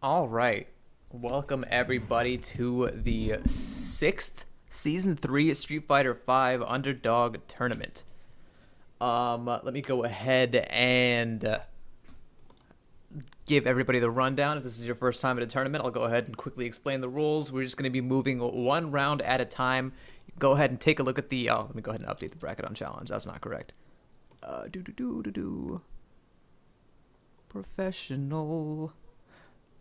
All right. Welcome everybody to the 6th Season 3 Street Fighter V Underdog Tournament. Let me go ahead and give everybody the rundown. If this is your first time at a tournament, I'll go ahead and quickly explain the rules. We're just going to be moving one round at a time. Go ahead and take a look at the... let me go ahead and update the bracket on challenge. That's not correct. Professional.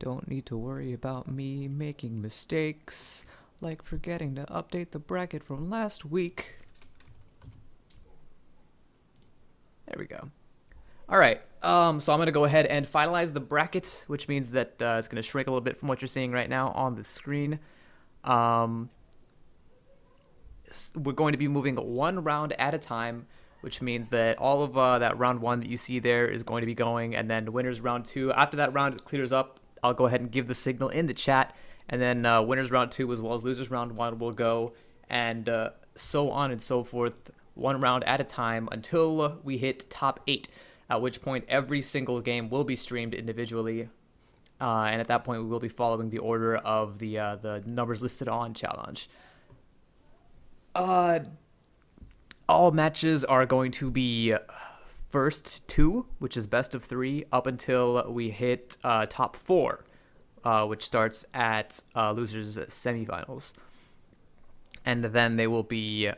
Don't need to worry about me making mistakes, like forgetting to update the bracket from last week. There we go. All right, so I'm going to go ahead and finalize the bracket, which means that it's going to shrink a little bit from what you're seeing right now on the screen. We're going to be moving one round at a time, which means that all of that round 1 that you see there is going to be going, and then winners round 2. After that round it clears up, I'll go ahead and give the signal in the chat, and then winners round 2 as well as losers round 1 will go, and so on and so forth, one round at a time until we hit top 8, at which point every single game will be streamed individually, and at that point we will be following the order of the numbers listed on challenge. All matches are going to be first 2, which is best of 3, up until we hit top 4, which starts at losers semifinals. And then they will be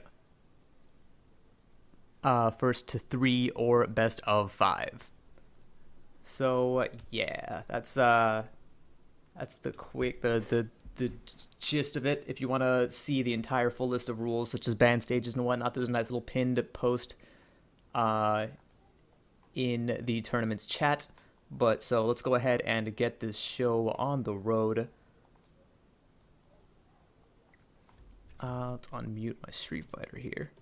first to 3 or best of 5. So yeah, that's the quick the gist of it. If you want to see the entire full list of rules, such as ban stages and whatnot, there's a nice little pinned post in the tournament's chat. But so let's go ahead and get this show on the road. Let's unmute my Street Fighter here.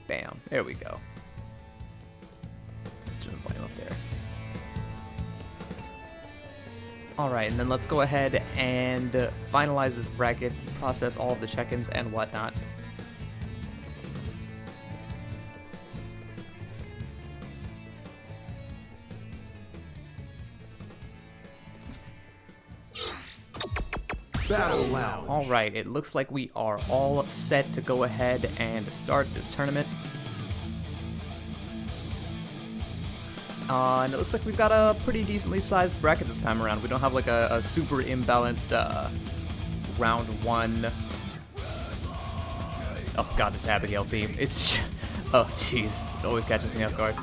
Bam, there we go. Let's turn the volume up there. Alright, and then let's go ahead and finalize this bracket, process all of the check-ins and whatnot. Battle Lounge. Alright, it looks like we are all set to go ahead and start this tournament. And it looks like we've got a pretty decently sized bracket this time around. We don't have like a super imbalanced round 1. Oh god, this Abigail theme. It's just, oh jeez, it always catches me off guard.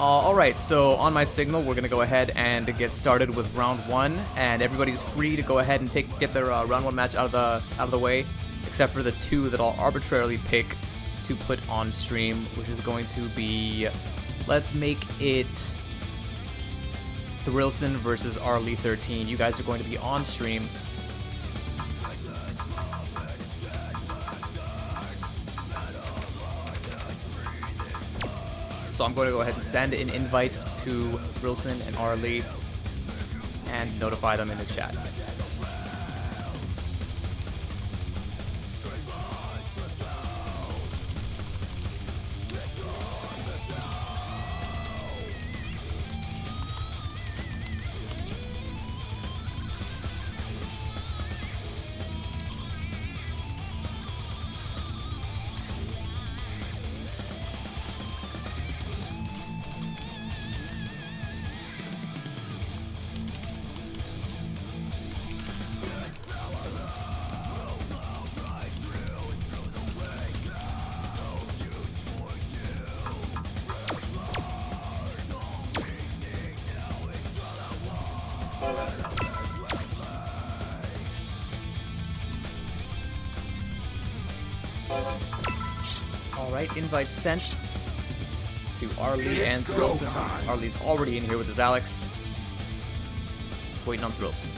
Alright, so on my signal, we're going to go ahead and get started with round 1, and everybody's free to go ahead and get their round 1 match out of the way, except for the 2 that I'll arbitrarily pick to put on stream, which is going to be, let's make it Thrillson versus Arlie13. You guys are going to be on stream. So I'm going to go ahead and send an invite to Thrillson and Arlie and notify them in the chat. Alright, invite sent to Arlie and Thrillson. Arlie's already in here with his Alex. Just waiting on Thrillson.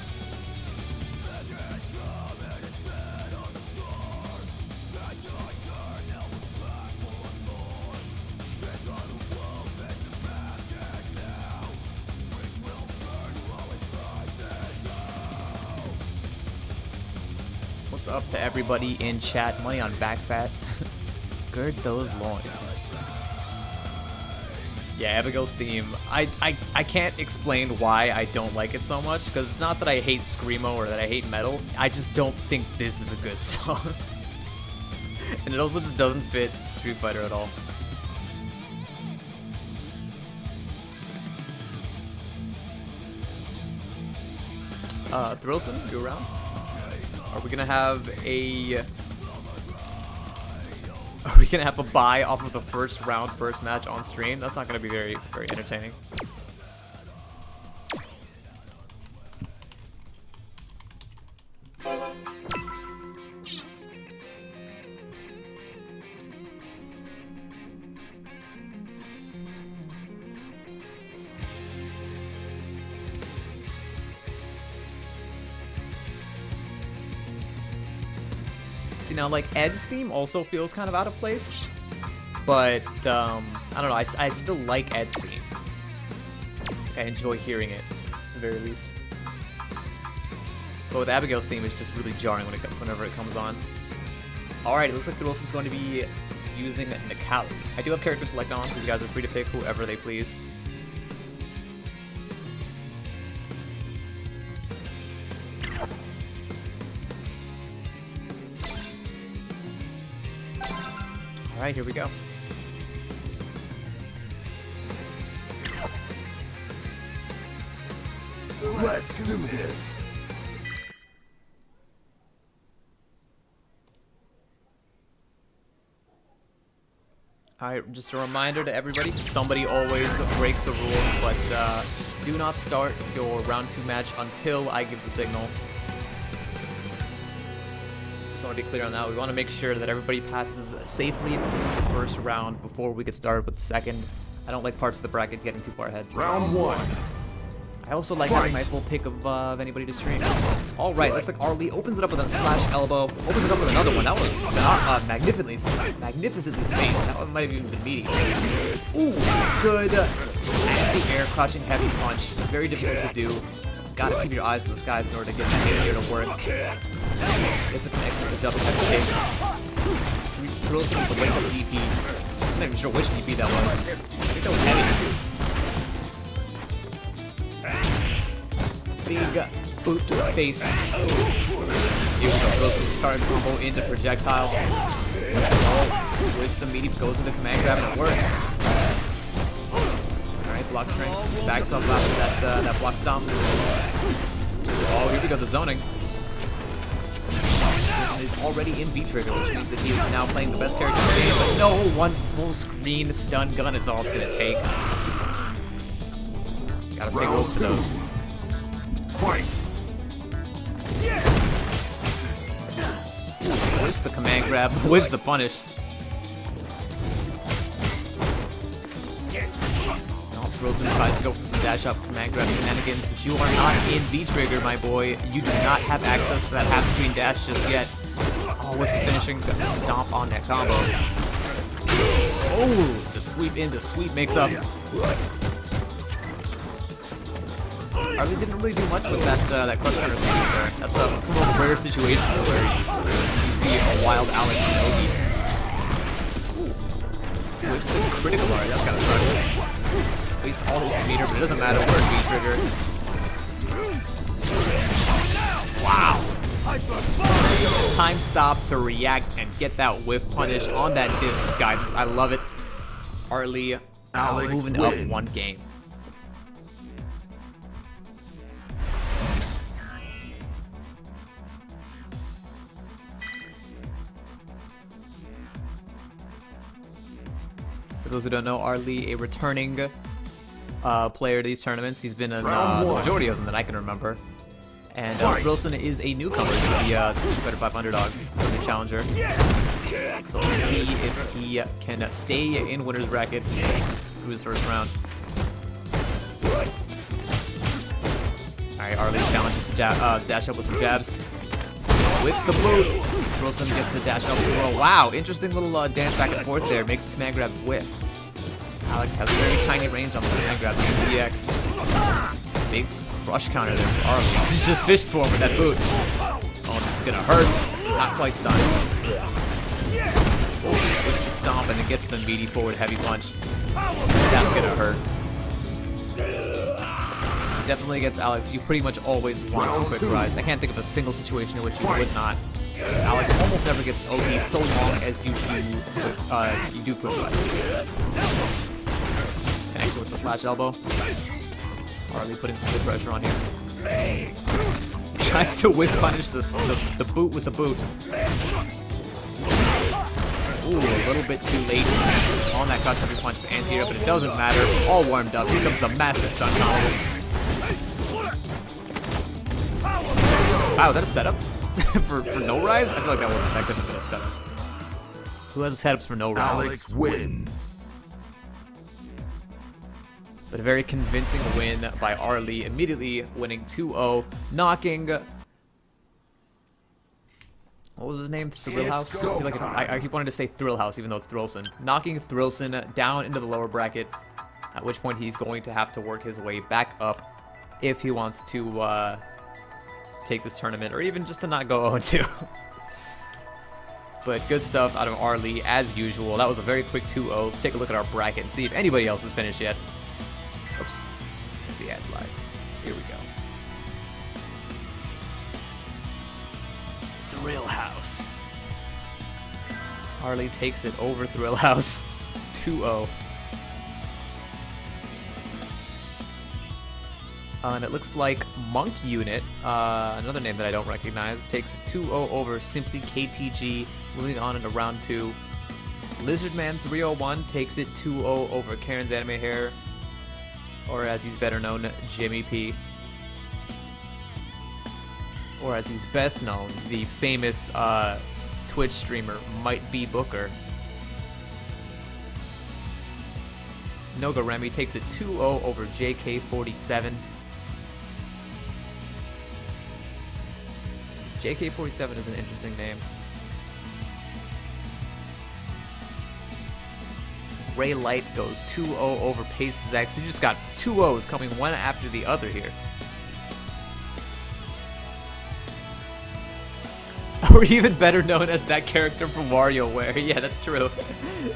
What's up to everybody in chat? Money on back fat. Gird those loins. Yeah, Abigail's theme. I can't explain why I don't like it so much, because it's not that I hate Screamo or that I hate metal. I just don't think this is a good song. And it also just doesn't fit Street Fighter at all. Thrillson, you around? Are we gonna have a... Are we gonna have a buy off of the first round, first match on stream? That's not gonna be very entertaining. See, now, like, Ed's theme also feels kind of out of place, but, I don't know, I still like Ed's theme. I enjoy hearing it, at the very least. But with Abigail's theme, it's just really jarring whenever it comes on. Alright, it looks like Thrillson's going to be using Nikali. I do have character select on, so you guys are free to pick whoever they please. Alright, here we go. Let's do this. Alright, just a reminder to everybody, somebody always breaks the rules, but do not start your round 2 match until I give the signal. Just want to be clear on that. We want to make sure that everybody passes safely through the first round before we get started with the second. I don't like parts of the bracket getting too far ahead. Round 1. I also like having my full pick of anybody to stream. Alright, looks like Arlie opens it up with a slash elbow, opens it up with another one. That was magnificently spaced. That one might have even been meaty. Ooh, good anti-air crouching heavy punch. Very difficult to do. Gotta keep your eyes in the skies in order to get that hit here to work. It's a connection with a double head kick. Thrillson with the wake up DP. I'm not even sure which DP that was. I think that was heavy. Big boot to the face. Here we go. Thrillson starting combo into projectile. Oh, which the meaty goes into command grab and it works. Block strength, backs up after that block stomp. Oh, here we go, the zoning. He's already in V-trigger, which means that he is now playing the best character in the game, but no, one full screen stun gun is all it's gonna take. Gotta stay woke to those. Whips the command grab, whips the punish. Thrillson tries to go for some dash up command grab shenanigans, but you are not in V-trigger, my boy. You do not have access to that half screen dash just yet. Oh, what's the finishing stomp on that combo? Oh, the sweep into sweep makes up. Arlie didn't really do much with that clutch counter sweep there. That's one of those rare situations where you see a wild Alex Nogi. Ooh, which the critical art, that's kind of sucks. At least all his meter, but it doesn't matter where V-trigger. Wow! Time stop to react and get that whiff punish on that disc guidance. I love it. Arlie moving up one game. For those who don't know, Arlie, a returning player to these tournaments. He's been in the majority of them that I can remember. And Thrillson is a newcomer to the Street Fighter 5 Underdogs, the challenger. So let's see if he can stay in winner's bracket through his first round. Alright, Arlie challenges the dash up with some jabs. Whips the boot. Thrillson gets the dash up throw. Wow, interesting little dance back and forth there. Makes the command grab whiff. Alex has very tiny range on the command grab with the DX. Big crush counter there for Arlie. He's just fished for him with that boot. Oh, this is gonna hurt. Not quite stunned. Whips the stomp and it gets the meaty forward heavy punch. That's gonna hurt. Definitely against Alex, you pretty much always want a quick rise. I can't think of a single situation in which you would not. Alex almost never gets an OP so long as you do quick rise. Connection with the slash elbow. Harley putting some good pressure on here. Tries to whip punish the boot with the boot. Ooh, a little bit too late on that cross-country punch for anti-air, but it doesn't matter. All warmed up. Here comes the massive stun combo. Wow, is that a setup? for no rise? I feel like that couldn't have been a setup. Who has setups for no rise? Alex wins. But a very convincing win by Arlie, immediately winning 2-0, knocking... What was his name? Thrillhouse? I feel like I keep wanting to say Thrillhouse, even though it's Thrillson. Knocking Thrillson down into the lower bracket, at which point he's going to have to work his way back up if he wants to take this tournament, or even just to not go 0-2. But good stuff out of Arlie, as usual. That was a very quick 2-0. Let's take a look at our bracket and see if anybody else has finished yet. Oops. The ad slides. Here we go. Thrillhouse. Harley takes it over Thrillhouse. 2-0. And it looks like Monk Unit, another name that I don't recognize, takes 2-0 over Simply KTG, moving on into round 2. Lizardman 301 takes it 2-0 over Karen's Anime Hair, or as he's better known, Jimmy P. Or as he's best known, the famous Twitch streamer Might Be Booker. Noga Remy takes it 2-0 over JK47. JK47 is an interesting name. Ray Light goes 2-0 over Pace Zack. So you just got 2 O's coming one after the other here. Or even better known as that character from WarioWare. Yeah, that's true.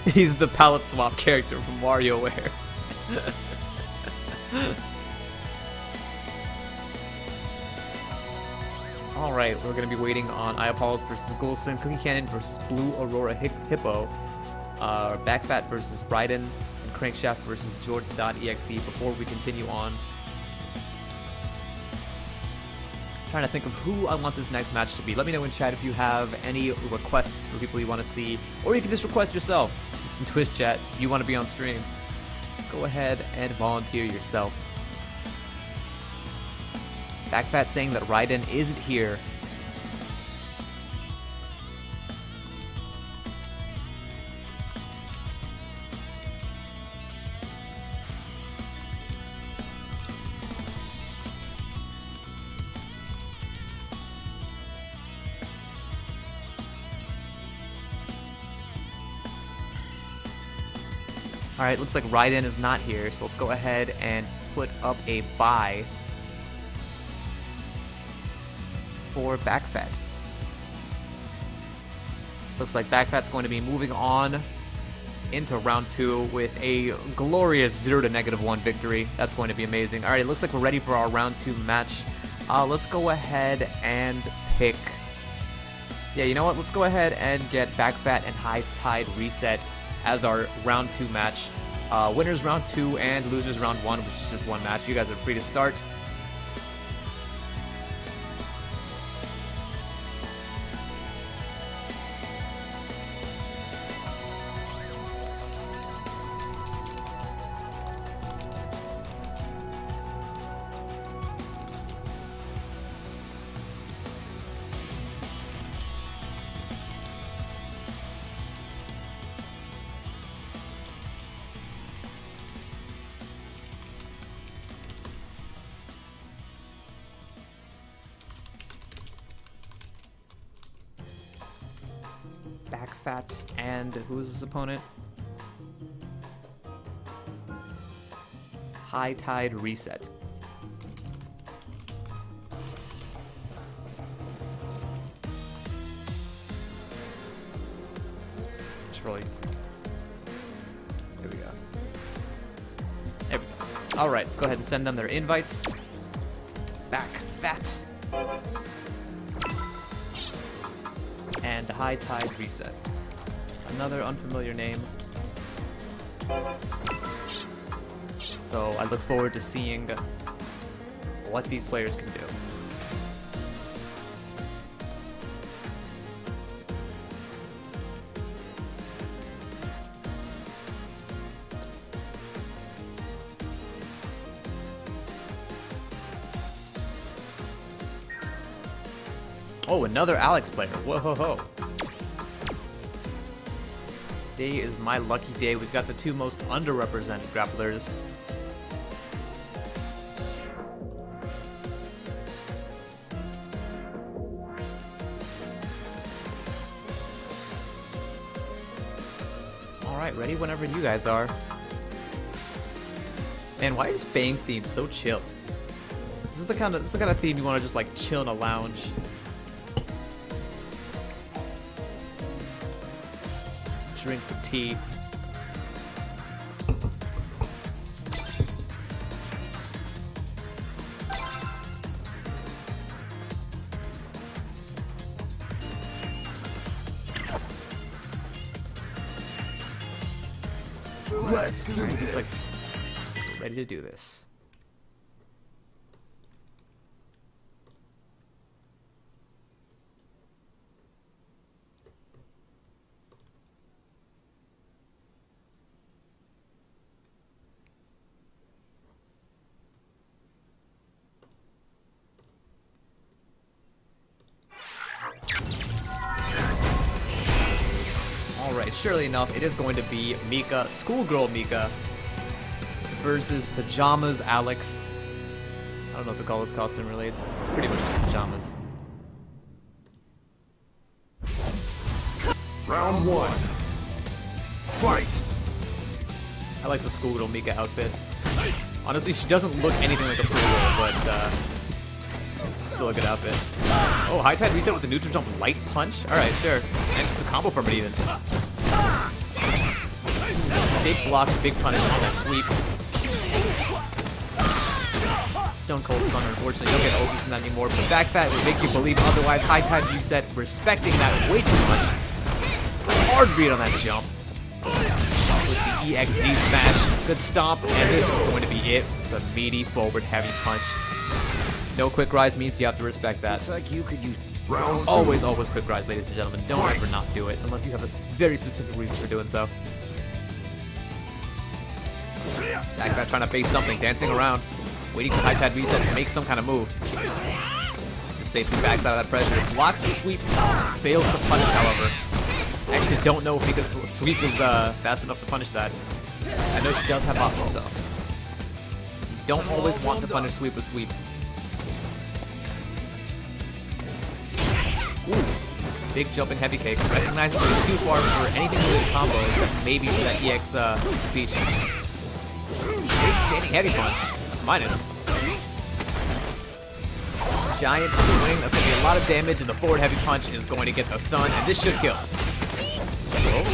He's the palette swap character from WarioWare. Alright, we're going to be waiting on Iapollos versus Goldston, Cookie Cannon versus Blue Aurora Hippo, Backfat versus Raiden, and Crankshaft versus George.exe before we continue on. Trying to think of who I want this next match to be. Let me know in chat if you have any requests for people you want to see, or you can just request yourself. It's in Twitch chat. You want to be on stream. Go ahead and volunteer yourself. Backfat saying that Raiden isn't here. Alright, looks like Raiden is not here, so let's go ahead and put up a buy for Backfat. Looks like Backfat's going to be moving on into round 2 with a glorious 0-1 victory. That's going to be amazing. Alright, it looks like we're ready for our round 2 match. Let's go ahead and pick... Yeah, you know what? Let's go ahead and get Backfat and High Tide Reset as our round 2 match. Winners round 2 and losers round 1, which is just one match. You guys are free to start. Backfat and who's his opponent? High Tide Reset. Should probably... Here we go. All right, let's go ahead and send them their invites. Back Fat. And High Tide Reset. Another unfamiliar name. So I look forward to seeing what these players can do. Oh, another Alex player. Whoa ho ho. Today is my lucky day. We've got the two most underrepresented grapplers. Alright, ready whenever you guys are. Man, why is Fang's theme so chill? This is the kind of theme you want to just like chill in a lounge. Drink some tea. Let's do It's this. like we're ready to do this. Alright, surely enough, it is going to be Mika, Schoolgirl Mika, versus Pajamas Alex. I don't know what to call this costume really, it's pretty much just pajamas. Round one. Fight. I like the Schoolgirl Mika outfit. Honestly, she doesn't look anything like a schoolgirl, but still a good outfit. Oh, High Tide Reset with the neutral jump light punch? Alright, sure. And just the combo from it even. Big block, big punish on that sweep. Stone Cold Stunner, unfortunately, you don't get OP from that anymore, but Back Fat would make you believe otherwise. High Tide Reset, respecting that way too much. Hard read on that jump. With the EXD smash, good stomp, and this is going to be it. The meaty forward heavy punch. No quick rise means you have to respect that. Looks like you could use Round two. Always quick rise, ladies and gentlemen. Don't ever not do it unless you have a very specific reason for doing so. Back Fat trying to bait something, dancing around, waiting for High Tide Reset to make some kind of move. Just safely backs out of that pressure. Blocks the sweep, fails to punish, however. I actually don't know if Mika's sweep is fast enough to punish that. I know she does have options though. You don't always want to punish sweep with sweep. Ooh, big jumping heavy kick. Recognizes that it's too far for anything related to combo except maybe for that EX beach. Big standing heavy punch. That's minus. Giant swing. That's going to be a lot of damage, and the forward heavy punch is going to get the stun, and this should kill. Oh.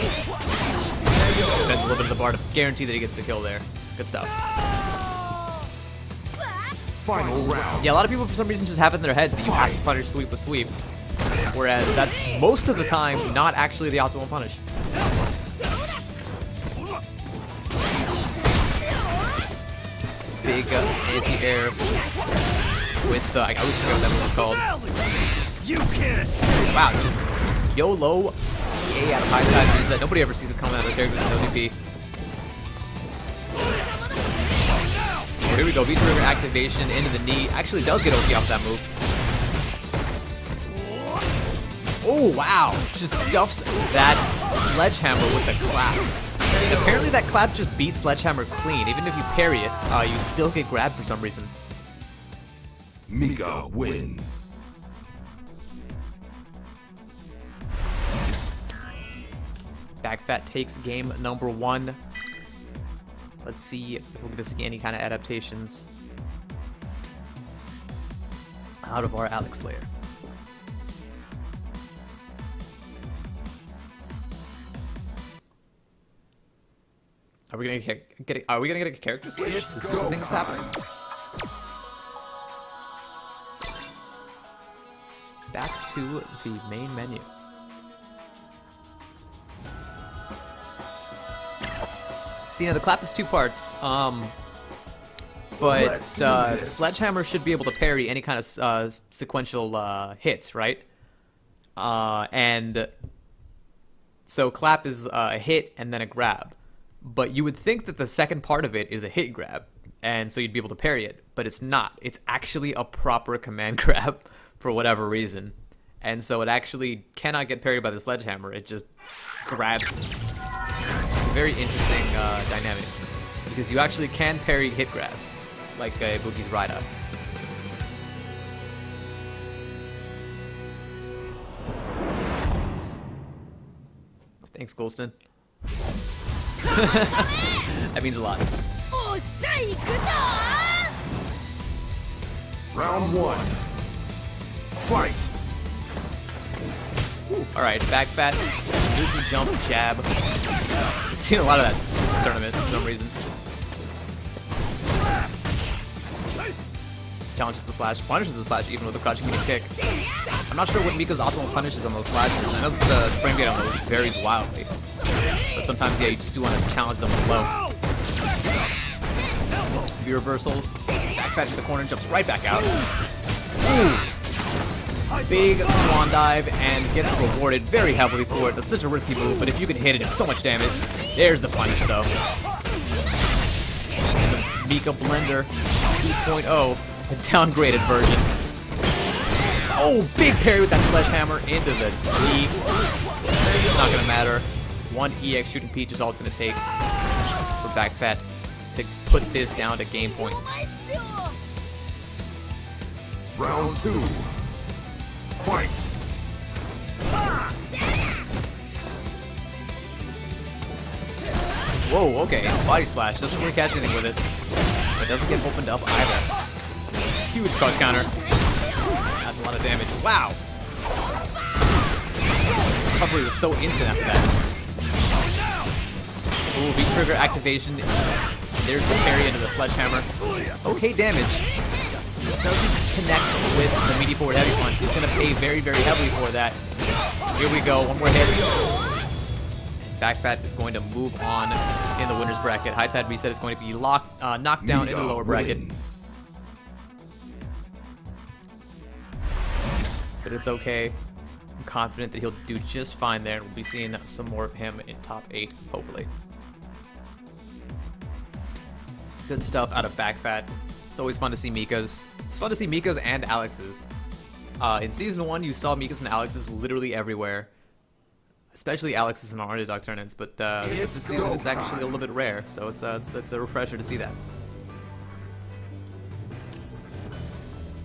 Spends a little bit of the bar to guarantee that he gets the kill there. Good stuff. Final round. Yeah, a lot of people for some reason just have it in their heads that you have to punish sweep with sweep. Whereas that's most of the time not actually the optimal punish. Big anti-air with, I always forget what that move is called. You kiss. Wow, just YOLO CA out of High Tide Reset. Nobody ever sees it coming out of the character with no DP. Oh, here we go, V-trigger activation into the knee. Actually does get OP off that move. Oh, wow. Just stuffs that sledgehammer with a clap. And apparently that clap just beats sledgehammer clean. Even if you parry it, you still get grabbed for some reason. Mika wins. Back Fat takes game number 1. Let's see if we're going to see any kind of adaptations out of our Alex player. Are we gonna Are we gonna get a character switch? Is this the thing that's happening? Back to the main menu. See, now the clap is 2 parts. But Sledgehammer should be able to parry any kind of sequential hits, right? And so clap is a hit and then a grab. But you would think that the second part of it is a hit grab, and so you'd be able to parry it. But it's not. It's actually a proper command grab for whatever reason. And so it actually cannot get parried by the Sledgehammer. It just grabs. It's a very interesting dynamic, because you actually can parry hit grabs, like Boogie's Ride Up. Thanks, Golston. That means a lot. Round 1. Fight! All right, back fat, neutral jump, jab. I've seen a lot of that this tournament for some reason. Challenges the slash, punishes the slash even with a crouching kick. I'm not sure what Mika's optimal punish is on those slashes. I know that the frame rate on those varies wildly. But sometimes, yeah, you just do want to challenge them low. V reversals. Back fat into the corner, jumps right back out. Ooh. Big swan dive and gets rewarded very heavily for it. That's such a risky move, but if you can hit it, it's so much damage. There's the punish, though. And the Mika Blender 2.0, the downgraded version. Oh, big parry with that Sledgehammer into the knee. It's not going to matter. 1 EX shooting peach is all it's going to take for back fat to put this down to game point. Round 2. Fight! Whoa, okay. Body splash. Doesn't really catch anything with it. But doesn't get opened up either. Huge cross counter. That's a lot of damage. Wow! Recovery was so instant after that. Ooh, V-trigger activation. There's the parry into the Sledgehammer. Okay damage. Doesn't connect with the meaty forward heavy punch. He's going to pay very, very heavily for that. Here we go. One more hit. Back fat is going to move on in the winner's bracket. High Tide Reset is going to be knocked down in the lower bracket. But it's okay. I'm confident that he'll do just fine there, and we'll be seeing some more of him in top 8, hopefully. Good stuff out of back fat. It's always fun to see Mika's. It's fun to see Mika's and Alex's. In Season 1, you saw Mika's and Alex's literally everywhere. Especially Alex's in our Underdog tournaments, but this season it's actually a little bit rare, so it's a refresher to see that.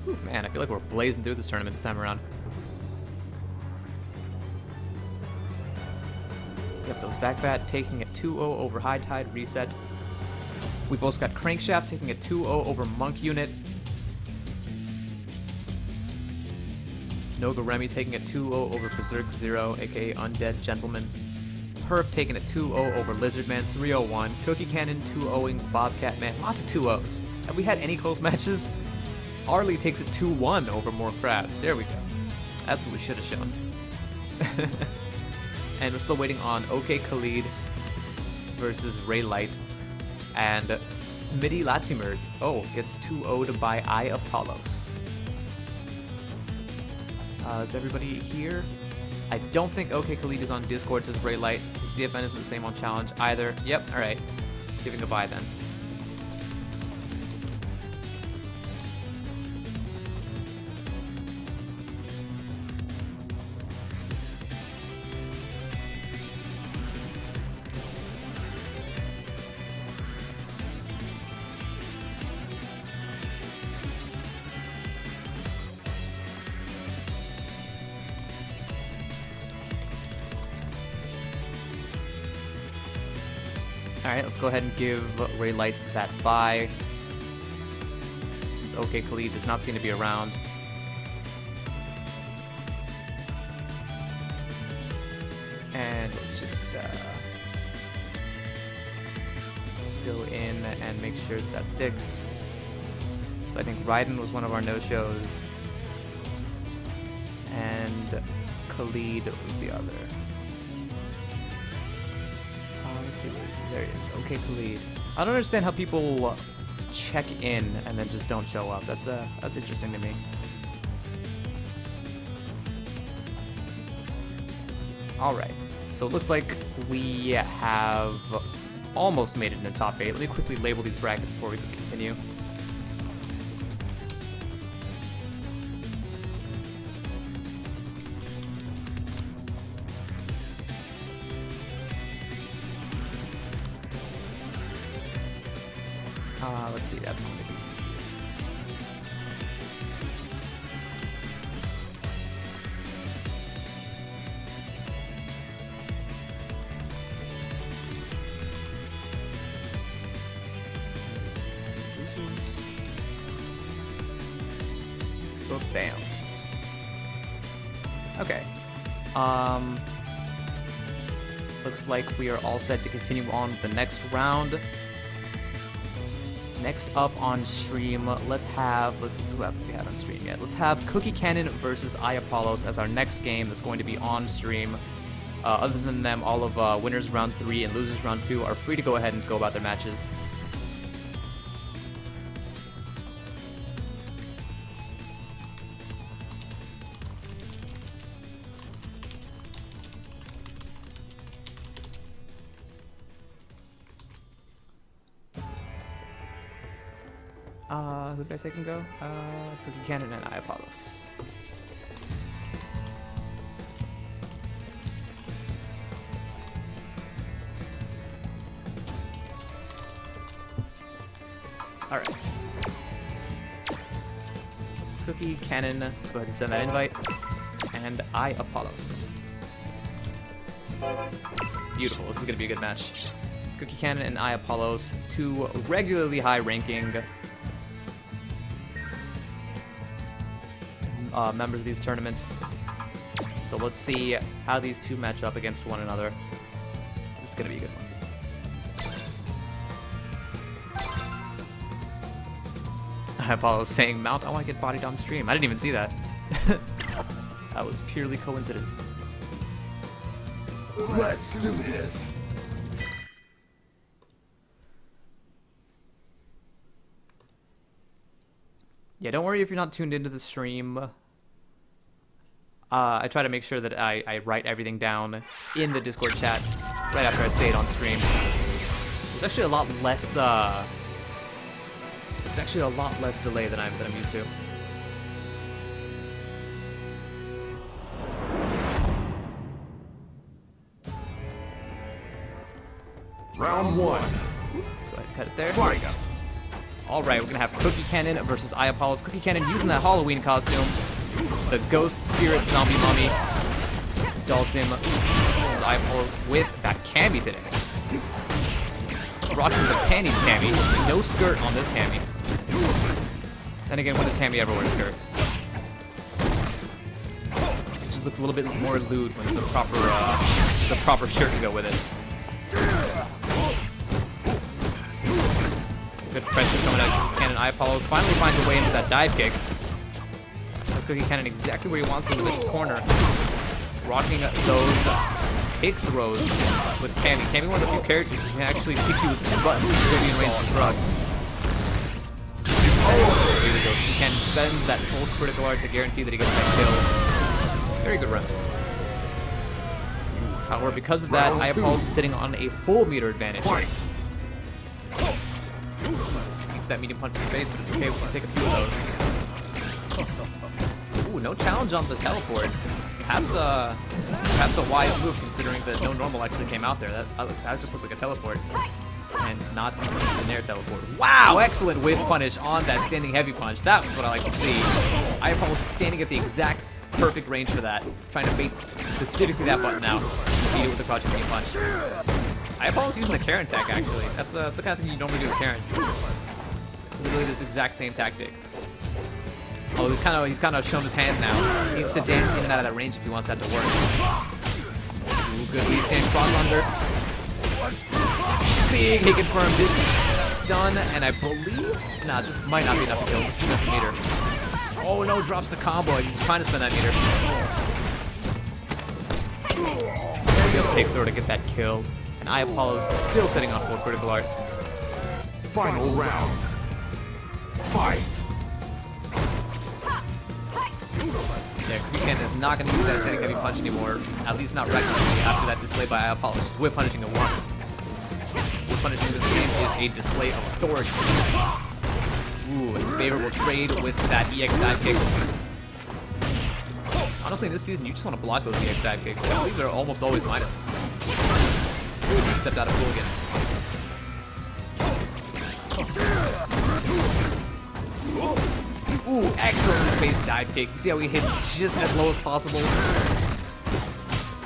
Whew, man, I feel like we're blazing through this tournament this time around. Yep, those back fat taking a 2-0 over High Tide Reset. We've also got Crankshaft taking a 2-0 over Monk Unit. Noga Remy taking a 2-0 over Berserk Zero, aka Undead Gentleman. Herb taking a 2-0 over Lizardman 301. Cookie Cannon 2-0ing Bobcat Man. Lots of 2-0s. Have we had any close matches? Arlie takes a 2-1 over More Crabs. There we go. That's what we should have shown. And we're still waiting on OK Khalid versus Ray Light. And Smitty Latimer, gets 2-0'd by I Apollos. Is everybody here? I don't think OK Khalid is on Discord, says Ray Light. CFN isn't the same on Challenge either. Yep, alright. Giving a bye then. Alright, let's go ahead and give Ray Light that bye, since OK Khalid does not seem to be around. And let's just go in and make sure that, that sticks. So I think Raiden was one of our no-shows. And Khalid was the other. Let's see, there he is. Okay, Khalid. I don't understand how people check in and then just don't show up. That's interesting to me. All right. So it looks like we have almost made it in the top 8. Let me quickly label these brackets before we continue. Let's see, that's going to be... Oh, bam. Okay. Looks like we are all set to continue on with the next round. Next up on stream, let's who haven't we had on stream yet? Let's have Cookie Cannon versus iApollos as our next game that's going to be on stream. Other than them, all of winners round 3 and losers round 2 are free to go ahead and go about their matches. Who did I say can go? Cookie Cannon and iApollos. Alright. Cookie Cannon, let's go ahead and send that invite. And iApollos. Beautiful, this is going to be a good match. Cookie Cannon and iApollos, 2 regularly high ranking members of these tournaments. So let's see how these 2 match up against one another. This is going to be a good one. iApollos saying, Mount, I want to get bodied on stream. I didn't even see that. That was purely coincidence. Let's do this. Yeah, don't worry if you're not tuned into the stream. I try to make sure that I write everything down in the Discord chat right after I say it on stream. There's actually a lot less. There's actually a lot less delay than I'm used to. Round 1. Let's go ahead and cut it there. Fight. Alright, we're gonna have Cookie Cannon versus iApollos. Cookie Cannon using that Halloween costume. The Ghost Spirit Zombie Mummy. Dulcim versus iApollos with that cami today. Rocking the panties cami. No skirt on this cami. Then again, when does cami ever wear a skirt? It just looks a little bit more lewd when there's a proper shirt to go with it. Good pressure coming out of Cookie Cannon. iApollos finally finds a way into that dive kick. That's Cookie Cannon exactly where he wants him in the corner. Rocking those take throws with Cammy. Cammy, one of the few characters who can actually pick you with 2 buttons to be in range of the rug. Here we go. Cookie Cannon spends that full critical art to guarantee that he gets that kill. Very good run. However, because of that, iApollos is sitting on a full meter advantage. Eats that medium punch in the face, but it's okay. We can take a few of those. Ooh, no challenge on the teleport. Perhaps a wise move considering that no normal actually came out there. That just looked like a teleport. And not an air teleport. Wow, excellent whiff punish on that standing heavy punch. That was what I like to see. iApollos standing at the exact perfect range for that. Trying to bait specifically that button out. Beat it with the crouching medium punch. iApollos using the Karen tech actually. That's the kind of thing you normally do with Karen. Literally this exact same tactic. Oh, he's kind of shown his hand now. He needs to dance in and out of that range if he wants that to work. Ooh, good Lee stand cross under. big hit confirm. This stun, and I believe... Nah, this might not be enough to kill. Let's see that meter. Oh no, drops the combo. He's trying to spend that meter. He'll take throw to get that kill. And Apollo's still sitting on full critical art. Final round. Fight. Yeah, Kukan is not going to use that standing heavy punch anymore. At least not recklessly after that display by Apollo. Just whip punishing it once. Whip punishing this game is a display of authority. Ooh, a favorable trade with that EX dive kick. Honestly, in this season, you just want to block those EX dive kicks. I believe they're almost always minus. Except out of Hooligan. Ooh, excellent space dive kick. You see how he hits just as low as possible?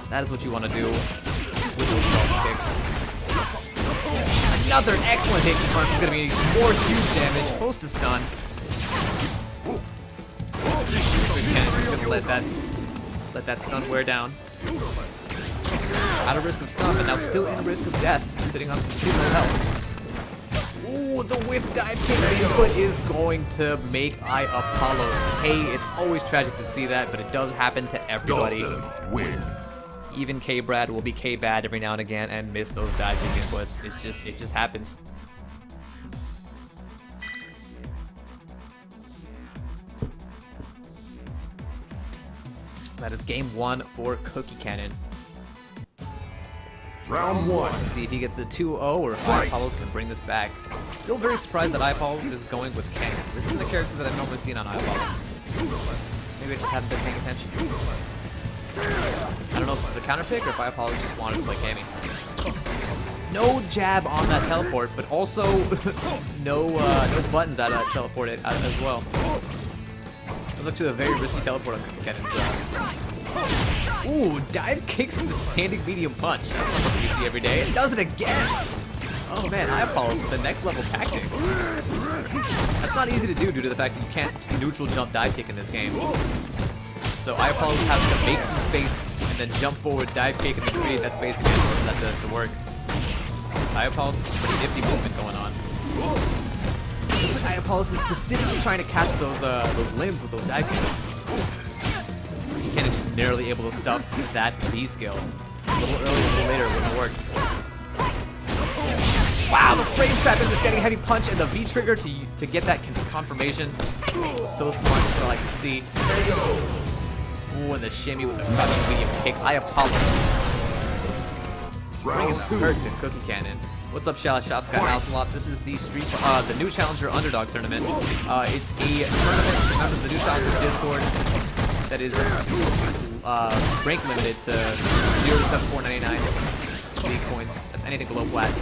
That is what you want to do with those soft kicks. Another excellent hit confirmed. He's going to be more huge damage, close to stun. Just going to let that stun wear down. Out of risk of stun, but now still in risk of death, sitting on some pretty low health. Ooh, the whiff dive kick input is going to make Apollos pay. It's always tragic to see that, but it does happen to everybody. Dawson wins. Even K-Brad will be K-Bad every now and again and miss those dive kick inputs. It just happens. That is game 1 for Cookie Cannon. Round 1. Let's see if he gets the 2-0 or if Apollos can bring this back. Still very surprised that Apollos is going with Kang. This isn't a character that I've normally seen on Apollos. Maybe I just haven't been paying attention. I don't know if this is a counter pick or if Apollos just wanted to play Cammy. No jab on that teleport, but also no buttons out of that teleport as well. It was actually a very risky teleport on Cookie Cannon's Ooh, dive kicks in the standing medium punch. That's not something you see every day. It does it again! Oh man, Apollos with the next level tactics. That's not easy to do due to the fact that you can't neutral jump dive kick in this game. So Apollos has to make some space and then jump forward, dive kick, and then create that space again for that to work. Apollos has a pretty nifty movement going on. Looks like Apollos is specifically trying to catch those limbs with those dive kicks. Cannon just narrowly able to stuff that V skill. A little earlier, a little later, it wouldn't have worked. Wow, the frame trap is just getting a heavy punch and the V trigger to get that confirmation. So smart until I can see. Ooh, and the shimmy with the crouching medium kick. Apollos. Bringing the hurt to Cookie Cannon. What's up, Shots Guy Mouselop? This is the the new Challenger Underdog tournament. It's a tournament for members of the new Challenger Discord that is rank limited to 0.7499 league points. That's anything below flat.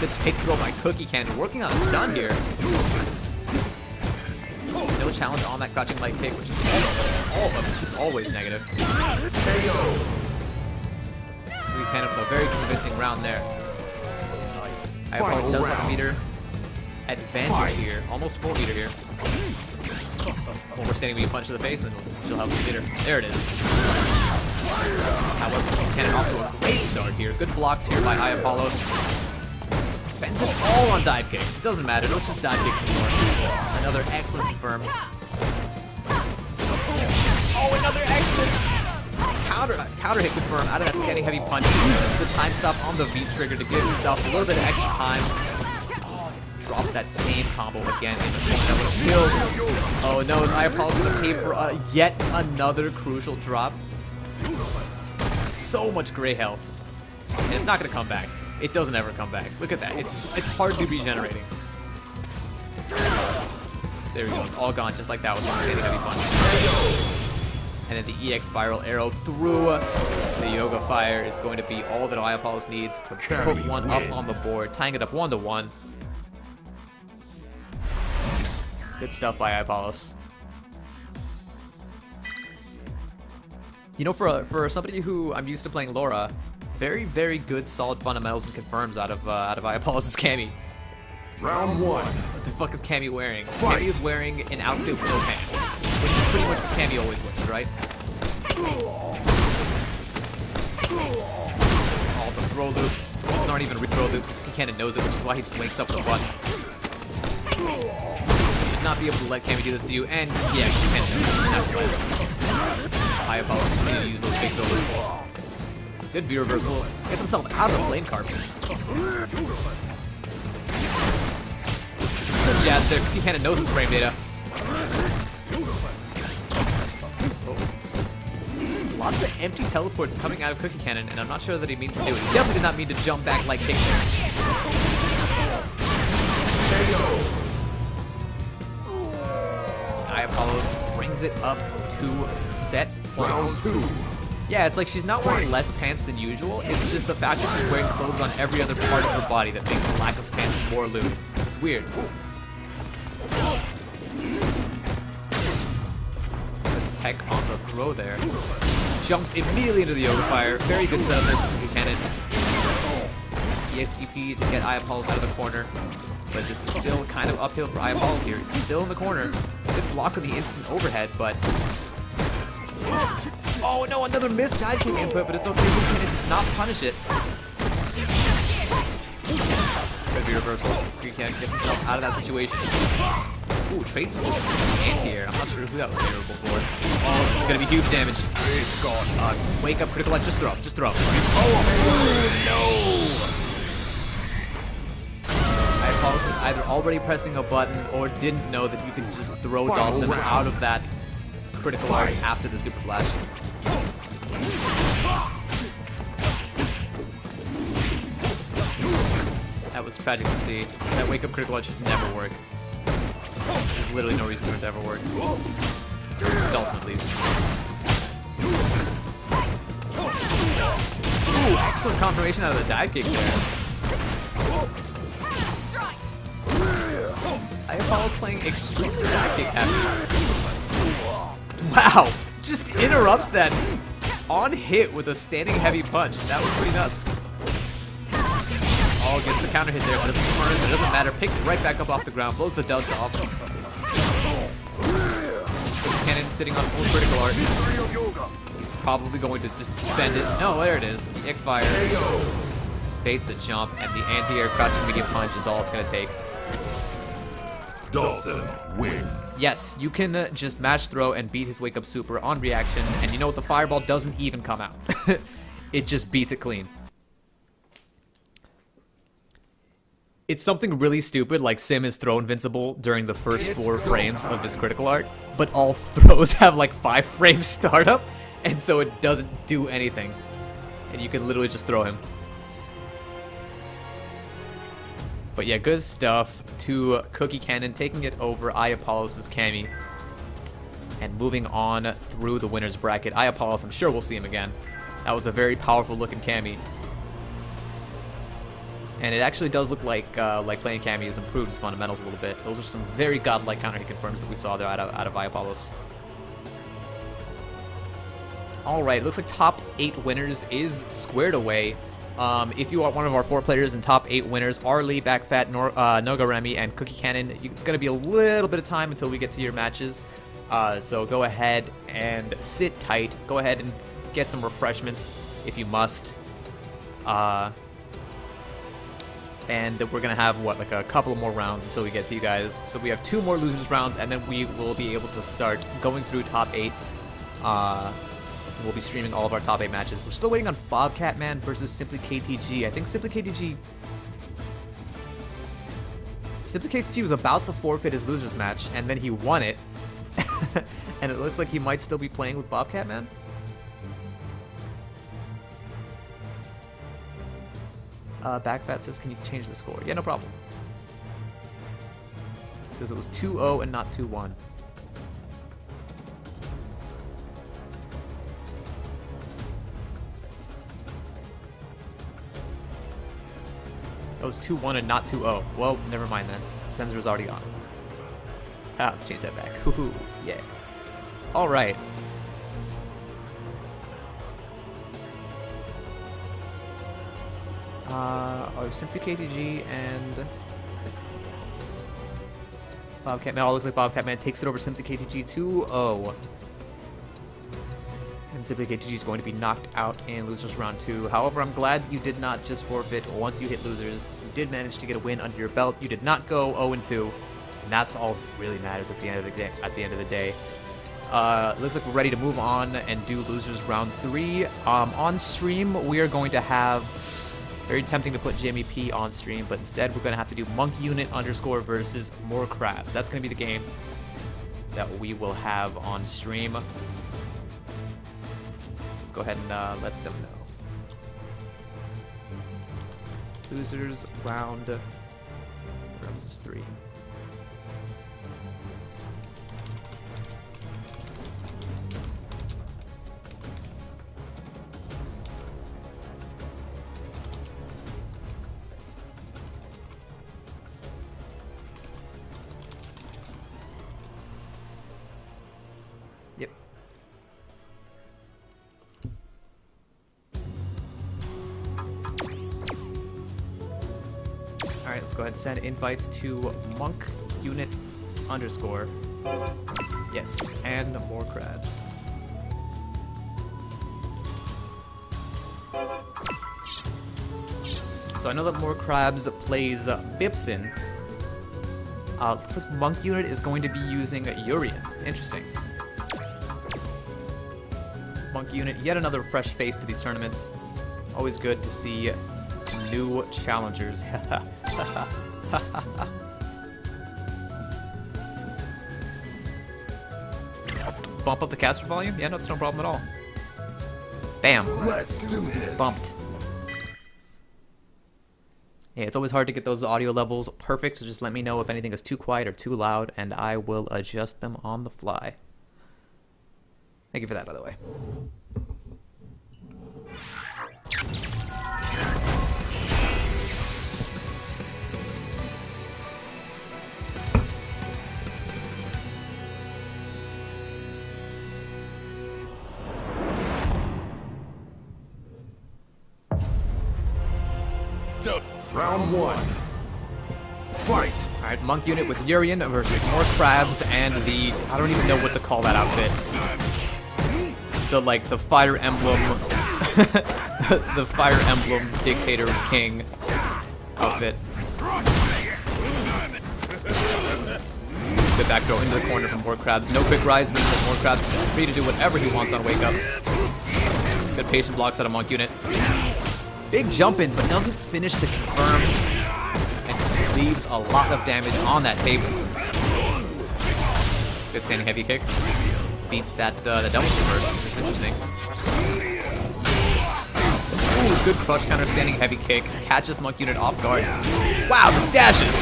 Good take throw by Cookie Cannon, working on a stun here. No challenge on that crouching light kick, which is which is always negative. Cookie Cannon with a very convincing round there. Apollos does have a meter advantage here, almost full meter here. One more standing medium punch to the face, and then she'll help the meter. There it is. However, Cannon off to a great start here. Good blocks here by Apollos. Spends it all on dive kicks. It doesn't matter. Let's just dive kicks some more. Another excellent confirm. Oh, another excellent counter hit confirm out of that standing heavy punch. Uses the time stop on the V trigger to give himself a little bit of extra time. Drops that same combo again in the point that would have killed. Oh no, is Apollos going to pay for yet another crucial drop? So much gray health. And it's not going to come back. It doesn't ever come back. Look at that. It's hardly regenerating. There we go. It's all gone just like that with one standing heavy punch. And then the EX spiral arrow through the Yoga Fire is going to be all that Apollos needs to put one up on the board, tying it up 1-1. Good stuff by Apollos. You know, for somebody who I'm used to playing Laura, very, very good, solid fundamentals and confirms out of Apollos' Cammy. Round 1. What the fuck is Cammy wearing? Cammy is wearing an outfit with no pants, which is pretty much what Cammy always wears, right? All the throw loops. These aren't even reroll. The cannon knows it, which is why he just wakes up with a button. Should not be able to let Cammy do this to you, and yeah, Cannon knows. High Apollo continue to use those fake solos. Good V reversal. Gets himself out of the flame carpet. Good jab there. Cookie Cannon knows his frame data. Lots of empty teleports coming out of Cookie Cannon, and I'm not sure that he means to do it. He definitely did not mean to jump back like kick there. Apollos brings it up to set Round 2. Yeah, it's like she's not wearing less pants than usual. It's just the fact that she's wearing clothes on every other part of her body that makes the lack of pants more lewd. It's weird. The tech on the throw there. Jumps immediately into the Yoga Fire. Very good setup there for Cookie Cannon. ESTP to get Apollos out of the corner. But this is still kind of uphill for Apollos here. Still in the corner. Good block on the instant overhead, but... Oh no, another missed dive kick input, but it's okay. Cookie Cannon does not punish it. Could be reversal. Cookie Cannon gets himself out of that situation. Ooh, trades with anti-air. I'm not sure who that was favorable for. Oh, this is gonna be huge damage. Wake up, critical light. Just throw. Just throw. Oh no! Apollos was either already pressing a button or didn't know that you could just throw Dawson out of that critical art after the super flash. That was tragic to see. That wake up critical art should never work. There's literally no reason for it to ever work. Dawson at least. Ooh, excellent confirmation out of the dive kick there. Apollo's playing extremely dive kick heavy. Wow, just interrupts that on hit with a standing heavy punch. That was pretty nuts. Oh, gets the counter hit there, but doesn't turn, but it doesn't matter. Picks it right back up off the ground, blows the dust off. Cannon sitting on full critical art. He's probably going to just spend it. No, there it is. The X-Fire baits the jump, and the anti-air crouching medium punch is all it's going to take. Dawson wins. Yes, you can just match throw and beat his wake up super on reaction, and you know what? The fireball doesn't even come out. It just beats it clean. It's something really stupid, like Sim is throw invincible during the first 4 frames of his critical art, but all throws have like 5 frames startup, and so it doesn't do anything. And you can literally just throw him. But yeah, good stuff to Cookie Cannon, taking it over Apollos' Cammy. And moving on through the winner's bracket. Apollos, I'm sure we'll see him again. That was a very powerful looking Cammy. And it actually does look like playing Cammy has improved his fundamentals a little bit. Those are some very godlike counter hit confirms that we saw there out of Apollos. Alright, it looks like top 8 winners is squared away. If you are one of our 4 players in top 8 winners, Arlie, Backfat, Noga Remy, and Cookie Cannon, it's going to be a little bit of time until we get to your matches. So go ahead and sit tight. Go ahead and get some refreshments if you must. And we're going to have, what, like a couple more rounds until we get to you guys. So we have 2 more losers rounds, and then we will be able to start going through top 8. We'll be streaming all of our top 8 matches. We're still waiting on Bobcat Man versus Simply KTG. I think Simply KTG was about to forfeit his losers match, and then he won it. And it looks like he might still be playing with Bobcat Man. Backfat says, can you change the score? Yeah, no problem. It says it was 2-0 and not 2-1. It was 2-1 and not 2-0. Well, never mind then. Sensor was already on. Ah, change that back. Woohoo, yeah. Alright. Are Simply KTG and Bobcat Man. Oh, looks like Bobcat Man takes it over Simply KTG 2-0. And Simply KTG is going to be knocked out in losers round 2. However, I'm glad you did not just forfeit once you hit losers. You did manage to get a win under your belt. You did not go 0-2, and that's all that really matters at the end of the day. Looks like we're ready to move on and do losers round 3. On stream, we are going to have, very tempting to put Jimmy P on stream, but instead we're going to have to do Monk Unit _ versus More Crabs. That's going to be the game that we will have on stream. Let's go ahead and let them know. Losers round, where was this 3? Yep. Alright, let's go ahead and send invites to Monk Unit _ Yes, and More Crabs. So I know that More Crabs plays Bipson. Looks like Monk Unit is going to be using Urian. Interesting. Monk Unit, yet another fresh face to these tournaments. Always good to see new challengers. Bump up the caster volume? Yeah, no, it's no problem at all. Bam. Let's do this. Bumped. Yeah, it's always hard to get those audio levels perfect, so just let me know if anything is too quiet or too loud, and I will adjust them on the fly. Thank you for that, by the way. Round 1. Fight. Alright, Monk Unit with Urian versus More Crabs and the, I don't even know what to call that outfit. The Fire Emblem, the Fire Emblem Dictator King outfit. Good backdoor into the corner from More Crabs. No quick rise means that More Crabs is free to do whatever he wants on Wake Up. Good patient blocks out of Monk Unit. Big jump in, but doesn't finish the confirm and leaves a lot of damage on that table. Good standing heavy kick. Beats that the double reverse, which is interesting. Ooh, good crush counter standing heavy kick. Catches Monk Unit off guard. Wow, the dashes!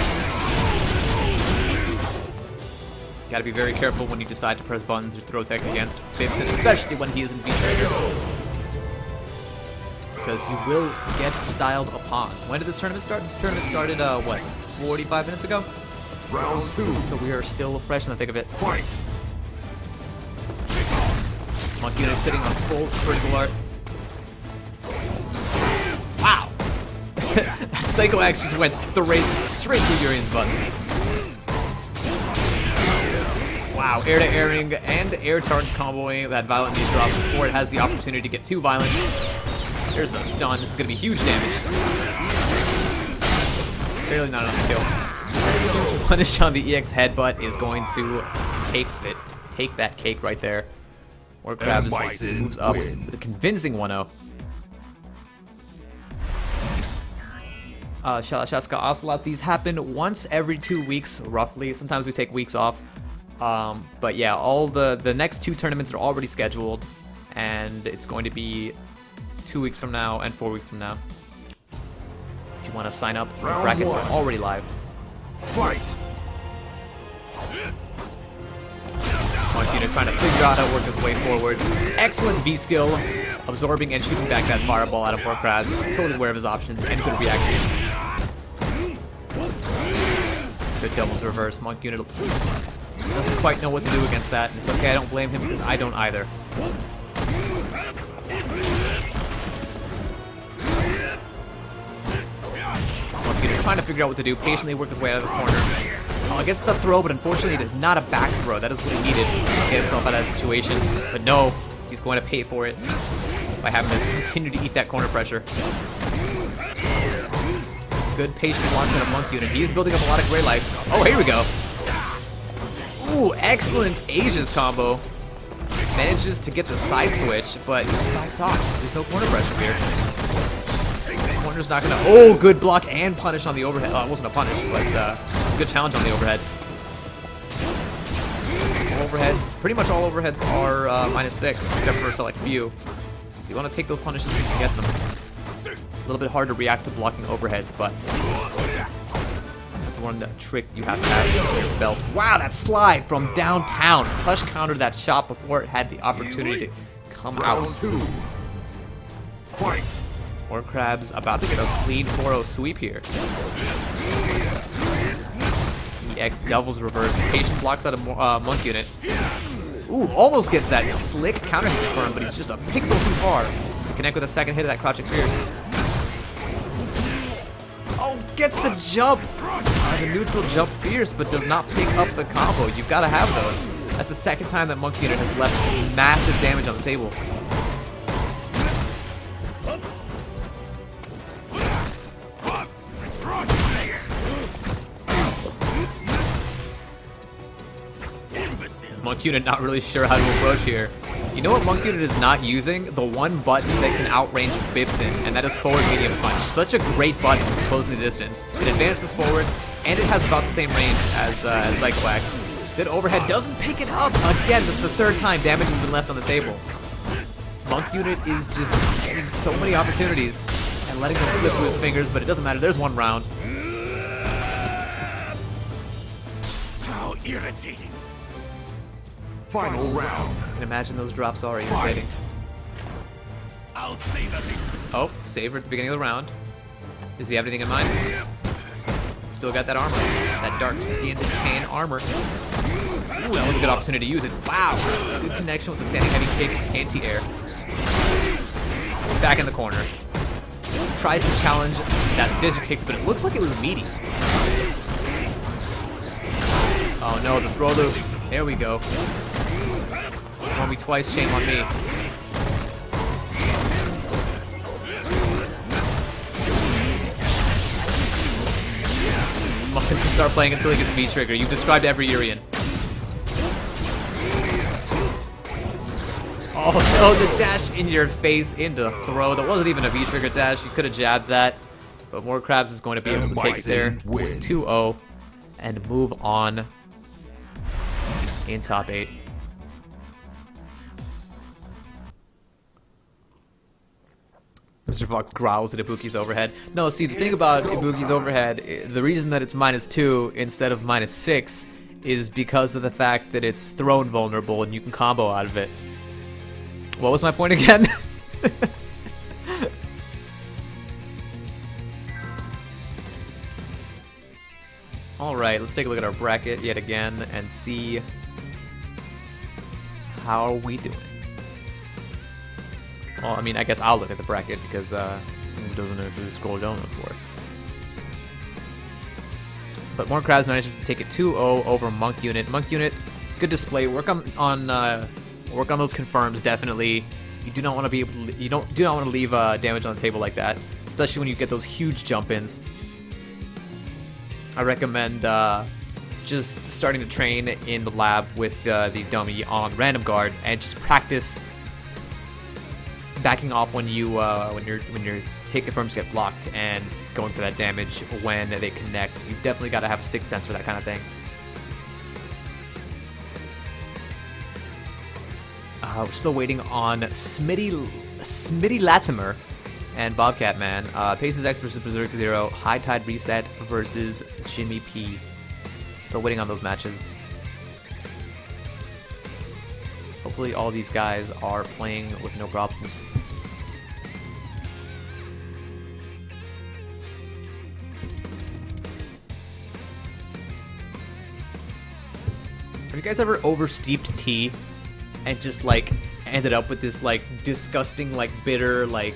Gotta be very careful when you decide to press buttons or throw tech against Bibson, especially when he is in V-trigger. Because you will get styled upon. When did this tournament start? This tournament started, what, 45 minutes ago? Round 2. So we are still fresh in the thick of it. Fight. Monk Unit sitting on full critical art. Wow! That Psycho Axe just went straight through Urian's buttons. Wow, air-to-airing and air charge comboing that Violent Knee drop before it has the opportunity to get too violent. There's the stun. This is going to be huge damage. Barely not enough to kill. Huge punish on the EX headbutt is going to take that cake right there. More Crabs moves up with a convincing 1-0. Shaska Ocelot, these happen once every 2 weeks, roughly. Sometimes we take weeks off. But yeah, all the next 2 tournaments are already scheduled, and it's going to be 2 weeks from now and 4 weeks from now. If you want to sign up, the brackets are already live. Fight. Monk Unit trying to figure out how to work his way forward. Excellent V skill, absorbing and shooting back that fireball out of More Crabs. Totally aware of his options and good reaction. Good doubles reverse. Monk Unit doesn't quite know what to do against that. It's okay, I don't blame him because I don't either. Trying to figure out what to do, patiently work his way out of this corner. Gets the throw, but unfortunately it is not a back throw. That is what he needed to get himself out of that situation. But no, He's going to pay for it by having to continue to eat that corner pressure. Good patient blocks in a monk unit. He is building up a lot of gray life. Oh, here we go. Ooh, excellent Asia's combo. Manages to get the side switch, but he spikes off. There's no corner pressure here. Corner's not gonna. Oh, good block and punish on the overhead. Oh, it wasn't a punish, but it's a good challenge on the overhead. Overheads, pretty much all overheads are -6, except for a select few. So you want to take those punishes if you can get them. A little bit hard to react to blocking overheads, but that's one trick you have to have in your belt. Wow, that slide from downtown. Hush countered that shot before it had the opportunity to come out. Round 2. Fight. More Crabs about to get a clean 4-0 sweep here. EX doubles reverse. Patient blocks out a monk unit. Ooh, almost gets that slick counter hit confirmed, but he's just a pixel too far to connect with a second hit of that crouching fierce. Oh, gets the jump. The neutral jump fierce, but does not pick up the combo. You've got to have those. That's the second time that monk unit has left massive damage on the table. Monk unit not really sure how to approach here. You know what Monk unit is not using? The one button that can outrange Bibson, and that is forward medium punch. Such a great button for closing the distance. It advances forward, and it has about the same range as Psychoax. Good overhead, doesn't pick it up! Again, this is the third time damage has been left on the table. Monk unit is just getting so many opportunities and letting them slip through his fingers, but it doesn't matter. There's one round. How irritating. Final round. I can imagine those drops are irritating. I'll savor this. Oh, savor at the beginning of the round. Does he have anything in mind? Still got that armor. That dark-skinned tan armor. Ooh, that was a good opportunity to use it. Wow. Good connection with the standing heavy kick, anti-air. Back in the corner. Tries to challenge that scissor kicks, but it looks like it was meaty. Oh no, the throw loops. There we go. Throw me twice, shame on me. Must start playing until he gets V-trigger. You've described every Urian. Oh no, the dash in your face into throw. That wasn't even a V-trigger dash. You could have jabbed that. But More Crabs is going to be able to take it there. 2-0 and move on in top 8. Mr. Fox growls at Ibuki's overhead. No, see, the thing about Ibuki's overhead, the reason that it's -2 instead of -6 is because of the fact that it's thrown vulnerable and you can combo out of it. What was my point again? Alright, let's take a look at our bracket yet again and see how are we doing. Well, I mean, I guess I'll look at the bracket because it doesn't actually scroll down before. But More Crabs manages to take it 2-0 over Monk Unit. Monk Unit, good display. Work on those confirms definitely. You do not want to be able to, do not want to leave damage on the table like that, especially when you get those huge jump-ins. I recommend just starting to train in the lab with the dummy on random guard and just practice backing off when your hit confirms get blocked and going for that damage when they connect. You've definitely got to have a sixth sense for that kind of thing. We're still waiting on Smitty Latimer and Bobcat Man. Paces X versus Berserk Zero. High Tide Reset versus Jimmy P. Still waiting on those matches. Hopefully all these guys are playing with no problems. Have you guys ever oversteeped tea and just like ended up with this like disgusting like bitter like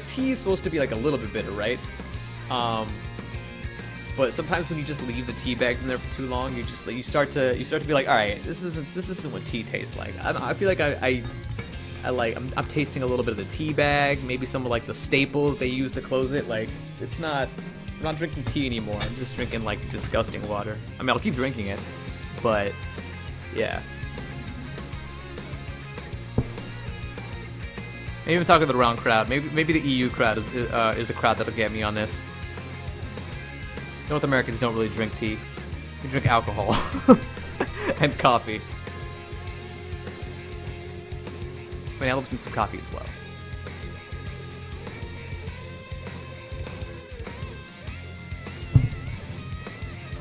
tea is supposed to be like a little bit bitter, right? But sometimes when you just leave the tea bags in there for too long, you start to be like, all right, this isn't what tea tastes like. I don't know, I feel like I'm tasting a little bit of the tea bag, maybe some of like the staple they use to close it. Like it's not, I'm not drinking tea anymore. I'm just drinking like disgusting water. I mean, I'll keep drinking it, but yeah. Maybe even talking to the round crowd. Maybe the EU crowd is the crowd that'll get me on this. North Americans don't really drink tea. We drink alcohol and coffee. I mean, I love some coffee as well.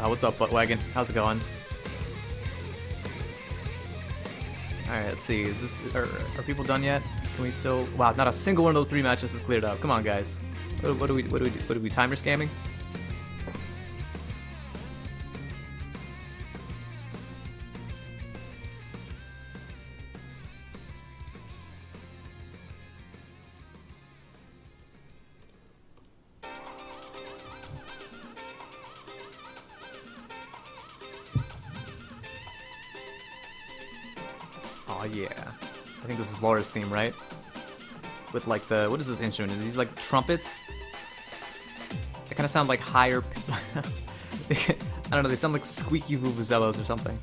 What's up, Buttwagon? How's it going? Alright, let's see. Are people done yet? Can we still... Wow, not a single one of those 3 matches is cleared up. Come on, guys. What are we timer scamming? Oh yeah. I think this is Laura's theme, right? With like the... What is this instrument? Are these like trumpets? They kind of sound like higher... I don't know, they sound like squeaky vuvuzelas or something.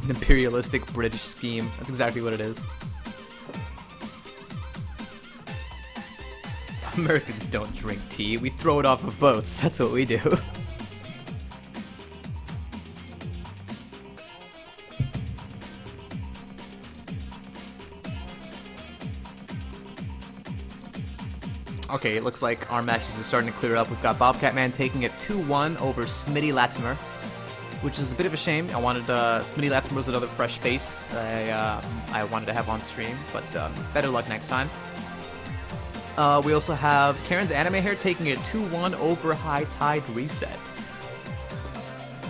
An imperialistic British scheme. That's exactly what it is. Americans don't drink tea. We throw it off of boats. That's what we do. Okay, it looks like our matches are starting to clear up. We've got Bobcat Man taking it 2-1 over Smitty Latimer, which is a bit of a shame. I wanted Smitty Latimer was another fresh face I wanted to have on stream, but better luck next time. We also have Karen's Anime Hair taking it 2-1 over High Tide Reset.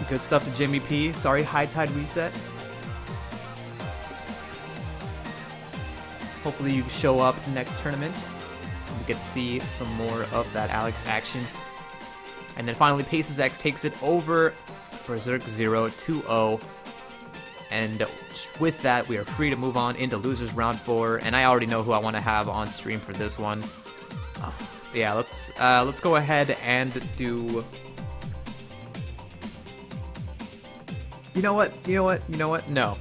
Good stuff to Jimmy P. Sorry, High Tide Reset. Hopefully you show up next tournament. We get to see some more of that Alex action. And then finally, Paces X takes it over Berserk 2-0. And with that, we are free to move on into Losers Round 4. And I already know who I want to have on stream for this one. Yeah, let's go ahead and do... You know what? No.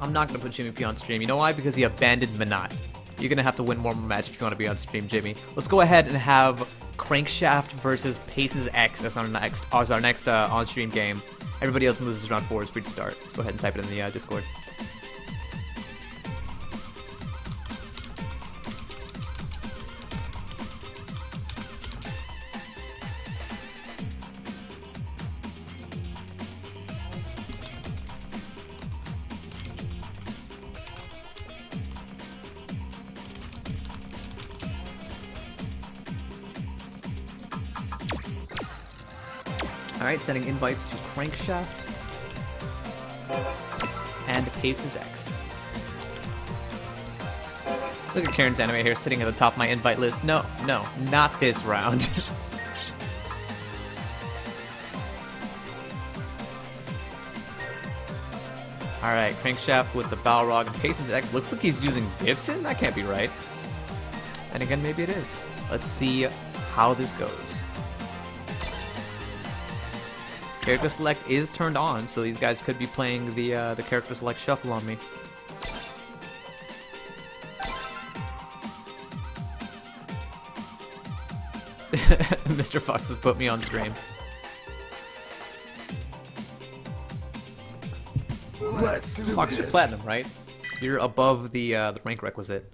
I'm not going to put Jimmy P on stream. You know why? Because he abandoned Manat. You're going to have to win one more match if you want to be on stream, Jimmy. Let's go ahead and have Crankshaft versus Paces X as our next on-stream game. Everybody else in Losers Round 4 is free to start. Let's go ahead and type it in the Discord. Alright, sending invites to Crankshaft and Paces X. Look at Karen's Anime here sitting at the top of my invite list. No, not this round. Alright, Crankshaft with the Balrog and Paces X. Looks like he's using Gibson? That can't be right. And again, maybe it is. Let's see how this goes. Character select is turned on, so these guys could be playing the character select shuffle on me. Mr. Fox has put me on stream. Let's do Fox, you're platinum, right? You're above the rank requisite.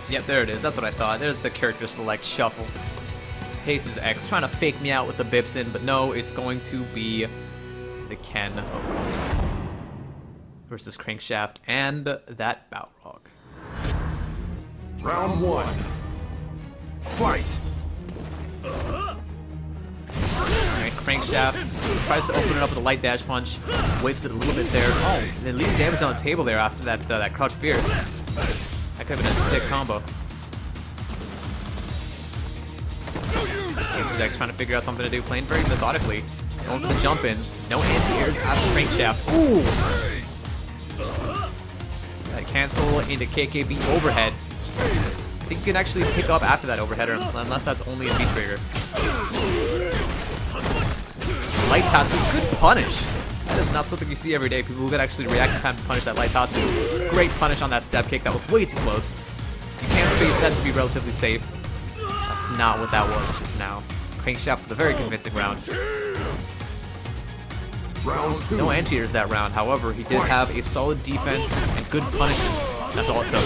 Yep, there it is. That's what I thought. There's the character select shuffle. Pace's X trying to fake me out with the Bipson, but no, it's going to be the Ken, of course, versus Crankshaft and that Balrog. Round 1. Fight! Alright, Crankshaft tries to open it up with a light dash punch, waves it a little bit there. Oh, and then leaves damage on the table there after that that Crouch Fierce. That could have been a sick combo. Pace's X trying to figure out something to do, playing very methodically. Going for the jump-ins. No anti-airs after Crankshaft. Ooh! That cancel into KKB overhead. I think you can actually pick up after that overhead, unless that's only a V-Trigger. Light Tatsu, good punish. That is not something you see every day. People who can actually react in time to punish that Light Tatsu. Great punish on that step kick. That was way too close. You can't space that to be relatively safe. That's not what that was just now. Crankshaft with a very convincing round. Round 2. No anti-airs that round. However, he did have a solid defense and good punishes. That's all it took.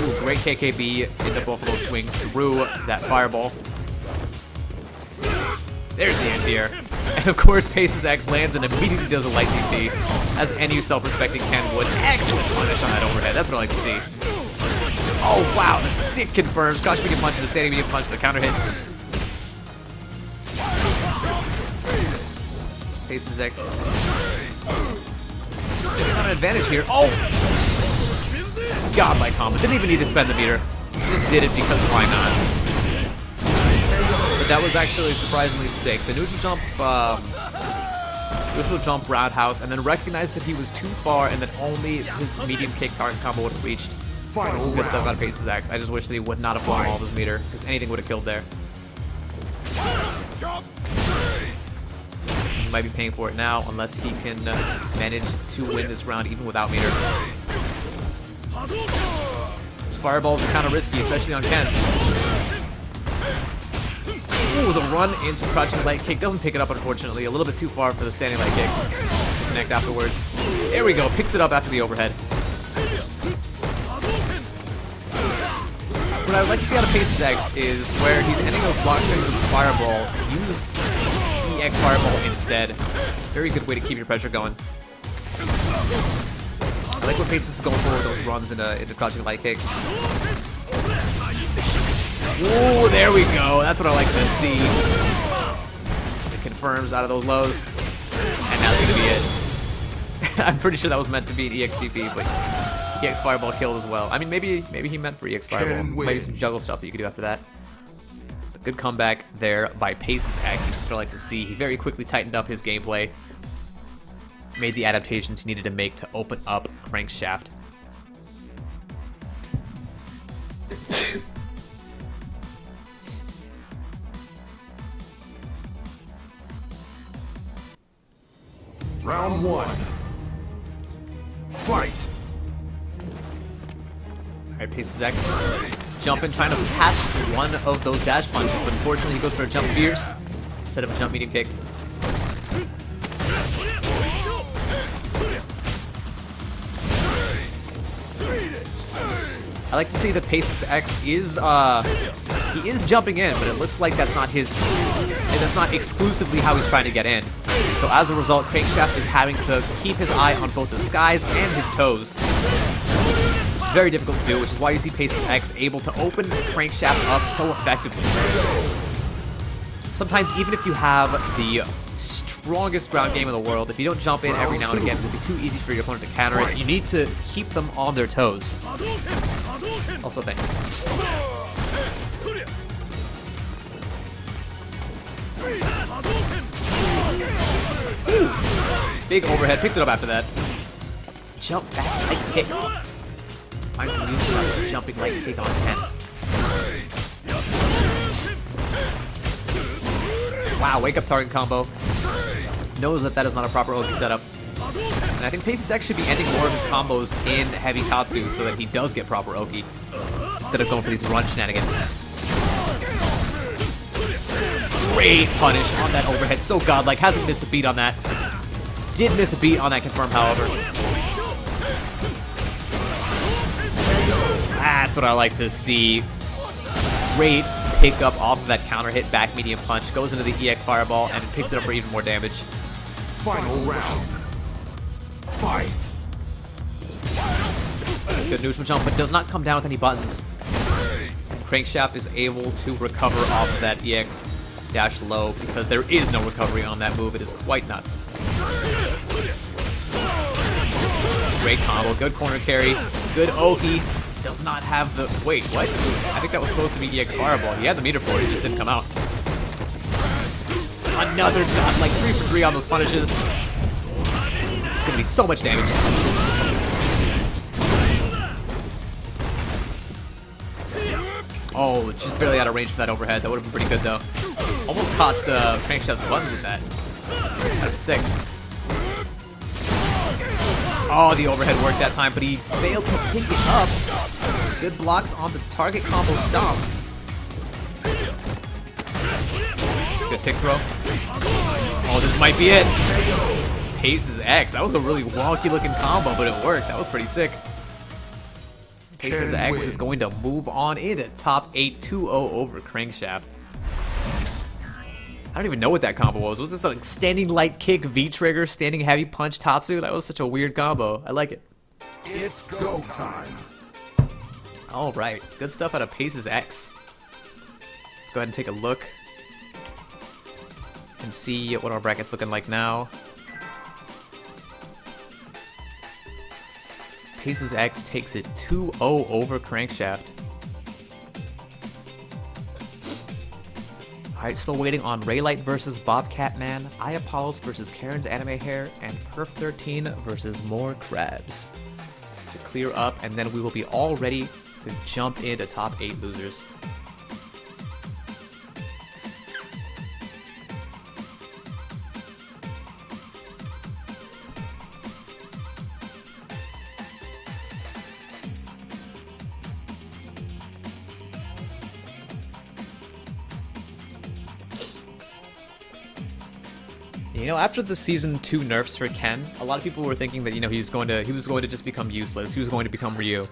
Ooh, great KKB into Buffalo swing through that fireball. There's the anti-air. And of course, Pace's X lands and immediately does a light DP, as any self-respecting Ken would. Excellent punish on that overhead. That's what I like to see. Oh, wow. The sick confirms. Crouch medium punch to the standing medium punch to the counter hit. Pace's X sitting on an advantage here. Oh! Godlike combo. Didn't even need to spend the meter. Just did it because why not? But that was actually surprisingly sick. The neutral jump roundhouse, and then recognized that he was too far and that only his medium kick target combo would have reached. Some good stuff out of Pace's X. I just wish that he would not have blown all of his meter, because anything would have killed there. He might be paying for it now, unless he can manage to win this round even without meter. Those fireballs are kind of risky, especially on Ken. Ooh, the run into crouching light kick. Doesn't pick it up, unfortunately. A little bit too far for the standing light kick to connect afterwards. There we go. Picks it up after the overhead. What I would like to see out of Pace's X is where he's ending those block strings with the fireball. Use EX fireball instead. Very good way to keep your pressure going. I like what Pace is going for with those runs into crouching light kick. Ooh, there we go. That's what I like to see. It confirms out of those lows. And that's going to be it. I'm pretty sure that was meant to be an EX DP, but EX Fireball killed as well. I mean, maybe he meant for EX Fireball. Maybe some juggle stuff that you could do after that. But good comeback there by Pace's X. That's what I like to see. He very quickly tightened up his gameplay. Made the adaptations he needed to make to open up Crankshaft. Round 1. Fight! Alright, Pace's X jumping, trying to catch one of those dash punches, but unfortunately he goes for a jump fierce instead of a jump medium kick. I like to see that Pace's X is he is jumping in, but it looks like that's not exclusively how he's trying to get in. So as a result, Crankshaft is having to keep his eye on both the skies and his toes, which is very difficult to do, which is why you see Pace's X able to open Crankshaft up so effectively. Sometimes even if you have the strongest ground game in the world, if you don't jump in every now and again, it will be too easy for your opponent to counter it. You need to keep them on their toes. Also, thanks. Ooh. Big overhead, picks it up after that. Jump back, light kick. Finds some use for that jumping light kick on 10. Wow, wake up target combo. Knows that that is not a proper Oki setup. And I think Pace's X should be ending more of his combos in heavy Tatsu so that he does get proper Oki instead of going for these run shenanigans. Great punish on that overhead. So godlike. Hasn't missed a beat on that. Did miss a beat on that confirm, however. That's what I like to see. Great pick up off of that counter hit back medium punch, goes into the EX fireball, and picks it up for even more damage. Final round. Fight. Good neutral jump, but does not come down with any buttons. Crankshaft is able to recover off of that EX dash low because there is no recovery on that move. It is quite nuts. Great combo, good corner carry, good Oki. Does not have the... Wait, what? I think that was supposed to be EX Fireball. He had the meter for it, it just didn't come out. Another shot, like 3 for 3 on those punishes. This is going to be so much damage. Oh, just barely out of range for that overhead. That would have been pretty good, though. Almost caught Crankshaft's buttons with that. That would have been sick. Oh, the overhead worked that time, but he failed to pick it up. Good blocks on the target combo stomp. Good tick throw. Oh, this might be it. Pace's X. That was a really wonky looking combo, but it worked. That was pretty sick. Pace's X is going to move on into top 8 2-0 over Crankshaft. I don't even know what that combo was. Was this like standing light kick, V-trigger, standing heavy punch, Tatsu? That was such a weird combo. I like it. It's go time. All right, good stuff out of Pace's X. Let's go ahead and take a look and see what our bracket's looking like now. Pace's X takes it 2-0 over Crankshaft. Alright, still waiting on Raylight versus Bobcat Man, Iapollos versus Karen's Anime Hair, and Perf13 versus More Crabs to clear up, and then we will be all ready to jump into top 8 losers. You know, after the season 2 nerfs for Ken, a lot of people were thinking that, you know, he was going to just become useless. He was going to become Ryu.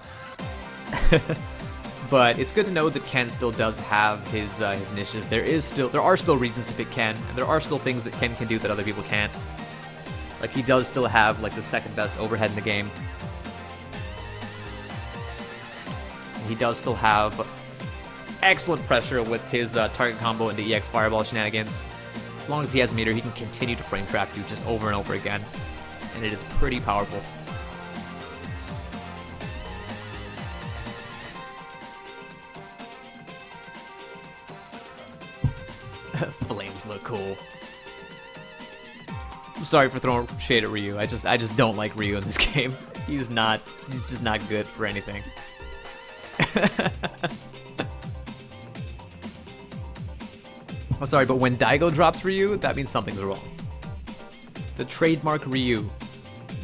But it's good to know that Ken still does have his niches. There are still reasons to pick Ken, and there are still things that Ken can do that other people can't. Like, he does still have like the second best overhead in the game. He does still have excellent pressure with his target combo into EX Fireball shenanigans. As long as he has meter, he can continue to frame trap you just over and over again. And it is pretty powerful. Flames look cool. I'm sorry for throwing shade at Ryu. I just don't like Ryu in this game. He's just not good for anything. I'm sorry, but when Daigo drops Ryu, that means something's wrong. The trademark Ryu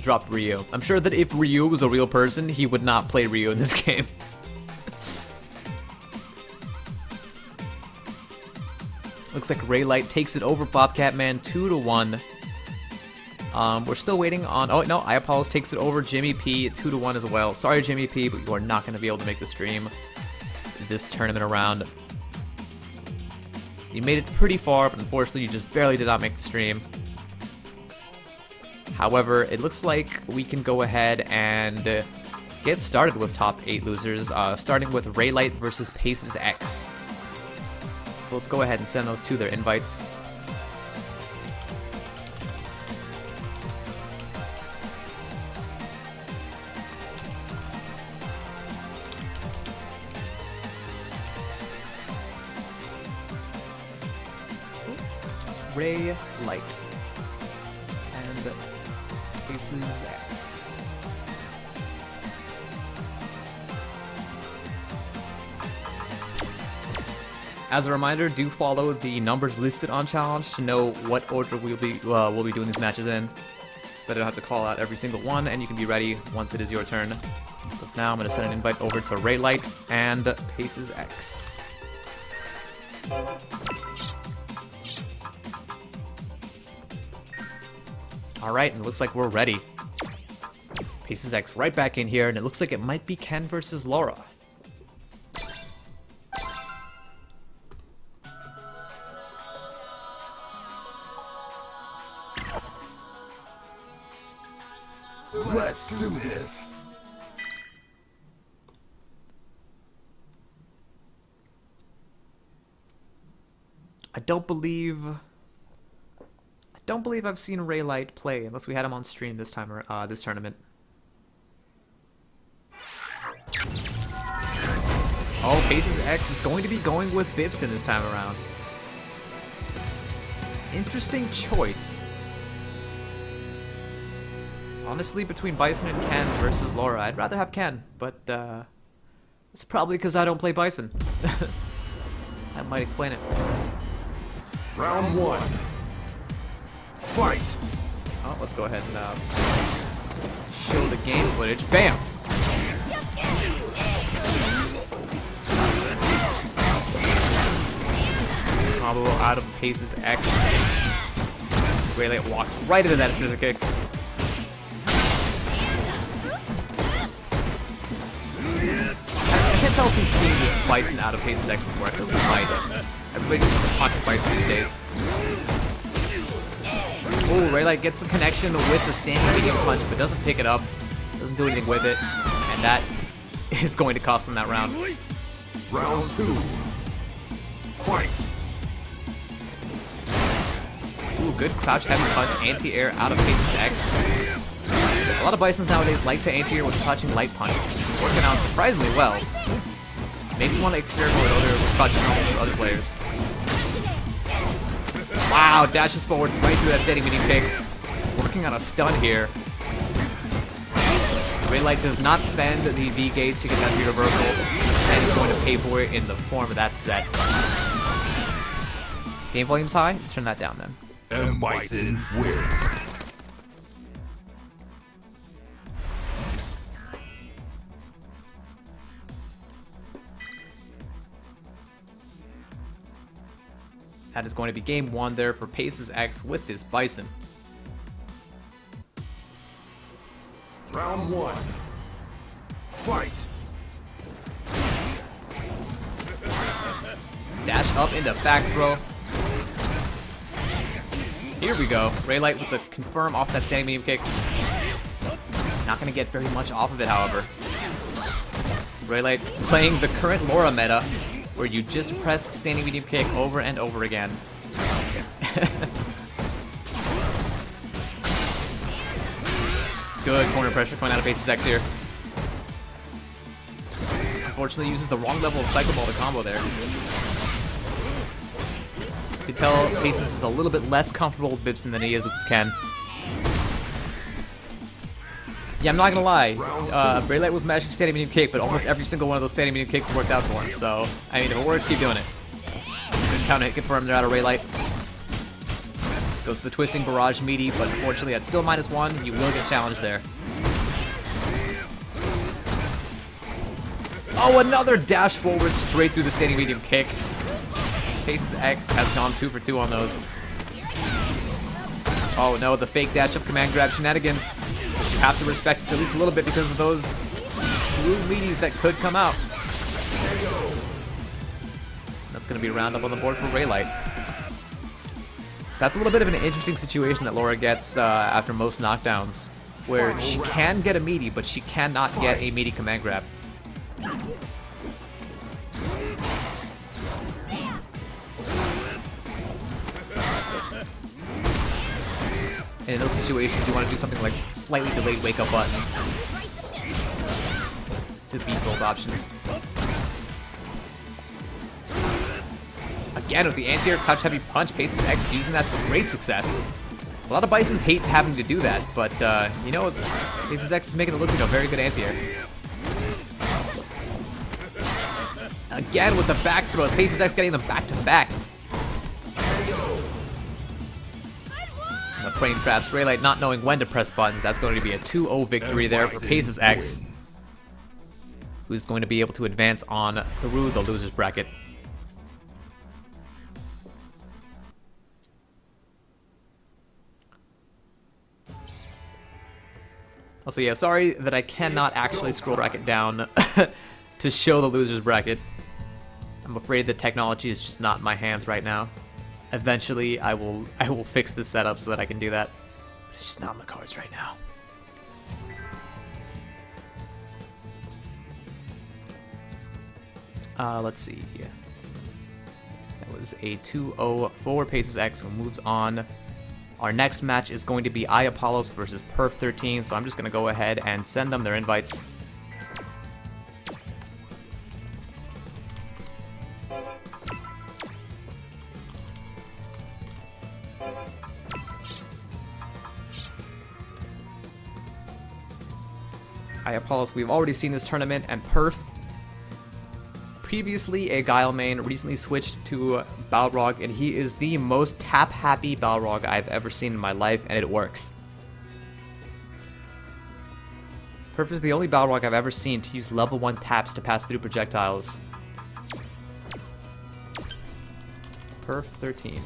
dropped Ryu. I'm sure that if Ryu was a real person, he would not play Ryu in this game. Looks like Raylight takes it over Bobcat Man 2-1. We're still waiting on... Oh, no, Iapollos takes it over Jimmy P 2-1 as well. Sorry, Jimmy P, but you are not going to be able to make the stream this tournament around. You made it pretty far, but unfortunately you just barely did not make the stream. However, it looks like we can go ahead and get started with top 8 losers, starting with Raylight versus Pace's X. So let's go ahead and send those to their invites. Ray Light and Pace's X. As a reminder, do follow the numbers listed on challenge to know what order we'll be doing these matches in, so that I don't have to call out every single one, and you can be ready once it is your turn. But now I'm going to send an invite over to Ray Light and Pace's X. Alright, and it looks like we're ready. Pace's X right back in here, and it looks like it might be Ken versus Laura. Let's do this. I don't believe I've seen Raylight play unless we had him on stream this time or this tournament. Oh, Paces X is going to be going with Bibson this time around. Interesting choice. Honestly, between Bison and Ken versus Laura, I'd rather have Ken, but it's probably because I don't play Bison. That might explain it. Round 1. Fight. Oh, let's go ahead and show the game footage. Bam! Combo out of Paces X. Raylight walks right into that scissor kick. I can't tell if we've seen this Bison out of Paces X before. I feel like we might. Everybody just has a pocket Bison these days. Oh, Raylight gets the connection with the standing medium punch, but doesn't pick it up. Doesn't do anything with it. And that is going to cost him that round. Round 2. Fight. Ooh, good crouch heavy punch, anti-air out of Paces X. A lot of Bisons nowadays like to anti-air with crouching light punch. Working out surprisingly well. Makes me want to experiment with other crouching combos for other players. Wow, dashes forward right through that standing medium kick. Working on a stun here. Raylight does not spend the V-gauge to get that reversal, and is going to pay for it in the form of that set. Game volume's high? Let's turn that down then. And Bison wins. That is going to be game 1 there for Paces X with this Bison. Round 1. Fight. Dash up into back throw. Here we go. Raylight with the confirm off that standing medium kick. Not going to get very much off of it, however. Raylight playing the current Laura meta, where you just press standing medium kick over and over again. Good corner pressure coming out of Paces X here. Unfortunately, uses the wrong level of Cycle Ball to combo there. You can tell Paces is a little bit less comfortable with Bibson than he is with Ken. Yeah, I'm not gonna lie. Raylight was mashing standing medium kick, but almost every single one of those standing medium kicks worked out for him. So, I mean, if it works, keep doing it. Good counter hit confirmed there out of Raylight. Goes to the twisting barrage meaty, but unfortunately that's still -1. You will get challenged there. Oh, another dash forward straight through the standing medium kick. Paces X has gone 2 for 2 on those. Oh no, the fake dash up command grab shenanigans. You have to respect it at least a little bit because of those blue meaties that could come out. That's going to be a round up on the board for Raylight. So that's a little bit of an interesting situation that Laura gets after most knockdowns, where she can get a meaty, but she cannot get a meaty command grab. And in those situations, you want to do something like slightly delayed wake-up buttons to beat both options. Again, with the anti-air crouch heavy punch, Paces X using that to great success. A lot of Bisons hate having to do that, but you know, Paces X is making it look like a very good anti-air. Again with the back throws, Paces X getting them back to back. The frame traps, Raylight not knowing when to press buttons. That's going to be a 2-0 victory there for Paces X, who's going to be able to advance on through the loser's bracket. Also, yeah, sorry that I cannot actually scroll bracket down to show the loser's bracket. I'm afraid the technology is just not in my hands right now. Eventually, I will fix this setup so that I can do that. But it's just not in the cards right now. Let's see. That was a 2-0 Pacers X, who moves on. Our next match is going to be iApollos versus Perf13, so I'm just going to go ahead and send them their invites. iApollos, we've already seen this tournament, and Perf, previously a Guile main, recently switched to Balrog, and he is the most tap-happy Balrog I've ever seen in my life, and it works. Perf is the only Balrog I've ever seen to use level 1 taps to pass through projectiles. Perf13.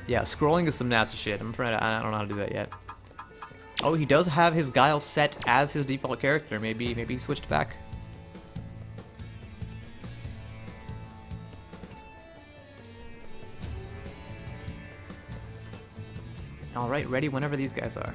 Yeah, scrolling is some nasty shit. I'm afraid I don't know how to do that yet. Oh, he does have his Guile set as his default character. Maybe he switched back. All right, ready whenever these guys are.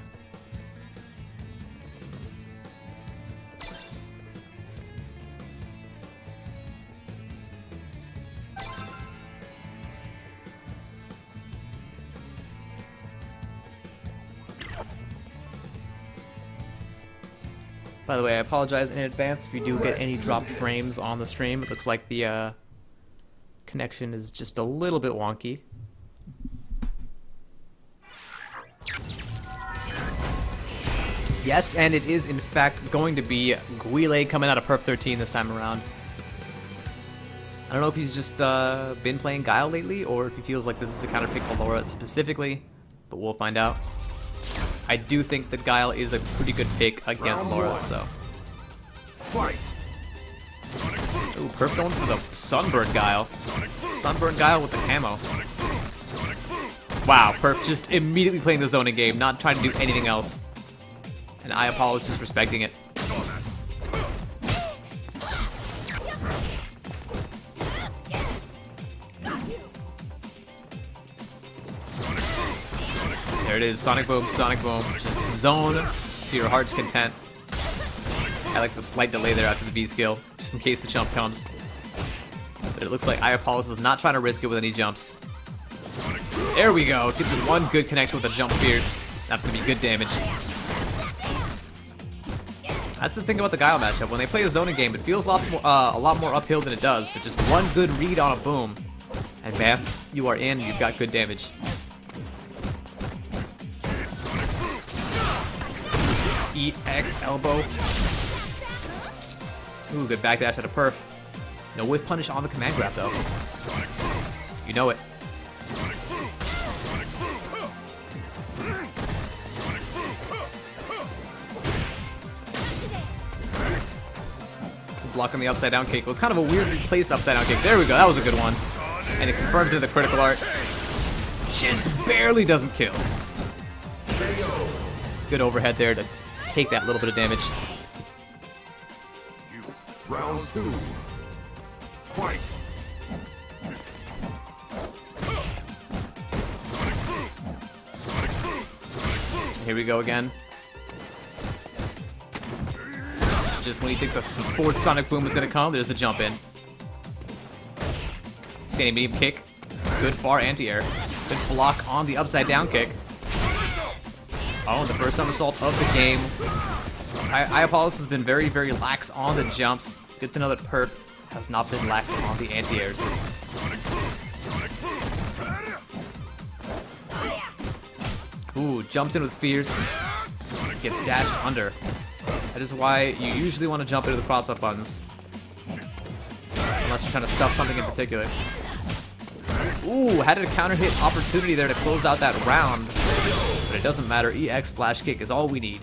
By the way, I apologize in advance if you do get any dropped frames on the stream. It looks like the connection is just a little bit wonky. Yes, and it is in fact going to be Guile coming out of Perf13 this time around. I don't know if he's just been playing Guile lately, or if he feels like this is a counter pick to Laura specifically, but we'll find out. I do think that Guile is a pretty good pick against Laura, so. Fight. Ooh, Perf going for the Sunburn Guile. Sunburn Guile with the camo. Wow, Perf just immediately playing the zoning game, not trying to do anything else. And iApollos just respecting it. There it is, Sonic Boom, Sonic Boom. Just zone to your heart's content. I like the slight delay there after the V skill, just in case the jump comes. But it looks like iApollos is not trying to risk it with any jumps. There we go, gets it one good connection with a jump fierce. That's gonna be good damage. That's the thing about the Guile matchup. When they play a zoning game, it feels a lot more uphill than it does, but just one good read on a boom, and bam, you are in, you've got good damage. EX elbow. Ooh, good backdash out of Perf. No whiff punish on the command grab though. You know it. Blocking the upside down kick. It was kind of a weirdly placed upside down kick. There we go, that was a good one. And it confirms it the critical art. Just barely doesn't kill. Good overhead there to take that little bit of damage. Round 2. Fight. Here we go again. Just when you think the fourth Sonic Boom is going to come, there's the jump in. Standing medium kick. Good far anti-air. Good block on the upside down kick. Oh, the first somersault of the game. iApollos has been very, very lax on the jumps. Good to know that Perf has not been lax on the anti-airs. Ooh, jumps in with fierce. Gets dashed under. That is why you usually want to jump into the cross-up buttons. Unless you're trying to stuff something in particular. Ooh, had a counter hit opportunity there to close out that round. But it doesn't matter. EX flash kick is all we need.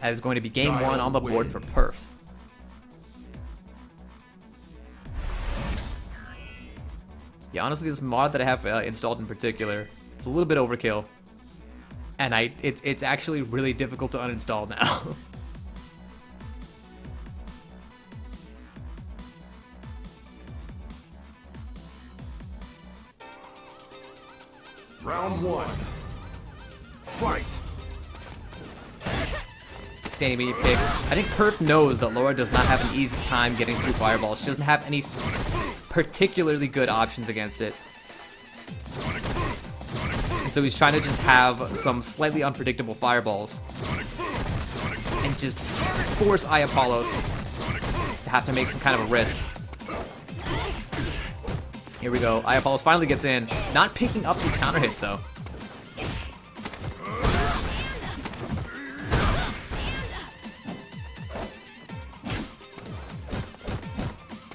That is going to be game 1 on the board for Perf. Yeah, honestly, this mod that I have installed in particular, it's a little bit overkill. And it's actually really difficult to uninstall now. Round one. Fight. Standing immediate pick. I think Perf knows that Laura does not have an easy time getting through fireballs. She doesn't have any particularly good options against it. And so he's trying to just have some slightly unpredictable fireballs. And just force Apollos to have to make some kind of a risk. Here we go. Apollos finally gets in. Not picking up these counter hits though.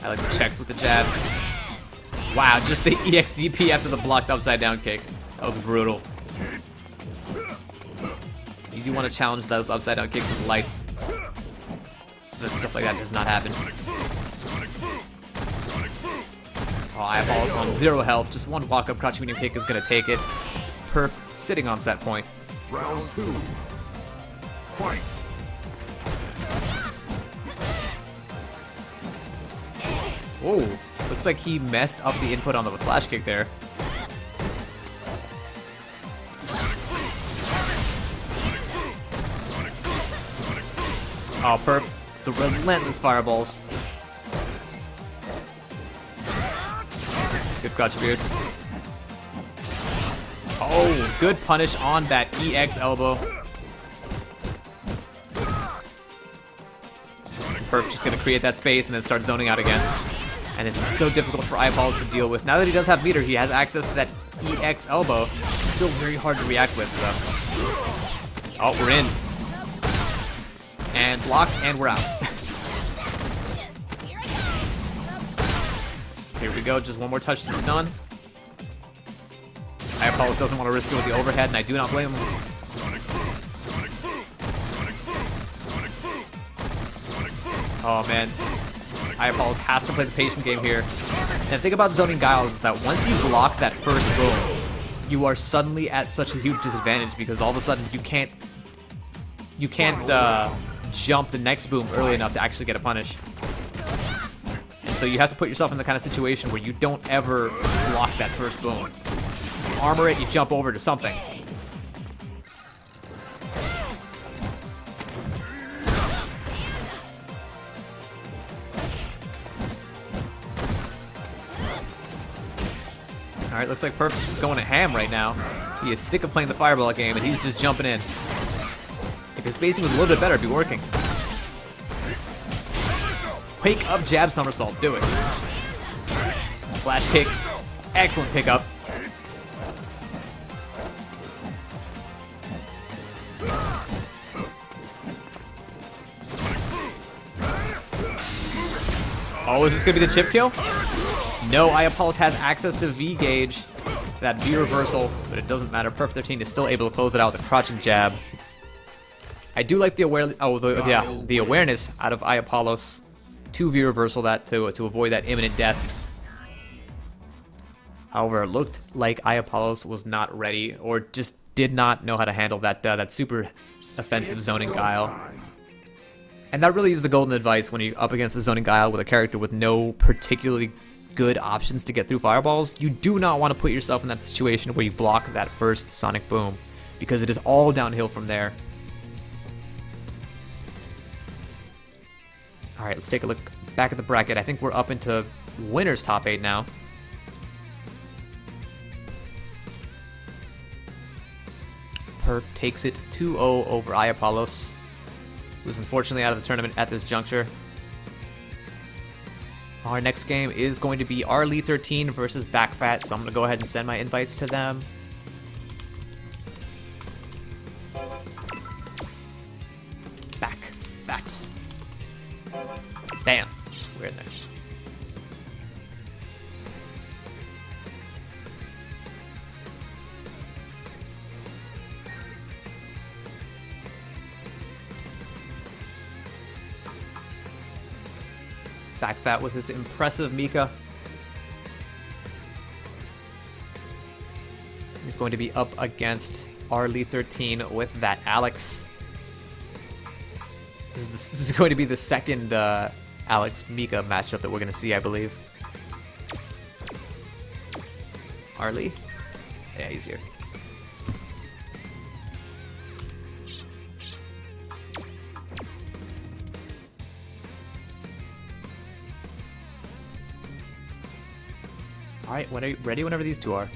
I like the checks with the jabs. Wow, just the EXDP after the blocked upside down kick. That was brutal. You do want to challenge those upside down kicks with lights, so that stuff like that does not happen. Oh, Apollos on 0 health. Just one walk up crouching medium kick is going to take it. Perf sitting on set point. Round two. Fight. Oh, looks like he messed up the input on the flash kick there. Oh, Perf, the relentless fireballs. Good crouch fierce. Oh, good punish on that EX elbow. Perf just gonna create that space and then start zoning out again. And it's so difficult for Apollos to deal with. Now that he does have meter, he has access to that EX elbow. It's still very hard to react with, though. Oh, we're in. And block, and we're out. Here we go, just one more touch to stun. Apollos doesn't want to risk it with the overhead, and I do not blame him. Oh, man. Apollos has to play the patient game here. And the thing about zoning Giles is that once you block that first boom, you are suddenly at such a huge disadvantage because all of a sudden you can't jump the next boom early enough to actually get a punish. And so you have to put yourself in the kind of situation where you don't ever block that first boom. You armor it, you jump over to something. Alright, looks like Perf is just going to ham right now. He is sick of playing the fireball game, and he's just jumping in. If his spacing was a little bit better, it'd be working. Wake up, jab, somersault. Do it. Flash kick. Excellent pickup. Oh, is this going to be the chip kill? No, Apollos has access to V gauge, that V reversal, but it doesn't matter. Perf 13 is still able to close it out with a crouching jab. I do like the the awareness out of Apollos to V reversal that to avoid that imminent death. However, it looked like Apollos was not ready or just did not know how to handle that super offensive zoning Guile. And that really is the golden advice when you're up against a zoning Guile with a character with no particularly good options to get through fireballs. You do not want to put yourself in that situation where you block that first sonic boom, because it is all downhill from there. Alright, let's take a look back at the bracket. I think we're up into winner's top 8 now. Perf takes it 2-0 over Apollos, who's unfortunately out of the tournament at this juncture. Our next game is going to be Arlie13 versus Backfat, so I'm going to go ahead and send my invites to them. Backfat. Bam. We're in there. Backfat with his impressive Mika. He's going to be up against Arlie13 with that Alex. This is going to be the second Alex-Mika matchup that we're going to see, I believe. Arlie? Yeah, he's here. Alright, ready whenever these two are.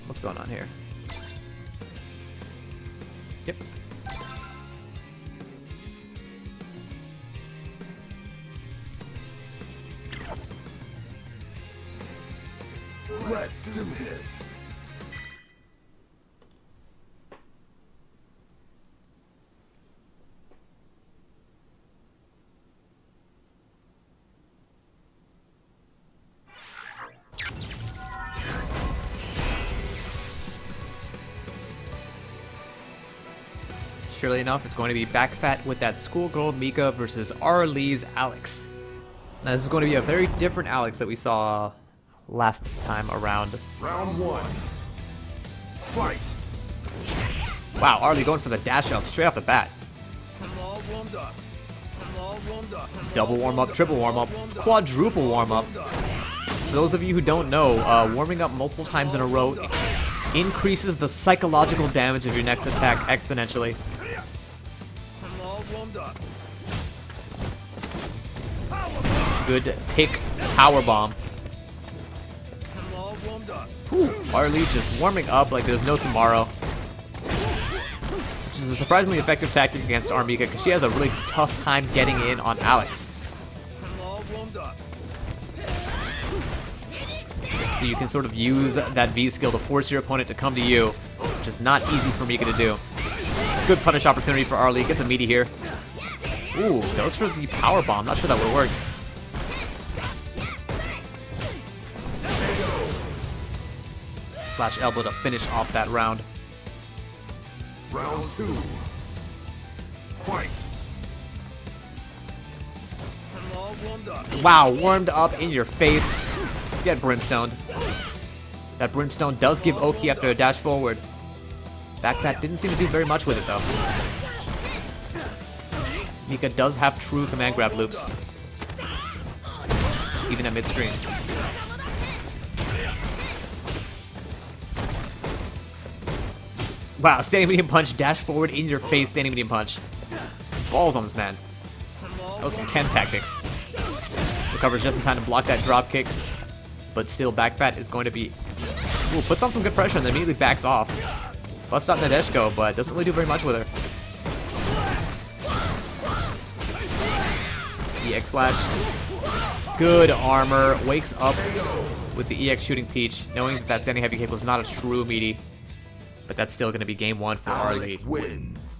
What's going on here? Yep. Let's do this. Surely enough, it's going to be back fat with that schoolgirl Mika versus Arlee's Alex. Now this is going to be a very different Alex that we saw last time around. Round 1. Fight. Wow, Arlee going for the dash up straight off the bat. Double warm up, triple warm up, quadruple warm up. For those of you who don't know, warming up multiple times in a row increases the psychological damage of your next attack exponentially. Good tick power bomb. Arlee just warming up like there's no tomorrow. Which is a surprisingly effective tactic against Armika because she has a really tough time getting in on Alex. So you can sort of use that V skill to force your opponent to come to you, which is not easy for Mika to do. Good punish opportunity for Arlee. Gets a meaty here. Ooh, goes for the power bomb. Not sure that would work. Slash elbow to finish off that round. Round 2. Fight. Wow, warmed up in your face. Get brimstoned. That brimstone does give Oki after a dash forward. Back fat didn't seem to do very much with it though. Mika does have true command grab loops. Even at mid-screen. Wow, standing medium punch, dash forward in your face, standing medium punch. Balls on this man. That was some Ken tactics. Recovers just in time to block that drop kick. But still, back fat is going to be... Ooh, puts on some good pressure and then immediately backs off. Busts out Nadeshko, but doesn't really do very much with her. EX slash. Good armor. Wakes up with the EX shooting Peach, knowing that standing heavy kick was not a true meaty. But that's still going to be game 1 for Arlee. Wins.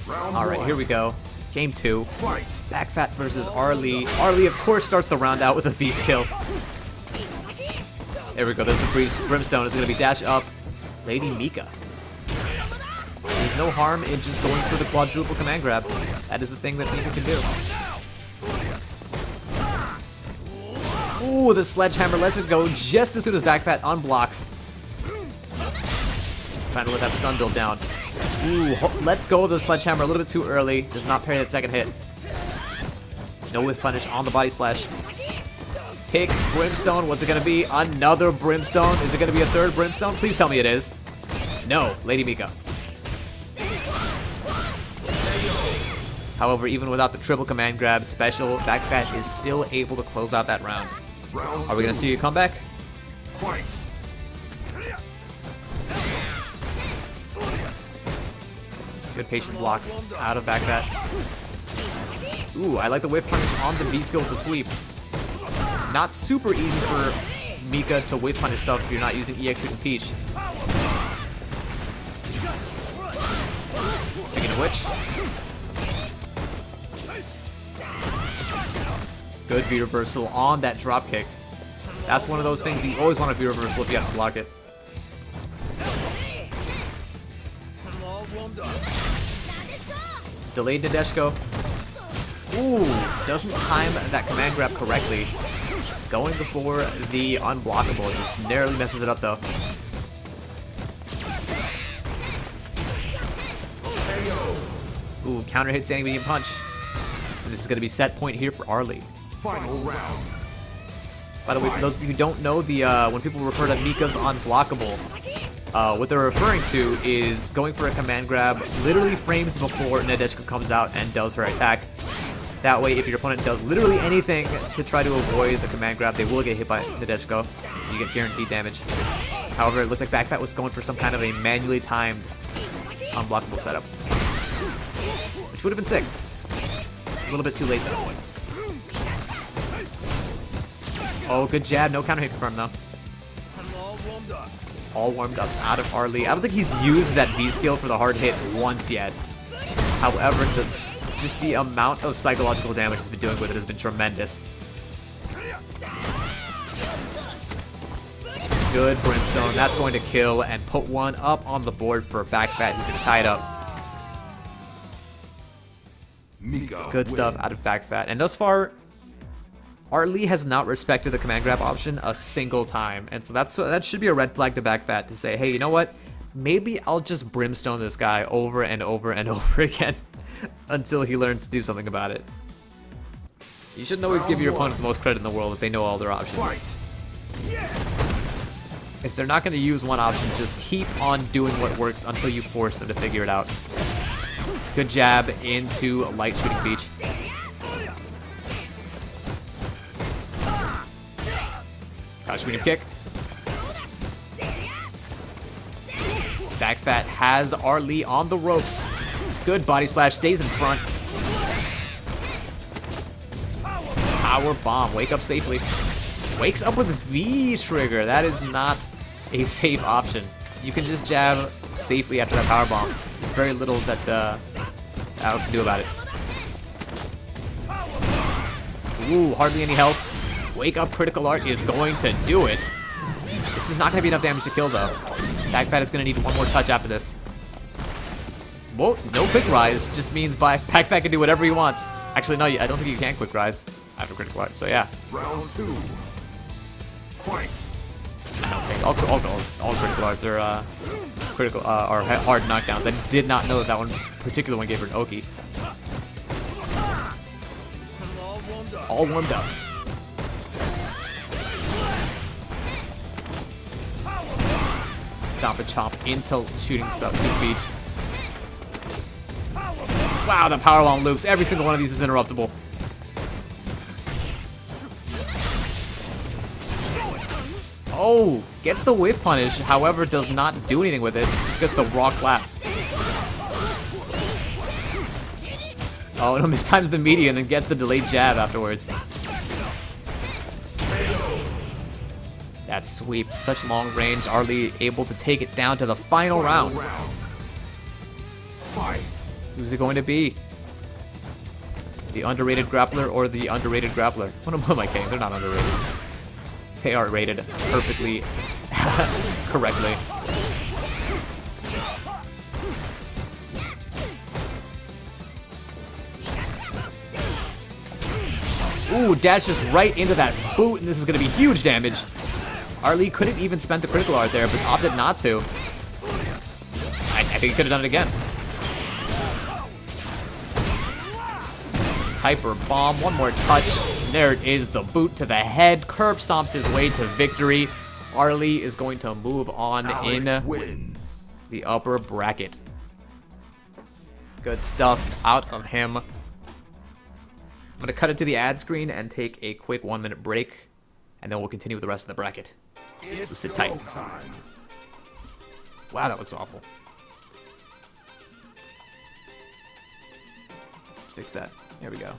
Alright, here we go. Game 2. Fight. Back fat versus Arlee. Arlee, of course, starts the round out with a V skill. There we go, there's the brimstone. It's going to be dash up. Lady Mika. There's no harm in just going for the quadruple command grab. That is the thing that Mika can do. Ooh, the sledgehammer lets it go just as soon as back fat unblocks. Trying to let that stun build down. Ooh, let's go of the sledgehammer a little bit too early. Does not parry that second hit. No whiff punish on the body splash. Take brimstone. What's it going to be? Another brimstone? Is it going to be a third brimstone? Please tell me it is. No, Lady Mika. However, even without the triple command grab special, back fat is still able to close out that round. Are we going to see a comeback? Fight. Good patient blocks out of back fat. Ooh, I like the whip punish on the V skill with the sweep. Not super easy for Mika to whip punish stuff if you're not using EX shooting Peach. Speaking of which, good V reversal on that drop kick. That's one of those things you always want to V reversal if you have to block it. Delayed Nadeshko. Ooh, doesn't time that command grab correctly. going for the unblockable. Just narrowly messes it up though. Ooh, counter hit standing medium punch. So this is going to be set point here for Arlie. Final round. By the way, for those of you who don't know, the when people refer to Mika's unblockable, what they're referring to is going for a command grab literally frames before Nadeshiko comes out and does her attack. That way, if your opponent does literally anything to try to avoid the command grab, they will get hit by Nadeshiko, so you get guaranteed damage. However, it looked like Backfat was going for some kind of a manually timed unblockable setup, which would have been sick. A little bit too late though. Oh, good jab. No counter hit confirmed though. All warmed up out of Arlie. I don't think he's used that V skill for the hard hit once yet. However, just the amount of psychological damage he's been doing with it has been tremendous. Good Brimstone. That's going to kill and put one up on the board for Backfat, who's going to tie it up. Good stuff out of Backfat. And thus far, Arlie has not respected the command grab option a single time. And so that should be a red flag to Backfat to say, hey, you know what? Maybe I'll just Brimstone this guy over and over and over again until he learns to do something about it. You shouldn't always give your opponent the most credit in the world if they know all their options. If they're not going to use one option, just keep on doing what works until you force them to figure it out. Good jab into light shooting beach. Crouch medium kick. Backfat has Arlie on the ropes. Good body splash, stays in front. Power bomb, wake up safely. Wakes up with V trigger. That is not a safe option. You can just jab safely after that power bomb. There's very little that Alex can do about it. Ooh, hardly any health. Wake up critical art is going to do it. This is not going to be enough damage to kill though. Backfat is going to need one more touch after this. Whoa, no quick rise. Just means Backfat can do whatever he wants. Actually, no, I don't think you can quick rise after critical art. So yeah. Round 2. Fight. I don't think all critical arts are are hard knockdowns. I just did not know that one particular one gave her an Oki. All warmed up. Stomp and chomp into shooting stuff to the beach. Wow, the powerbomb loops. Every single one of these is interruptible. Oh, gets the whiff punish, however, does not do anything with it. Just gets the raw clap. Oh, no, mistimes the media and then gets the delayed jab afterwards. That sweep, such long range. Arlie able to take it down to the final round. Fight. Who's it going to be? The underrated grappler or the underrated grappler? What am I kidding? They're not underrated. They are rated perfectly correctly. Ooh, dashes right into that boot, and this is going to be huge damage. Arlie couldn't even spend the critical art there, but opted not to. I think he could have done it again. Hyper bomb, one more touch. And there it is, the boot to the head. Curb stomps his way to victory. Arlie is going to move on in the upper bracket. Good stuff out of him. I'm going to cut it to the ad screen and take a quick 1-minute break, and then we'll continue with the rest of the bracket. So sit tight. Wow, that looks awful. Let's fix that. There we go.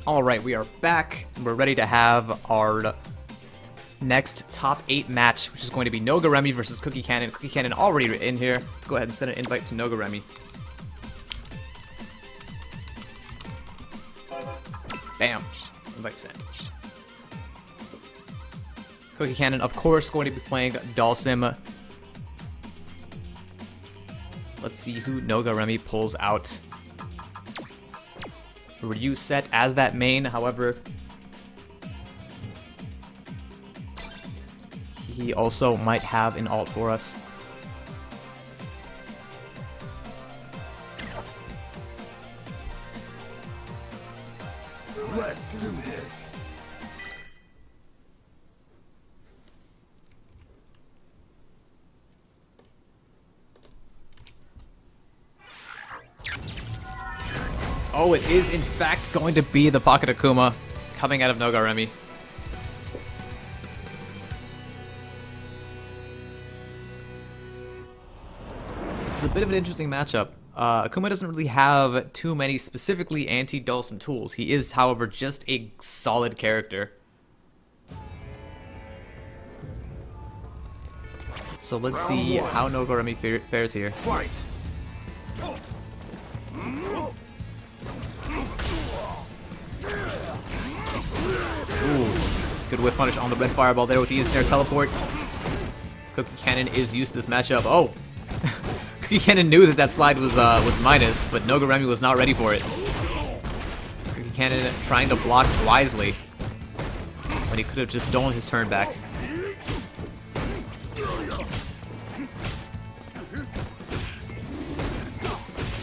Alright, we are back. We're ready to have our next top 8 match, which is going to be Noguremi versus Cookie Cannon. Cookie Cannon already in here. Let's go ahead and send an invite to Noguremi. Bam. Invite sent. Cookie Cannon, of course, going to be playing Dalsim. Let's see who Noguremi pulls out. Ryu set as that main, however, he also might have an ult for us. Let's do this. Oh, it is in fact going to be the Pocket Akuma coming out of Noguremi. This is a bit of an interesting matchup. Akuma doesn't really have too many specifically anti-Dalsim tools. He is, however, just a solid character. So let's see how Noguremi fares here. Fight. Ooh, good whiff punish on the red fireball there with the instant teleport. Cookie Cannon is used to this matchup. Oh, Cookie Cannon knew that slide was minus, but Noguremi was not ready for it. Cookie Cannon trying to block wisely, when he could have just stolen his turn back.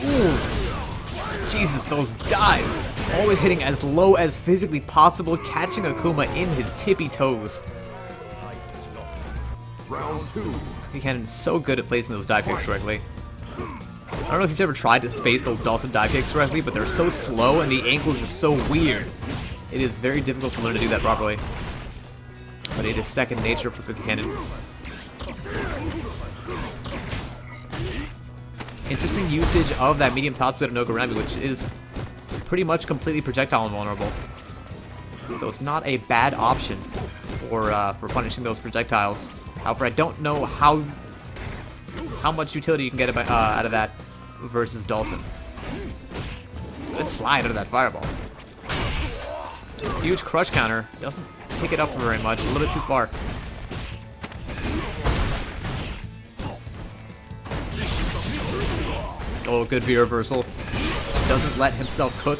Ooh. Jesus, those dives. Always hitting as low as physically possible, catching Akuma in his tippy toes. Round 2. Cookie Cannon's so good at placing those dive kicks correctly. I don't know if you've ever tried to space those Dalsim dive kicks correctly, but they're so slow and the angles are so weird. It is very difficult to learn to do that properly. But it is second nature for Cookie Cannon. Interesting usage of that medium Tatsu at Noguremi, which is pretty much completely projectile invulnerable. So it's not a bad option for punishing those projectiles. However, I don't know how much utility you can get out of that versus Dalsim. Good slide out of that fireball. Huge crush counter. Doesn't pick it up very much. A little bit too far. Oh, good V reversal. Doesn't let himself cook.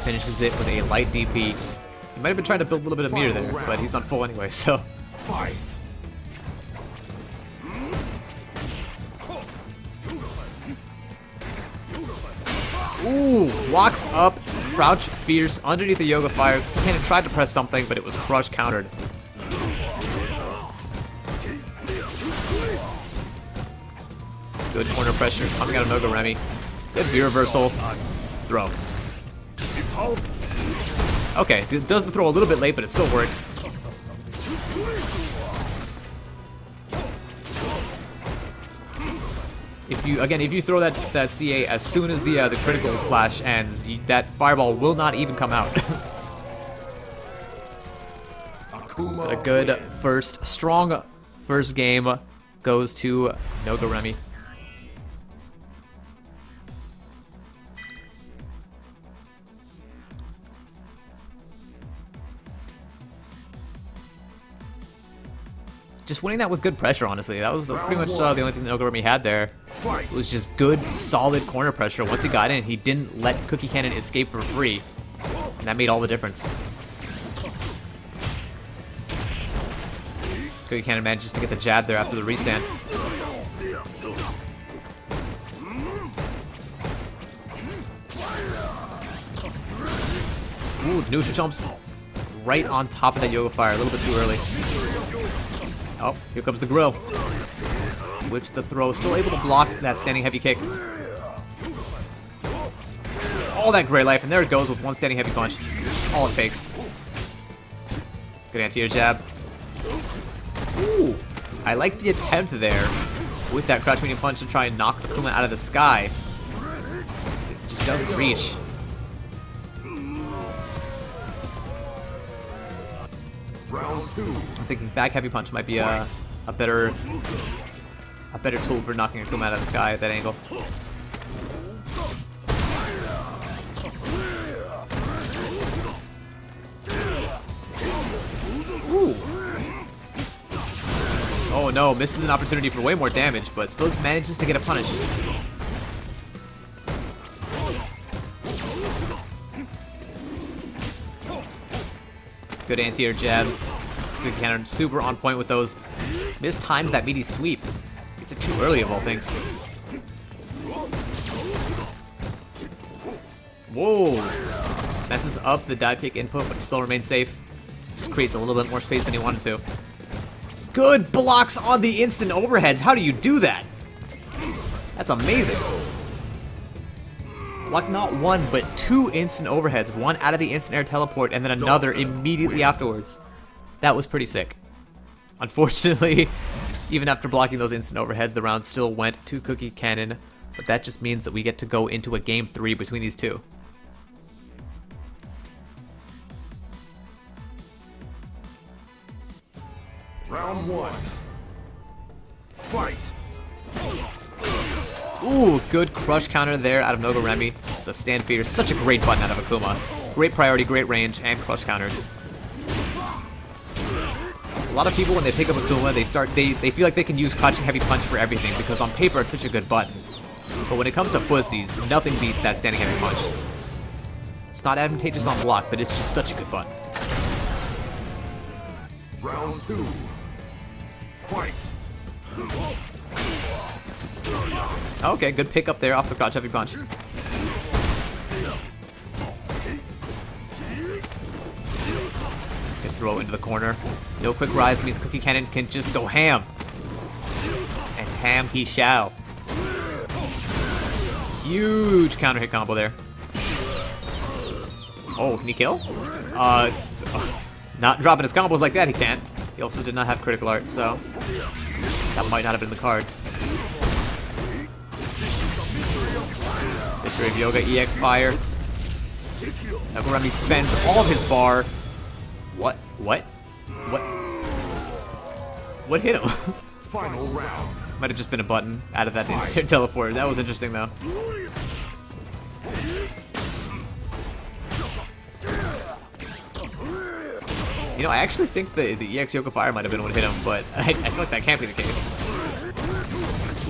Finishes it with a light DP. He might have been trying to build a little bit of meter there, but he's on full anyway, so. Fight. Ooh, walks up, crouch fierce underneath the Yoga Fire. Cannon tried to press something, but it was crush countered. Good corner pressure coming out of Noguremi. Good V reversal. Throw. Okay, it does the throw a little bit late, but it still works. If you throw that CA as soon as the critical flash ends, that fireball will not even come out. A good strong first game goes to Noguremi. Just winning that with good pressure, honestly. That was pretty much the only thing that Noguremi had there. It was just good, solid corner pressure. Once he got in, he didn't let Cookie Cannon escape for free. And that made all the difference. Cookie Cannon manages to get the jab there after the restand. Ooh, neutral jumps right on top of that Yoga Fire. A little bit too early. Oh, here comes the grill. Whips the throw. Still able to block that standing heavy kick. All that gray life, and there it goes with one standing heavy punch. All it takes. Good anti-air jab. Ooh, I like the attempt there with that crouch medium punch to try and knock Akuma out of the sky. Just doesn't reach. Round 2. I'm thinking back heavy punch might be a better tool for knocking Akuma out of the sky at that angle. Ooh. Oh no, misses an opportunity for way more damage, but still manages to get a punish. Good anti-air jabs. Good counter, super on point with those. Mistimes that meaty sweep. It's too early of all things. Whoa! Messes up the dive kick input, but still remains safe. Just creates a little bit more space than he wanted to. Good blocks on the instant overheads. How do you do that? That's amazing. Block not one, but 2 instant overheads. One out of the instant air teleport, and then another immediately afterwards. That was pretty sick. Unfortunately, even after blocking those instant overheads, the round still went to Cookie Cannon. But that just means that we get to go into a game 3 between these two. Round 1. Fight. Ooh, good crush counter there out of Nogoremi. The stand feeder, such a great button out of Akuma. Great priority, great range, and crush counters. A lot of people, when they pick up Akuma, they feel like they can use crouching heavy punch for everything because on paper it's such a good button. But when it comes to pussies, nothing beats that standing heavy punch. It's not advantageous on block, but it's just such a good button. Round 2. Fight. Okay, good pick up there off the crouch heavy punch. Can throw into the corner. No quick rise means Cookie Cannon can just go ham. And ham he shall. Huge counter hit combo there. Oh, can he kill? Not dropping his combos like that, he can't. He also did not have critical art, so that might not have been the cards. History of Yoga, EX Fire. Nogoremi spends all of his bar. What hit him? Final round. Might have just been a button out of that instant teleport. That was interesting though. You know, I actually think the EX Yoga Fire might have been what hit him, but I feel like that can't be the case.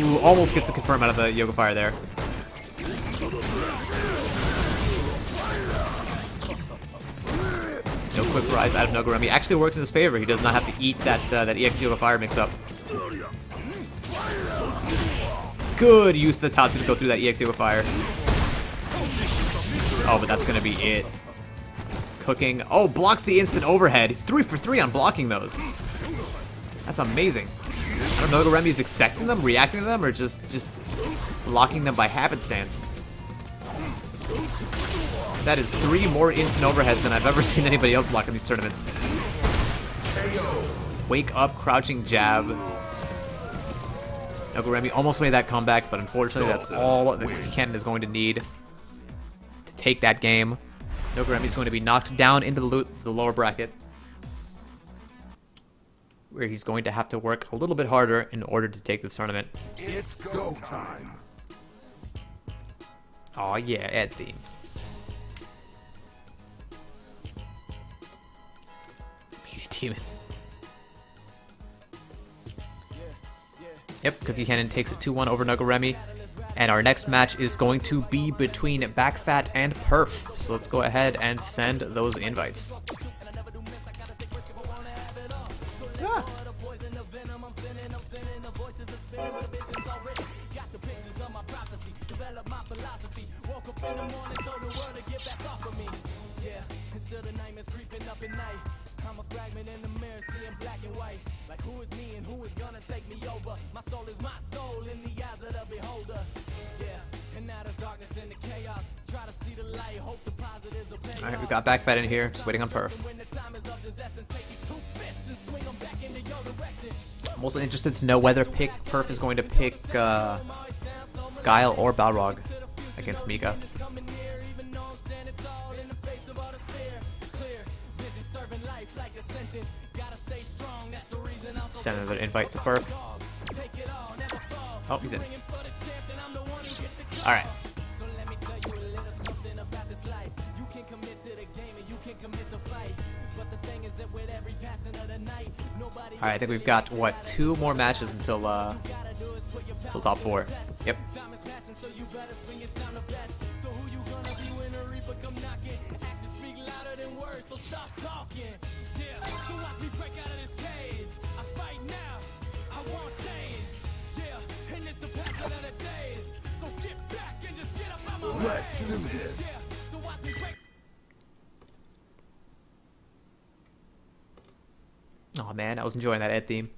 Ooh, almost gets the confirm out of the Yoga Fire there. No quick rise out of Nogoremi. Actually works in his favor. He does not have to eat that EX Yoga Fire mix-up. Good use of the Tatsu to go through that EX Yoga Fire. Oh, but that's going to be it. Cooking. Oh, blocks the instant overhead. He's 3 for 3 on blocking those. That's amazing. I don't know if Nogoremi's expecting them, reacting to them, or just blocking them by happenstance. That is 3 more instant overheads than I've ever seen anybody else block in these tournaments. Wake up, crouching jab. Nogoremi almost made that comeback, but unfortunately that's all that Cannon is going to need to take that game. Nogoremi is going to be knocked down into the lower bracket, where he's going to have to work a little bit harder in order to take this tournament. It's go time. Oh yeah, ad theme. Meaty Demon. Yep, Cookie Cannon takes it 2-1 over Nogoremi. And our next match is going to be between Backfat and Perf. So let's go ahead and send those invites. Ah. I'm a fragment in the mirror, seeing black and white. Like who is me and who is gonna take me over? My soul is my soul in the eyes of the beholder. Yeah, and now there's darkness in the chaos. Try to see the light, hope the positives will pay. Alright, we got Backfat in here, just waiting on Perf. I'm also interested to know whether Perf is going to pick Guile or Balrog against Mika. send another invite to Perf. Oh, he's in. Alright. Alright, I think we've got, what, 2 more matches until top 4. Yep. Let's do this. Oh man, I was enjoying that Ed theme.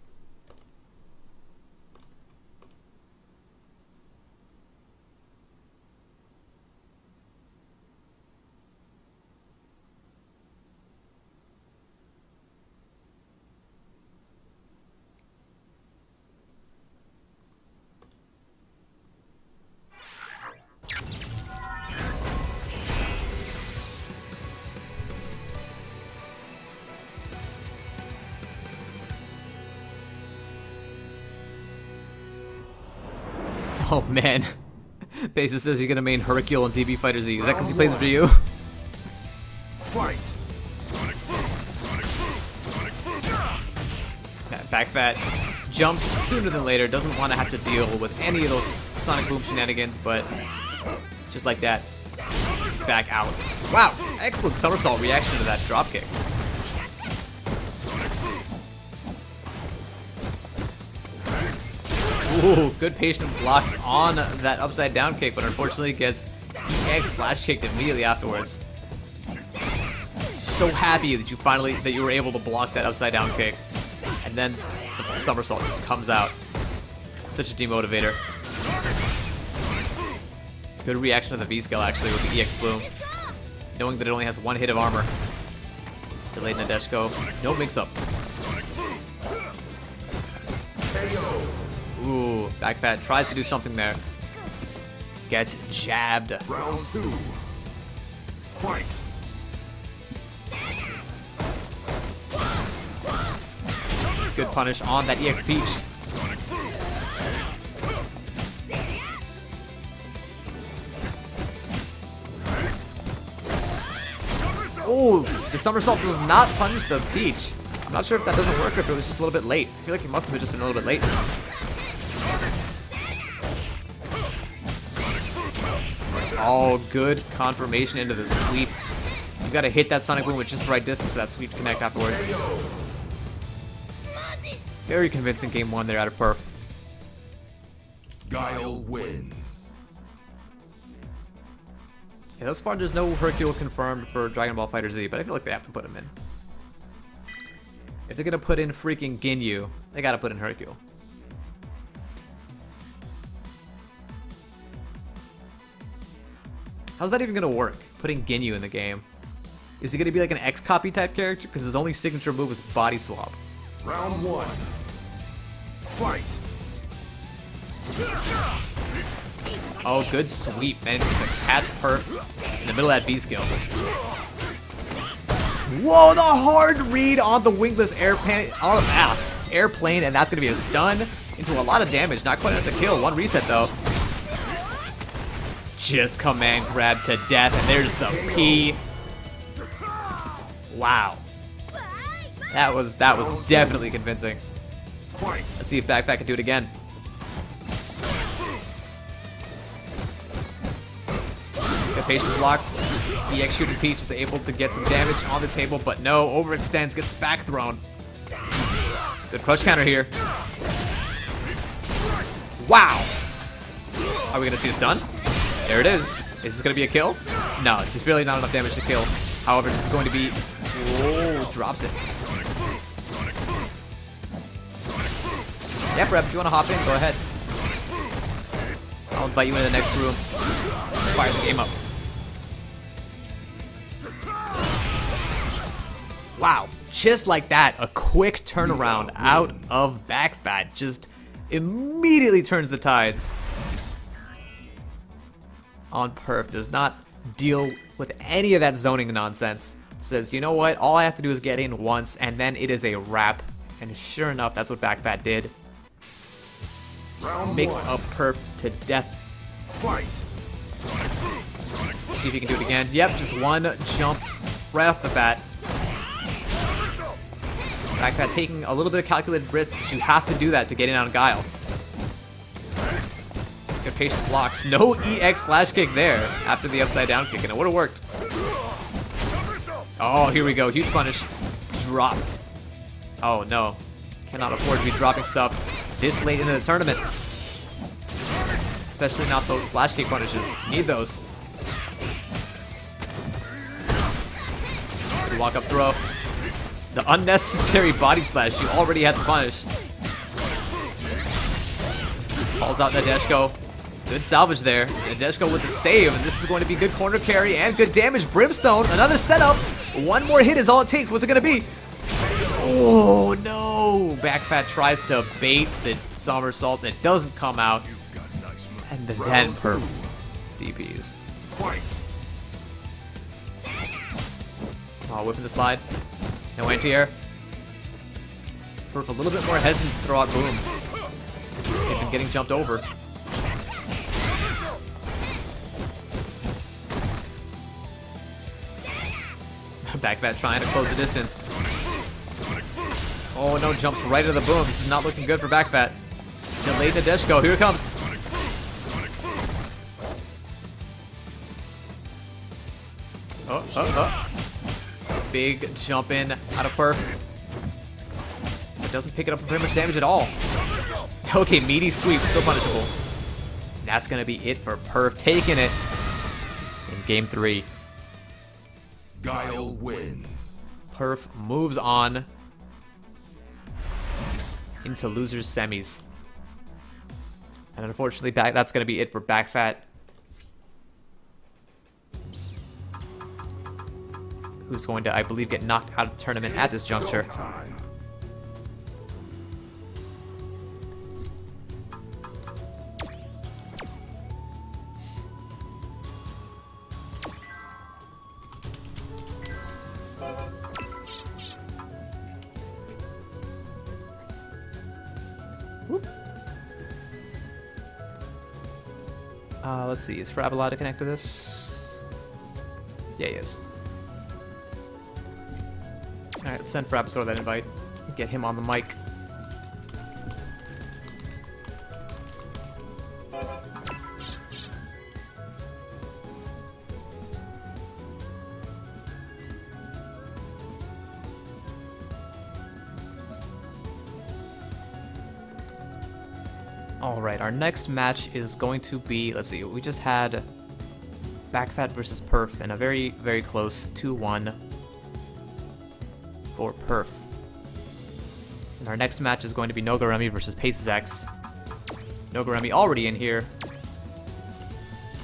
Oh man, Basis says he's gonna main Hercule and DB Fighter Z. Is that because he plays Ryu? Fight. Yeah, back fat jumps sooner than later. Doesn't want to have to deal with any of those Sonic Boom shenanigans, but just like that, he's back out. Wow, excellent somersault reaction to that dropkick. Ooh, good patient blocks on that upside down kick, but unfortunately gets EX flash kicked immediately afterwards. So happy that you were able to block that upside down kick, and then the somersault just comes out. Such a demotivator. Good reaction to the V skill actually with the EX bloom, knowing that it only has 1 hit of armor. Delayed Nadeshko, no mix up. Ooh, back fat tries to do something there. Gets jabbed. Round 2. Fight. Good punish on that EX Peach. Ooh, the somersault does not punish the Peach. I'm not sure if that doesn't work or if it was just a little bit late. I feel like it must have just been a little bit late. Oh, good confirmation into the sweep. You gotta hit that Sonic Boom with just the right distance for that sweep to connect afterwards. Very convincing game 1 there out of Perf. Guile wins. Yeah, thus far there's no Hercule confirmed for Dragon Ball FighterZ, but I feel like they have to put him in. If they're gonna put in freaking Ginyu, they gotta put in Hercule. How's that even gonna work? Putting Ginyu in the game. Is he gonna be like an X copy type character? Because his only signature move is body swap. Round 1. Fight. Oh, good sweep. Manages to catch Perf in the middle of that V skill. Whoa, the hard read on the wingless airplane, and that's gonna be a stun into a lot of damage. Not quite enough to kill. 1 reset though. Just command grab to death, and there's the P. Wow. That was definitely convincing. Let's see if Backfat can do it again. Good patient blocks. EX shooting Peach is able to get some damage on the table, but no, overextends, gets back thrown. Good crush counter here. Wow. Are we gonna see a stun? There it is. Is this going to be a kill? No, just barely not enough damage to kill. However, this is going to be... Whoa, drops it. Yeah, Rep, if you want to hop in, go ahead. I'll invite you into the next room. Fire the game up. Wow, just like that, a quick turnaround out of Backfat. Just immediately turns the tides. On Perf, does not deal with any of that zoning nonsense. Says, you know what, all I have to do is get in once, and then it is a wrap. And sure enough, that's what Backfat did. Round Mixed 1. up Perf to death. Fight. See if he can do it again. Yep, just one jump right off the bat. Backfat taking a little bit of calculated risk, because you have to do that to get in on Guile. Good patient blocks. No EX flash kick there after the upside down kick, and it would have worked. Oh, here we go. Huge punish. Dropped. Oh, no. Cannot afford to be dropping stuff this late into the tournament. Especially not those flash kick punishes. Need those. Good walk up throw. The unnecessary body splash you already had to punish. Falls out Nadeshko. Good salvage there. Nadeshko with the save, and this is going to be good corner carry and good damage. Brimstone, another setup. One more hit is all it takes. What's it going to be? Oh, no. Backfat tries to bait the somersault, and it doesn't come out. And then Perf DPs. Fight. Oh, whipping the slide. No anti-air. Perf a little bit more hesitant to throw out booms. They've been getting jumped over. Backfat trying to close the distance. Oh no, jumps right into the boom. This is not looking good for Backfat. Delayed Nadeshko. Here it comes. Oh. Big jump in out of Perf. It doesn't pick it up for very much damage at all. Okay, meaty sweep, still punishable. That's going to be it for Perf, taking it in game 3. Guile wins. Perf moves on into losers semis. And unfortunately, that's going to be it for Backfat, who's going to, I believe, get knocked out of the tournament at this juncture. Time. Let's see, is Frab allowed to connect to this? Yeah, he is. Alright, let's send Frabasaur that invite. Get him on the mic. Alright, our next match is going to be, let's see, we just had Backfat versus Perf in a very, very close 2-1 for Perf. And our next match is going to be Nogurumi versus Paces X. Nogurumi already in here.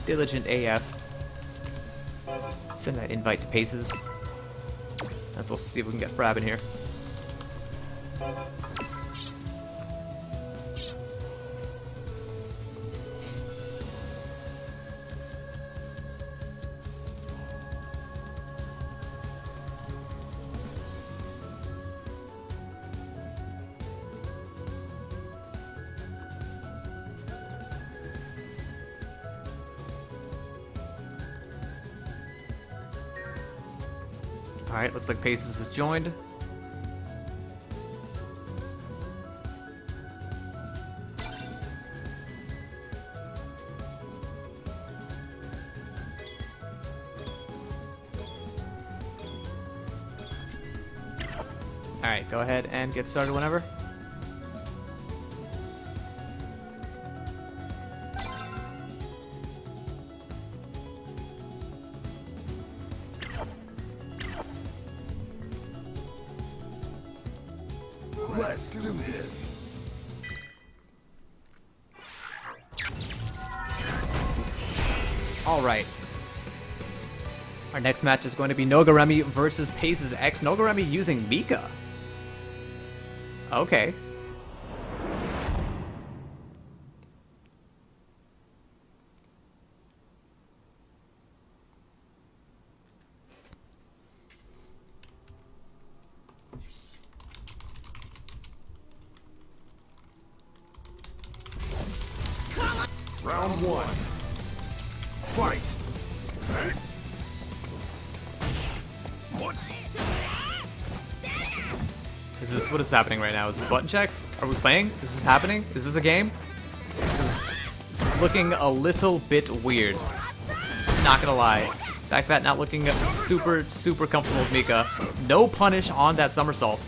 Diligent AF. Send that invite to Paces. Let's also see if we can get Frab in here. Alright, looks like Paces is joined. Alright, go ahead and get started whenever. Let's do this. Alright. Our next match is going to be Nogurumi versus Paces X. Nogurumi using Mika. Okay. Round one. Fight. What? What is happening right now? Is this button checks? Are we playing? Is this happening? Is this a game? This is looking a little bit weird. Not gonna lie. Back that not looking super, super comfortable with Mika. No punish on that somersault.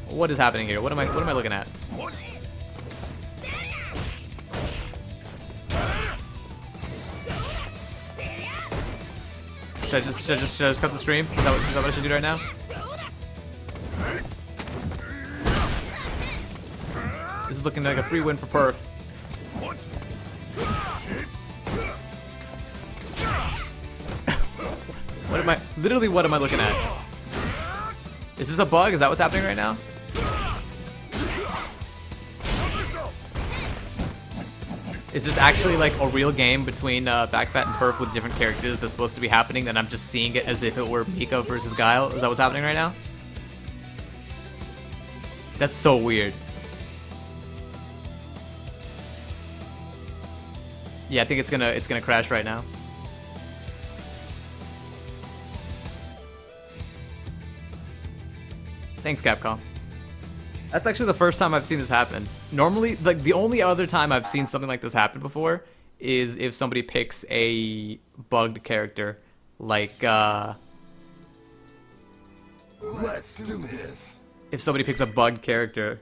What is happening here? What am I looking at? What? Should I just cut the stream? Is that what I should do right now? This is looking like a free win for Perf. What? What am I looking at? Is this a bug? Is that what's happening right now? Is this actually like a real game between Backfat and Perf with different characters that's supposed to be happening, and I'm just seeing it as if it were Mika versus Guile? Is that what's happening right now? That's so weird. Yeah, I think it's gonna crash right now. Thanks, Capcom. That's actually the first time I've seen this happen. Normally, like, the only other time I've seen something like this happen before is if somebody picks a bugged character, like, Let's do this. if somebody picks a bugged character,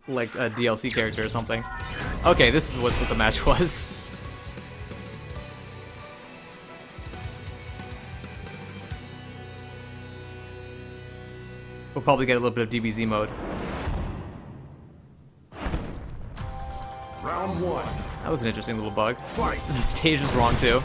like a DLC character or something. Okay, this is what the match was. We'll probably get a little bit of DBZ mode. Round one. That was an interesting little bug. Fight. The stage was wrong too.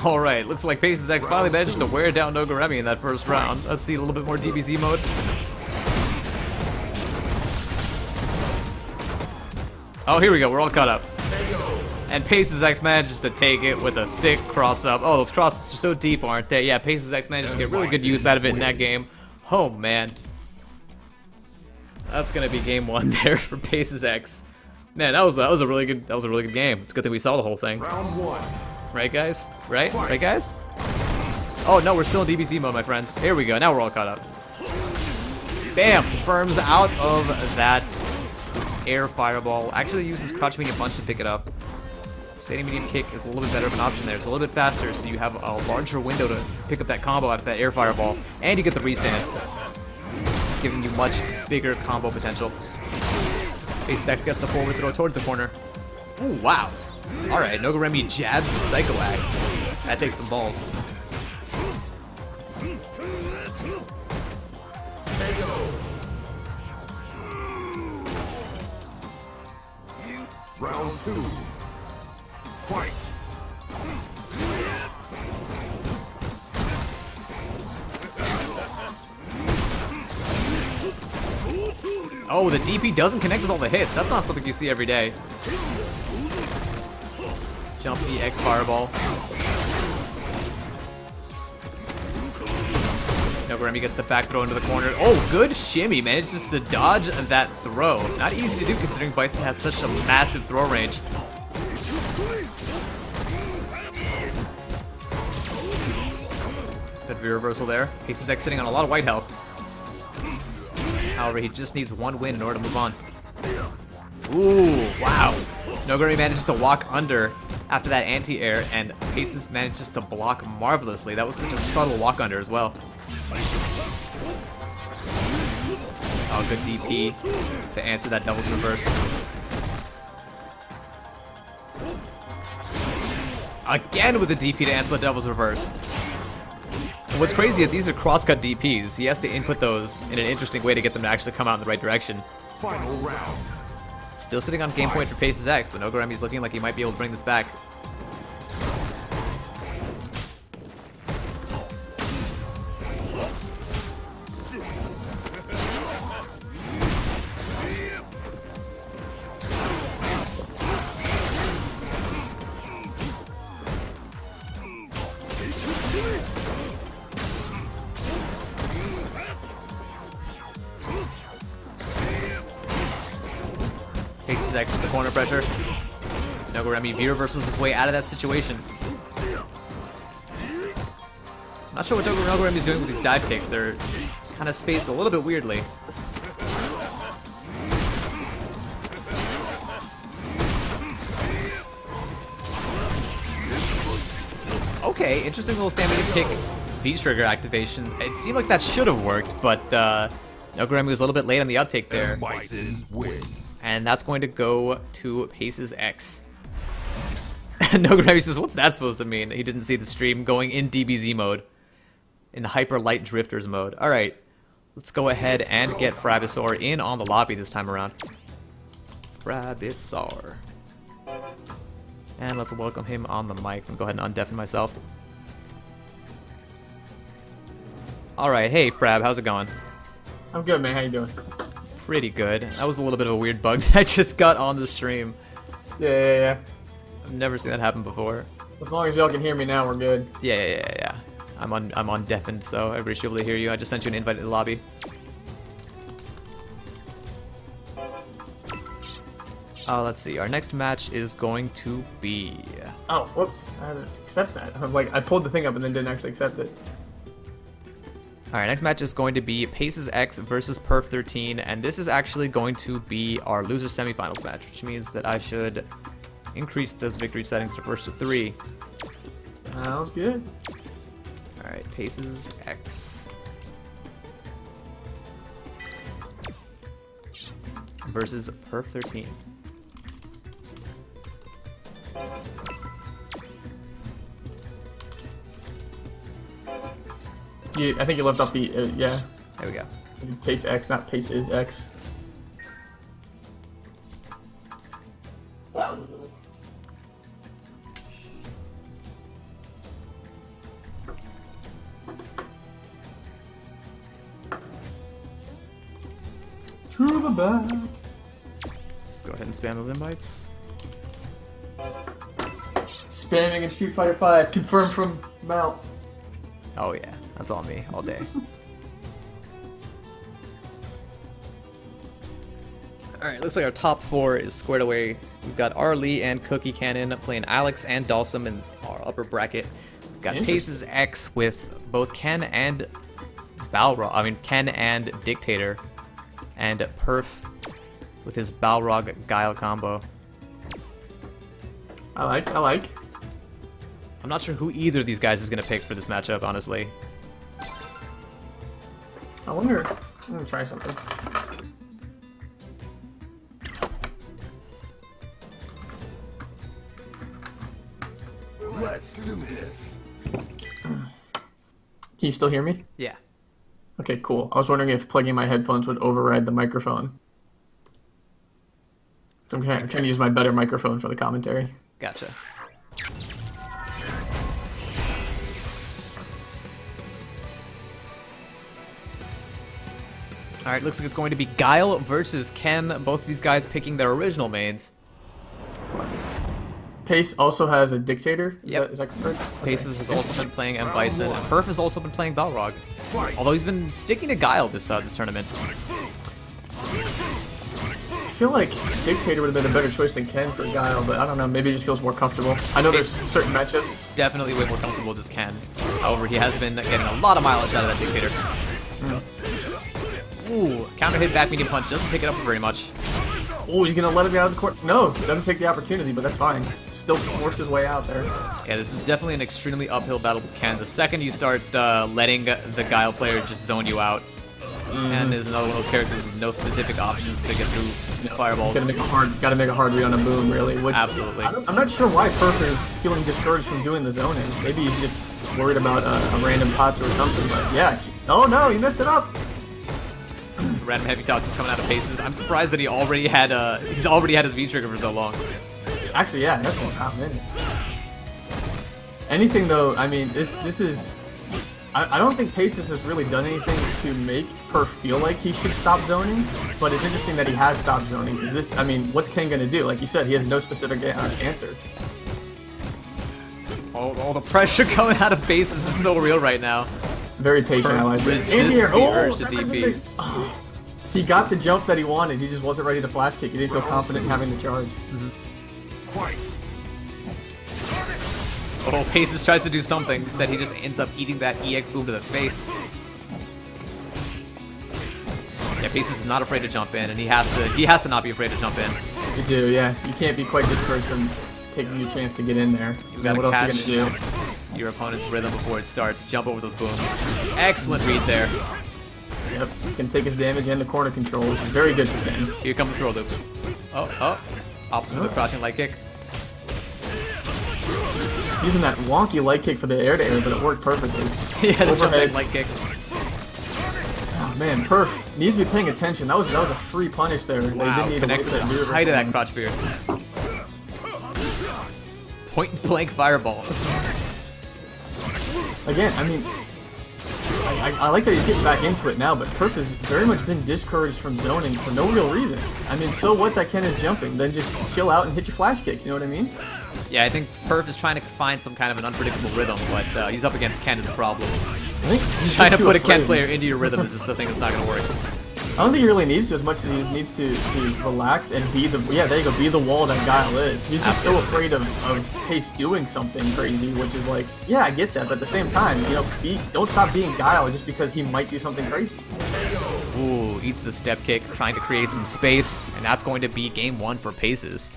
Alright, looks like Paces X finally managed to wear down Nogoremi in that first round. Let's see a little bit more DBZ mode. Oh, here we go, we're all caught up. And Paces X manages to take it with a sick cross-up. Oh, those cross-ups are so deep, aren't they? Yeah, Paces X managed to get really good use out of it in that game. Oh, man. That's gonna be game one there for Paces X. Man, that was a really good game. It's a good thing we saw the whole thing. Round one. Right, guys? Right? Right, guys? Oh, no, we're still in DBZ mode, my friends. Here we go. Now we're all caught up. Bam! Confirms out of that air fireball. Actually uses crouch medium punch to pick it up. Standing medium kick is a little bit better of an option there. It's a little bit faster, so you have a larger window to pick up that combo out of that air fireball. And you get the restand, giving you much bigger combo potential. Paces X gets the forward throw towards the corner. Oh, wow. Alright, Nogoremi jabs the Psycho Axe. That takes some balls. Round two. Fight. Oh, the DP doesn't connect with all the hits. That's not something you see every day. Jump the X fireball. Nogoremi gets the back throw into the corner. Oh, good shimmy. Manages to dodge that throw. Not easy to do considering Bison has such a massive throw range. Good V reversal there. Paces X sitting on a lot of white health. However, he just needs one win in order to move on. Ooh, wow. Nogoremi manages to walk under after that anti-air, and Paces manages to block marvelously. That was such a subtle walk under as well. Oh, good DP to answer that devil's reverse. Again with the DP to answer the devil's reverse. What's crazy is these are cross-cut DPs. He has to input those in an interesting way to get them to actually come out in the right direction. Final round. Still sitting on game point for Paces X, but Nogoremi's looking like he might be able to bring this back. Paces X with the corner pressure. Noguremi V-reversals his way out of that situation. Not sure what Noguremi's doing with these dive kicks. They're kind of spaced a little bit weirdly. Okay, interesting little stamina kick V-trigger activation. It seemed like that should have worked, but Noguremi was a little bit late on the uptake there. Bison wins. And that's going to go to Paces X. Noguremi says, what's that supposed to mean? He didn't see the stream going in DBZ mode. In Hyper Light Drifters mode. Alright, let's go ahead and get Frabisaur in on the lobby this time around. Frabisaur. And let's welcome him on the mic. I'll go ahead and undeafen myself. Alright, hey Frab, how's it going? I'm good, man. How you doing? Pretty good. That was a little bit of a weird bug that I just got on the stream. Yeah. I've never seen that happen before. As long as y'all can hear me now, we're good. Yeah. I'm on deafened, so everybody should be able to hear you. I just sent you an invite to the lobby. Let's see. Our next match is going to be... Oh, whoops. I had to accept that. I'm like, I pulled the thing up and then didn't actually accept it. Alright, next match is going to be Paces X versus Perf 13, and this is actually going to be our loser semifinals match, which means that I should increase those victory settings to first to 3. Sounds good. Alright, Paces X versus Perf 13. I think you left off the, yeah. There we go. Pace X, not Pace is X. To the back. Let's go ahead and spam those invites. Spamming in Street Fighter 5, confirmed from Mount. Oh yeah, that's all me, all day. Alright, looks like our top 4 is squared away. We've got Arlie and Cookie Cannon playing Alex and Dalsum in our upper bracket. We've got Paces X with both Ken and Ken and Dictator. And Perf with his Balrog Guile combo. I like. I'm not sure who either of these guys is going to pick for this matchup, honestly. I wonder. I'm gonna try something. Let's do this. Can you still hear me? Yeah. Okay, cool. I was wondering if plugging my headphones would override the microphone. So I'm trying to use my better microphone for the commentary. Gotcha. Alright, looks like it's going to be Guile versus Ken. Both of these guys picking their original mains. Pace also has a Dictator? Yep. Is that correct? Paces has also been playing M. Bison, and Perf has also been playing Balrog. Although he's been sticking to Guile this tournament. I feel like Dictator would have been a better choice than Ken for Guile, but I don't know, maybe he just feels more comfortable. I know there's certain matchups. Definitely way more comfortable as Ken. However, he has been getting a lot of mileage out of that Dictator. Ooh, counter hit back medium punch doesn't pick it up very much. Oh, he's gonna let him get out of the court. No, doesn't take the opportunity, but that's fine. Still forced his way out there. Yeah, this is definitely an extremely uphill battle with Ken. The second you start letting the Guile player just zone you out, Ken is another one of those characters with no specific options to get through fireballs. Gotta make a hard read on a boom, really. Which, absolutely. I'm not sure why Perf is feeling discouraged from doing the zoning. Maybe he's just worried about a random pots or something, but yeah. Oh no, he messed it up! Random heavy tots is coming out of Paces. I'm surprised that he already had he's already had his V-trigger for so long. Actually, yeah, that's been top minute. Anything though, I mean, this is. I don't think Paces has really done anything to make Perf feel like he should stop zoning, but it's interesting that he has stopped zoning, because this, I mean, what's Ken gonna do? Like you said, he has no specific answer. All the pressure coming out of Paces is so real right now. Very patient, I like it. Resist the urge to DP. He got the jump that he wanted. He just wasn't ready to flash kick. He didn't feel confident in having the charge. Fight. Oh, Paces tries to do something. Instead, he just ends up eating that EX boom to the face. Yeah, Paces is not afraid to jump in, and he has to not be afraid to jump in. You do, yeah. You can't be quite discouraged from taking your chance to get in there. You gotta what else are catch you gonna do? your opponent's rhythm before it starts. Jump over those booms. Excellent read there. Yep, can take his damage and the corner control, which is very good for him. Here come the throw loops. Oh. Opposite with the crouching light kick. Using that wonky light kick for the air-to-air, but it worked perfectly. Yeah, the jumping Overheads. light kick. Oh man, Perf needs to be paying attention. That was a free punish there. Wow, They didn't need to connects waste to the that height of that crotch fierce. Point blank fireball. Again, I mean, I like that he's getting back into it now, but Perf has very much been discouraged from zoning for no real reason. I mean, so what that Ken is jumping? Then just chill out and hit your flash kicks, you know what I mean? Yeah, I think Perf is trying to find some kind of an unpredictable rhythm, but he's up against Ken is the problem. I think he's Trying to just too put a Ken afraid. player into your rhythm is just the thing that's not going to work. I don't think he really needs to as much as he needs to relax and be the there you go, be the wall that Guile is. He's just so afraid of Pace doing something crazy, which is like, yeah, I get that, but at the same time, you know, don't stop being Guile just because he might do something crazy. Ooh, eats the step kick, trying to create some space, and that's going to be game 1 for Paces.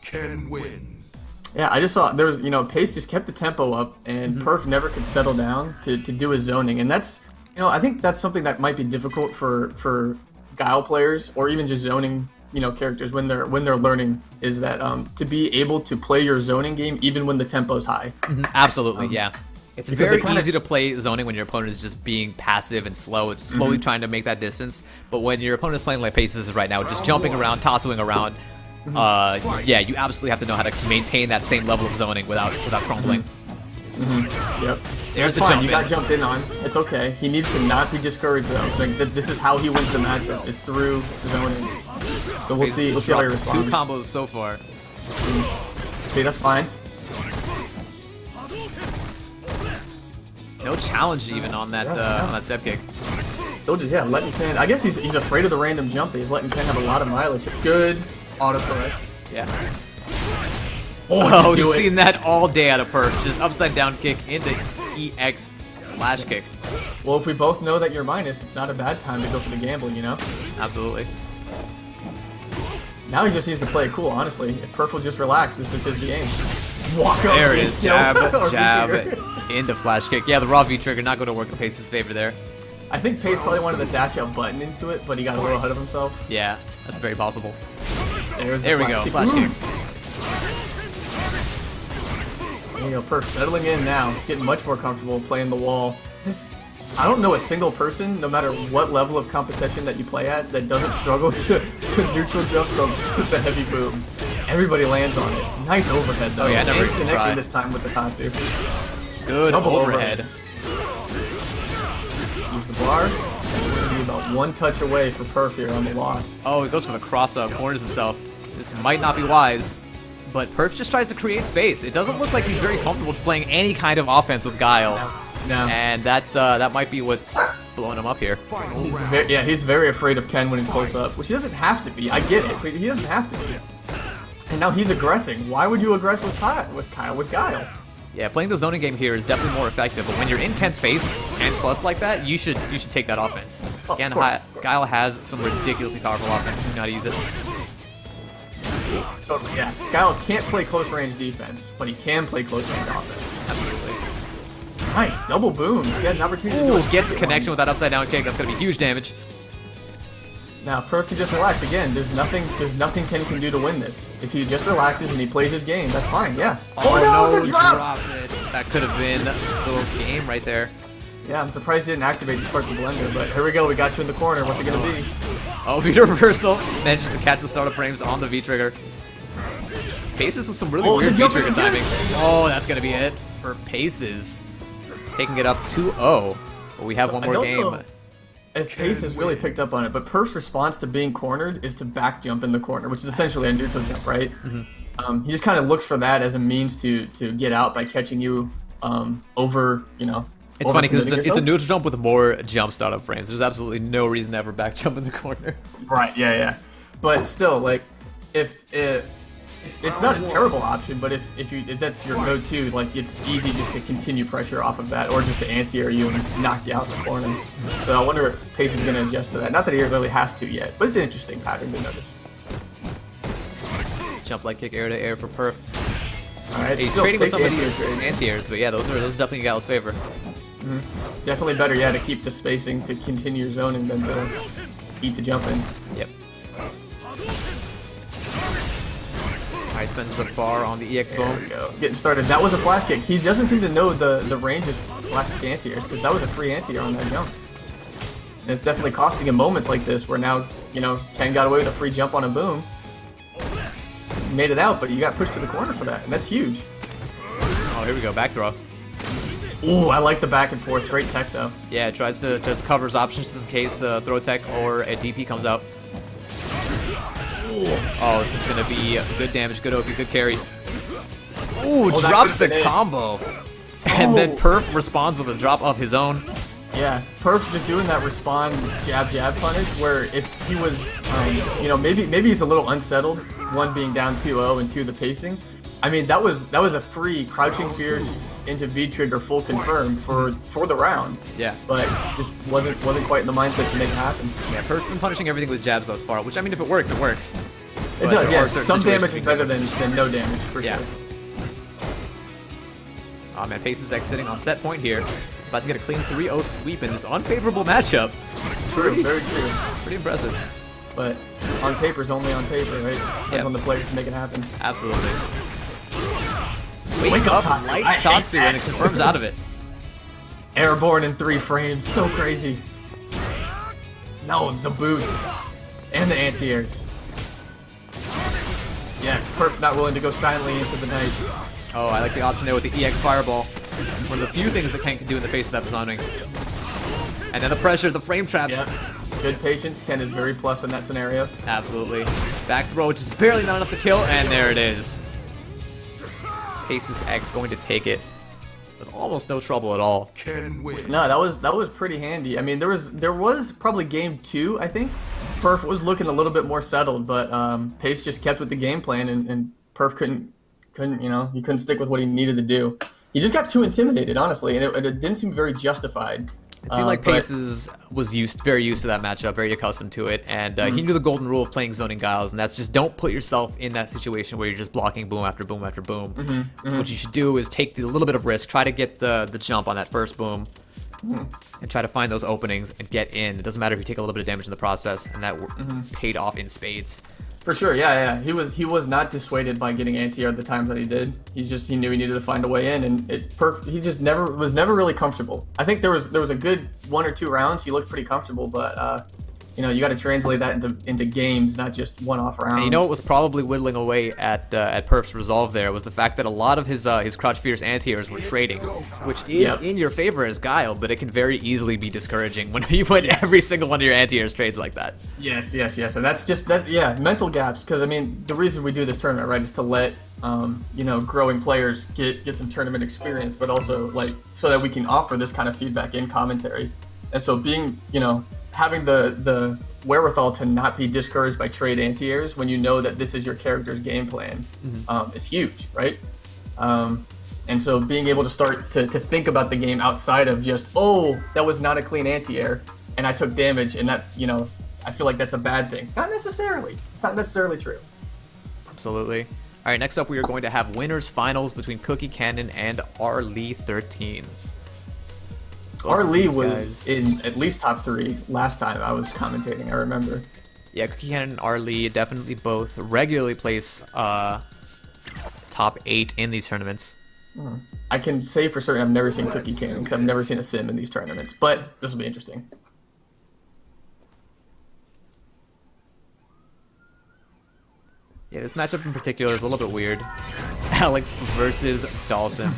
Ken wins. Yeah, I just saw there's, you know, Pace just kept the tempo up, and Perf never could settle down to do his zoning, and that's, you know, I think that's something that might be difficult for Guile players or even just zoning, you know, characters when they're learning, is that to be able to play your zoning game even when the tempo's high. Absolutely, yeah. It's because very they kinda- easy to play zoning when your opponent is just being passive and slow. It's slowly trying to make that distance. But when your opponent is playing like Paces is right now, just jumping around, tattooing around, yeah, you absolutely have to know how to maintain that same level of zoning without crumbling. Yep. There's the Fine, jump you in. got jumped in on. It's okay. He needs to not be discouraged though. Like this is how he wins the matchup. Is through zoning. So we'll see. We'll see how he Dropped responds. 2 combos so far. See, that's fine. No challenge even on that step kick. Still just letting Ken. I guess he's afraid of the random jump. He's letting Ken have a lot of mileage. Good autocorrect. Yeah. Oh, Oh, just do you've it. seen that all day out of Perf. Just upside down kick into EX flash kick. Well, if we both know that you're minus, it's not a bad time to go for the gamble, you know? Absolutely. Now he just needs to play it cool, honestly. If Perf will just relax, this is his game. Walk up. There it V is. skill. Or Jab V-trigger. into flash kick. Yeah, the raw V trigger not going to work in Pace's favor there. I think Pace probably wanted to dash out button into it, but he got a little ahead of himself. Yeah, that's very possible. There's the There we flash go. kick. Flash Ooh. kick. There you go, Perf settling in now, getting much more comfortable playing the wall. I don't know a single person, no matter what level of competition that you play at, that doesn't struggle to neutral jump from the heavy boom. Everybody lands on it. Nice overhead though. Oh, yeah, I never And even connected tried. this time with the Tatsu. Good Double overhead. overheads. Use the bar. It's going to be about one touch away for Perf here on the loss. Oh, he goes for the cross up, corners himself. This might not be wise, but Perf just tries to create space. It doesn't look like he's very comfortable playing any kind of offense with Guile. No. And that might be what's blowing him up here. He's very afraid of Ken when he's close up, which he doesn't have to be. I get it, but he doesn't have to be. And now he's aggressing. Why would you aggress with Guile? Yeah, playing the zoning game here is definitely more effective, but when you're in Ken's face and plus like that, you should take that offense. Oh, Again, of course. Guile has some ridiculously powerful offense. You know how to use it. Totally, yeah. Guile can't play close range defense, but he can play close range offense. Absolutely. Nice, double booms. He had an opportunity to do Ooh, a gets a second connection one. with that upside down kick. That's gonna be huge damage. Now, Perf can just relax again. There's nothing Ken can do to win this. If he just relaxes and he plays his game, that's fine, yeah. Oh, no, the drop! drops it. That could have been a little game right there. Yeah, I'm surprised he didn't activate to start the blender, but here we go. We got you in the corner. What's it gonna be? Oh, V reversal. Manages to catch the startup frames on the V trigger. Paces with some really Oh, weird the V jump trigger is good. timing. Oh, that's gonna be it for Paces. Taking it up 2-0. But we have one I more don't game. know if Pace has really picked up on it, but Perf's response to being cornered is to back jump in the corner, which is essentially a neutral jump, right? He just kind of looks for that as a means to get out by catching you over, It's funny because overcommitting it's a yourself. neutral jump with more jump startup frames. There's absolutely no reason to ever back jump in the corner. Right, yeah. But still, like, if it's not a terrible option, but if that's your go-to, like, it's easy just to continue pressure off of that, or just to anti-air you and knock you out in the corner. So I wonder if Pace is going to adjust to that. Not that he really has to yet, but it's an interesting pattern to notice. Jump like kick, air to air for perf. All right, He's still trading with take somebody anti-air trade. anti-airs, but yeah, those definitely in Gallo's favor. Definitely better, yeah, to keep the spacing to continue your zoning than to eat the jump in. Yep. Alright, spends the bar on the EX There boom. we go. Getting started. That was a flash kick. He doesn't seem to know the range of flash kick anti-airs, because that was a free anti-air on that jump. And it's definitely costing him moments like this where now, you know, Ken got away with a free jump on a boom. Made it out, but you got pushed to the corner for that, and that's huge. Oh, here we go, back throw. Ooh, I like the back and forth. Great tech, though. Yeah, it tries to just cover his options just in case the throw tech or a DP comes out. Oh, this is going to be good damage, good OP, good carry. Ooh, that drops could've the been it. combo. And then Oh. Perf responds with a drop of his own. Yeah, Perf just doing that respawn jab punish where if he was, you know, maybe he's a little unsettled, one being down 2-0 and two the pacing. I mean, that was a free crouching fierce into V trigger full confirm for the round. Yeah. But just wasn't quite in the mindset to make it happen. Yeah, Perf's been punishing everything with jabs thus far, which, I mean, if it works, it works. It But does, there are yeah. certain Some damage situations is you better can- than no damage, for Yeah. sure. Oh man, Pace is sitting on set point here. About to get a clean 3-0 sweep in this unfavorable matchup. True, very true. Pretty impressive. But on paper's only on paper, right? Depends Yep. on the players to make it happen. Absolutely. Wake up, Tatsu. light I hate Tatsu, that. and it confirms out of it. Airborne in 3 frames, so crazy. No, the boots. And the anti-airs. Yes, Perf not willing to go silently into the night. Oh, I like the option there with the EX Fireball. One of the few things that Ken can do in the face of that positioning. And then the pressure, the frame traps. Yep. Good patience. Ken is very plus in that scenario. Absolutely. Back throw, which is barely not enough to kill, and there it is. Pace's X going to take it with almost no trouble at all. Ken wins. No, that was pretty handy. I mean, there was probably game 2, I think. Perf was looking a little bit more settled, but Pace just kept with the game plan, and Perf couldn't, you know, he couldn't stick with what he needed to do. He just got too intimidated, honestly, and it didn't seem very justified. It seemed like but- Pace was very used to that matchup, very accustomed to it, and he knew the golden rule of playing zoning Giles, and that's just don't put yourself in that situation where you're just blocking boom after boom after boom. What you should do is take a little bit of risk, try to get the jump on that first boom, and try to find those openings and get in. It doesn't matter if you take a little bit of damage in the process, and that paid off in spades. For sure, yeah. He was not dissuaded by getting anti-air the times that he did. He knew he needed to find a way in, and he just was never really comfortable. I think there was a good 1 or 2 rounds he looked pretty comfortable, but you know, you got to translate that into games, not just one-off rounds. And you know what was probably whittling away at Perf's resolve there was the fact that a lot of his Crouch Fierce anti-airs were trading, which is Yep. in your favor as Guile, but it can very easily be discouraging when you put every single one of your anti-airs trades like that. Yes, and that's mental gaps. Because I mean, the reason we do this tournament, right, is to let you know, growing players get some tournament experience, but also like so that we can offer this kind of feedback in commentary. And so being, you know, having the wherewithal to not be discouraged by trade anti-airs when you know that this is your character's game plan is huge, right? And so being able to start to think about the game outside of just, oh, that was not a clean anti-air and I took damage, and that, you know, I feel like that's a bad thing. Not necessarily. It's not necessarily true. Absolutely. All right, next up we are going to have winners finals between Cookie Cannon and R. Lee 13. Both R. of Lee these was guys- in at least top 3 last time I was commentating, I remember. Yeah, Cookie Cannon and R. Lee definitely both regularly place top 8 in these tournaments. I can say for certain I've never seen Cookie Cannon because I've never seen a sim in these tournaments, but this will be interesting. Yeah, this matchup in particular is a little bit weird. Alex versus Dawson.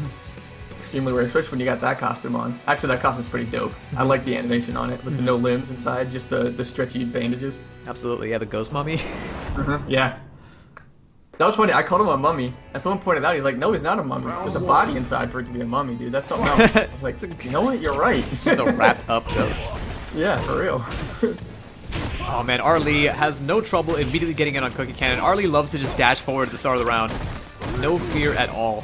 Extremely rare, especially when you got that costume on. Actually, that costume's pretty dope. I like the animation on it with the no limbs inside, just the stretchy bandages. Absolutely, yeah, the ghost mummy. Yeah. That was funny. I called him a mummy, and someone pointed out, he's like, no, he's not a mummy. There's a body inside for it to be a mummy, dude. That's something else. I was like, you know what? You're right. It's just a wrapped up ghost. Yeah, for real. Oh man, Arlie has no trouble immediately getting in on Cookie Cannon. Arlie loves to just dash forward at the start of the round. No fear at all.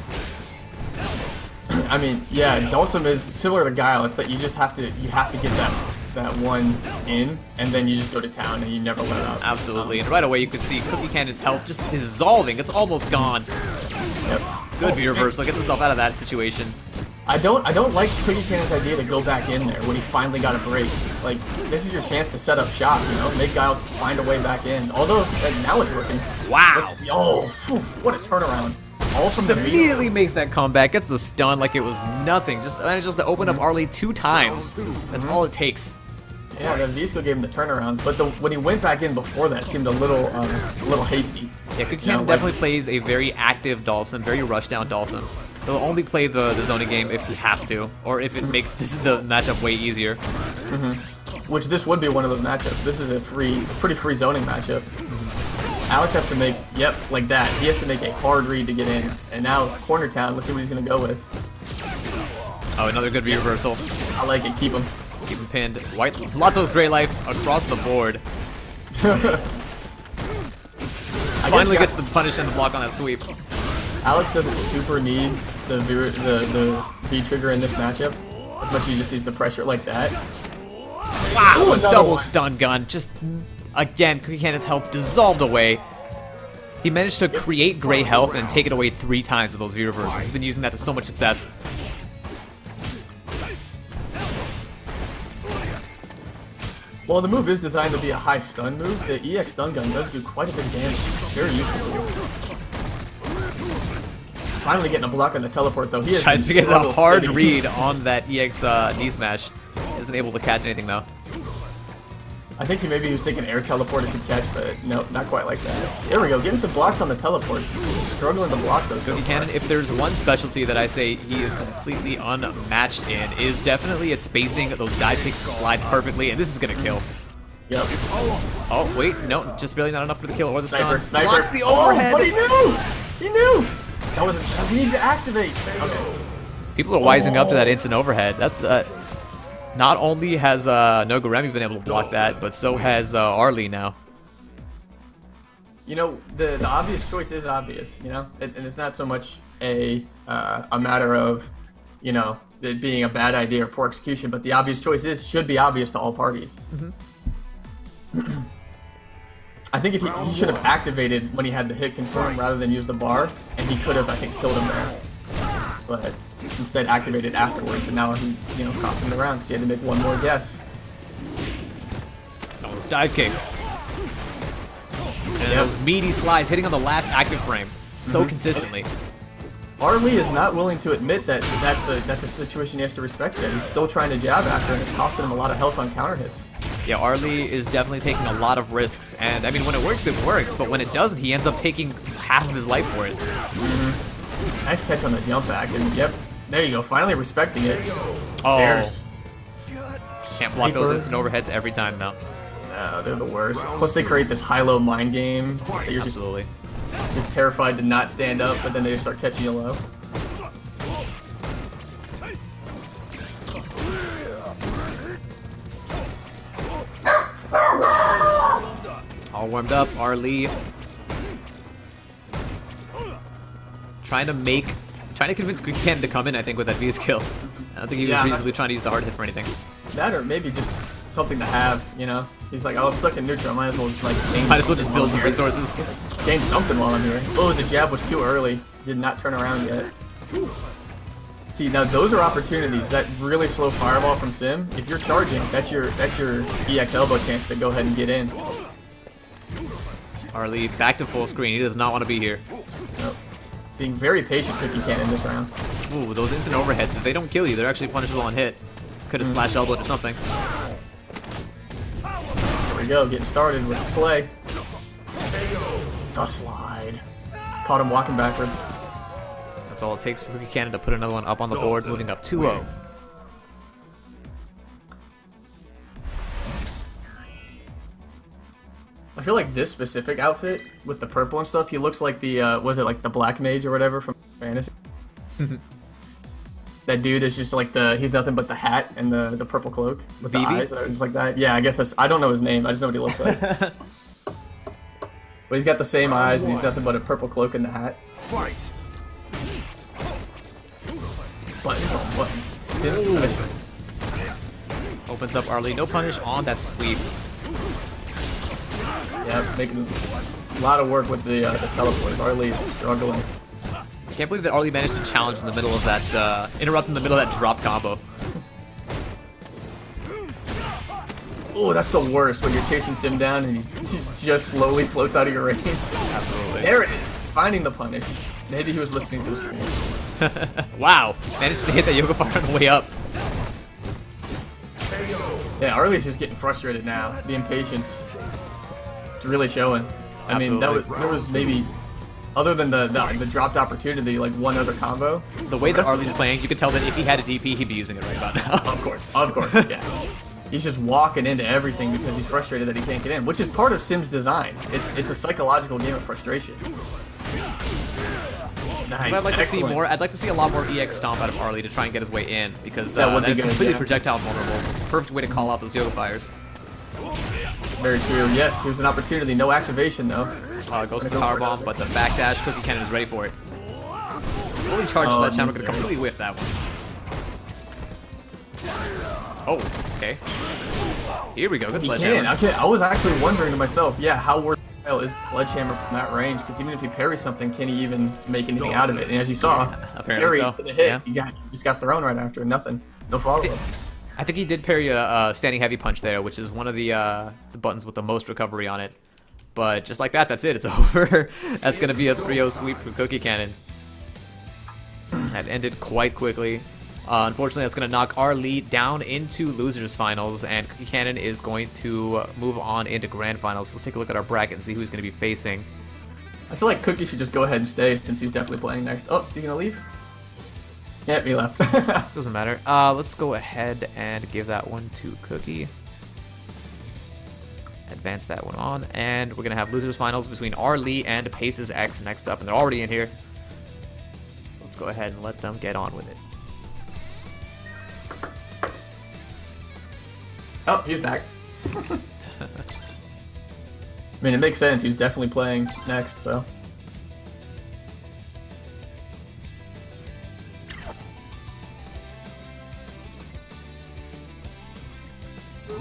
I mean, yeah, Dulcim is similar to Guile. It's that you just have to get that one in, and then you just go to town and you never let it out. Absolutely, and right away you can see Cookie Cannon's health just dissolving. It's almost gone. Yep. Good V reversal. Gets himself out of that situation. I don't like Cookie Cannon's idea to go back in there when he finally got a break. Like, this is your chance to set up shop, you know? Make Guile find a way back in. Although, now it's working. Wow. Oh, phew, what a turnaround. All from Just the immediately makes that comeback. Gets the stun like it was nothing. Just manages to open up Arlie 2 times. That's all it takes. Yeah, the V-skill gave him the turnaround, but when he went back in before that, seemed a little hasty. Yeah, Cookie Cannon definitely plays a very active Dhalsim, very rushdown Dhalsim. He'll only play the zoning game if he has to, or if it makes the matchup way easier. Which this would be one of those matchups. This is a pretty free zoning matchup. Alex has to make, yep, like that. He has to make a hard read to get in. And now, Corner Town, let's see what he's going to go with. Oh, another good reversal. I like it, keep him. Keep him pinned. White, lots of Grey Life across the board. Finally gets the punish and the block on that sweep. Alex doesn't super need the V trigger in this matchup, as much as he just needs the pressure like that. Wow, Ooh, a double one. stun gun. Just, again, Cookie Cannon's health dissolved away. He managed to create gray health and take it away 3 times with those V reversals. He's been using that to so much success. While the move is designed to be a high stun move, the EX stun gun does do quite a bit of damage. It's very useful. Finally getting a block on the teleport though. He has Tries to get a hard sitting. read on that EX knee smash. Isn't able to catch anything though. I think he was thinking air teleport it could catch, but no, not quite like that. There we go, getting some blocks on the teleports. Struggling to block those. Cookie Cannon, if there's one specialty that I say he is completely unmatched in, is definitely at spacing those dive kicks and slides perfectly, and this is gonna kill. Yep. Oh wait, no, just barely not enough for the kill or the Sniper, stun. sniper. Blocks the overhead. Oh, but he knew! He knew! That was a need to activate. Okay. People are wising up to that instant overhead. That's the. Not only has Noguremi been able to block that, but so has Arlie now. You know, the obvious choice is obvious, you know? And it's not so much a matter of, you know, it being a bad idea or poor execution, but the obvious choice should be obvious to all parties. I think if he should have activated when he had the hit confirm rather than use the bar, and he could have, I think, killed him there. But instead activated afterwards, and now he, you know, cost him the round because he had to make one more guess. Oh, those dive kicks. And those meaty slides hitting on the last active frame so consistently. Arlie is not willing to admit that that's a situation he has to respect. That he's still trying to jab after, and it's costing him a lot of health on counter hits. Yeah, Arlie is definitely taking a lot of risks, and I mean, when it works, but when it doesn't, he ends up taking half of his life for it. Nice catch on the jump back, and yep, there you go, finally respecting it. Oh, There's can't block those instant overheads every time now. No, they're the worst. Plus they create this high-low mind game that you're just Absolutely. you're terrified to not stand up, but then they just start catching you low. All warmed up, Arlie. Trying to convince Cookie Cannon to come in, I think, with that V skill. I don't think he was reasonably trying to use the hard hit for anything. That or maybe just something to have, you know? He's like, oh, I'm stuck in neutral, I might as well like gain Might as well just something build while some I'm here. resources. Gain something while I'm here. Oh, the jab was too early. Did not turn around yet. See, now those are opportunities. That really slow fireball from Sim, if you're charging, that's your EX elbow chance to go ahead and get in. Arlie back to full screen. He does not want to be here. Nope. Being very patient, Cookie Cannon this round. Ooh, those instant overheads, if they don't kill you, they're actually punishable on hit. Could have slash elbowed or something. There we go, getting started with the play. The slide. Caught him walking backwards. That's all it takes for Cookie Cannon to put another one up on the board, moving up 2-0. I feel like this specific outfit with the purple and stuff, he looks like the was it like the black mage or whatever from Fantasy? That dude is just like he's nothing but the hat and the purple cloak with the eyes that are just like that. Yeah, I guess that's, I don't know his name, I just know what he looks like. But he's got the same eyes and he's nothing but a purple cloak and the hat. Fight. Buttons on buttons. Sim special. Opens up Arlie. No punish on that sweep. Yeah, making a lot of work with the teleports. Arlie is struggling. I can't believe that Arlie managed to challenge in the middle of that, interrupt in the middle of that drop combo. Oh, that's the worst when you're chasing Sim down and he just slowly floats out of your range. Absolutely. There it is. Finding the punish. Maybe he was listening to his stream. Wow. Managed to hit that Yoga Fire on the way up. Yeah, Arlie's just getting frustrated now. The impatience. It's really showing. I mean, there was maybe, other than the dropped opportunity, like one other combo. The way that Arlie's playing, you could tell that if he had a DP, he'd be using it right about now. Of course, yeah. He's just walking into everything because he's frustrated that he can't get in, which is part of Sim's design. It's a psychological game of frustration. Nice, I'd like to see excellent. more. I'd like to see a lot more EX stomp out of Arlie to try and get his way in, because That would that be is good, completely yeah. projectile vulnerable. Perfect way to call out those Yoga Fires. Very true. Yes, here's an opportunity. No activation though. Goes for the power bomb, but the backdash Cookie Cannon is ready for it. Fully charged Sledgehammer, gonna completely whiff that one. Oh, okay. Here we go. Good Sledgehammer. I was actually wondering to myself, yeah, how worthwhile is Sledgehammer from that range? Because even if he parries something, can he even make anything out of it? And as you saw, Apparently parry so. to the hit. Yeah. He just got thrown right after. Nothing. No follow-up. I think he did parry a standing heavy punch there, which is one of the buttons with the most recovery on it. But just like that, that's it. It's over. That's going to be a 3-0 sweep for Cookie Cannon. That ended quite quickly. Unfortunately, that's going to knock our lead down into losers finals, and Cookie Cannon is going to move on into grand finals. Let's take a look at our bracket and see who he's going to be facing. I feel like Cookie should just go ahead and stay since he's definitely playing next. Oh, you gonna leave? Yep, he left. Doesn't matter. Let's go ahead and give that one to Cookie. Advance that one on, and we're going to have losers finals between Arlie and Paces X next up, and they're already in here. So let's go ahead and let them get on with it. Oh, he's back. I mean, it makes sense. He's definitely playing next, so.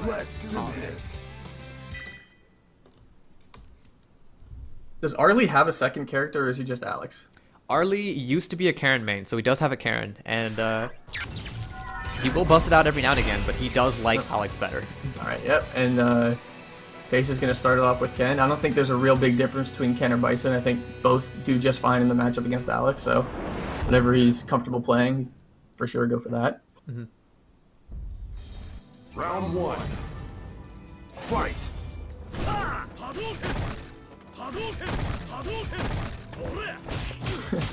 Let's do this. Does Arlie have a second character, or is he just Alex? Arlie used to be a Karen main, so he does have a Karen, and he will bust it out every now and again, but he does like Alex better. Alright, yep, and Pace is going to start it off with Ken. I don't think there's a real big difference between Ken or Bison. I think both do just fine in the matchup against Alex, so whatever he's comfortable playing, he's for sure go for that. Mm-hmm. Round one. Fight.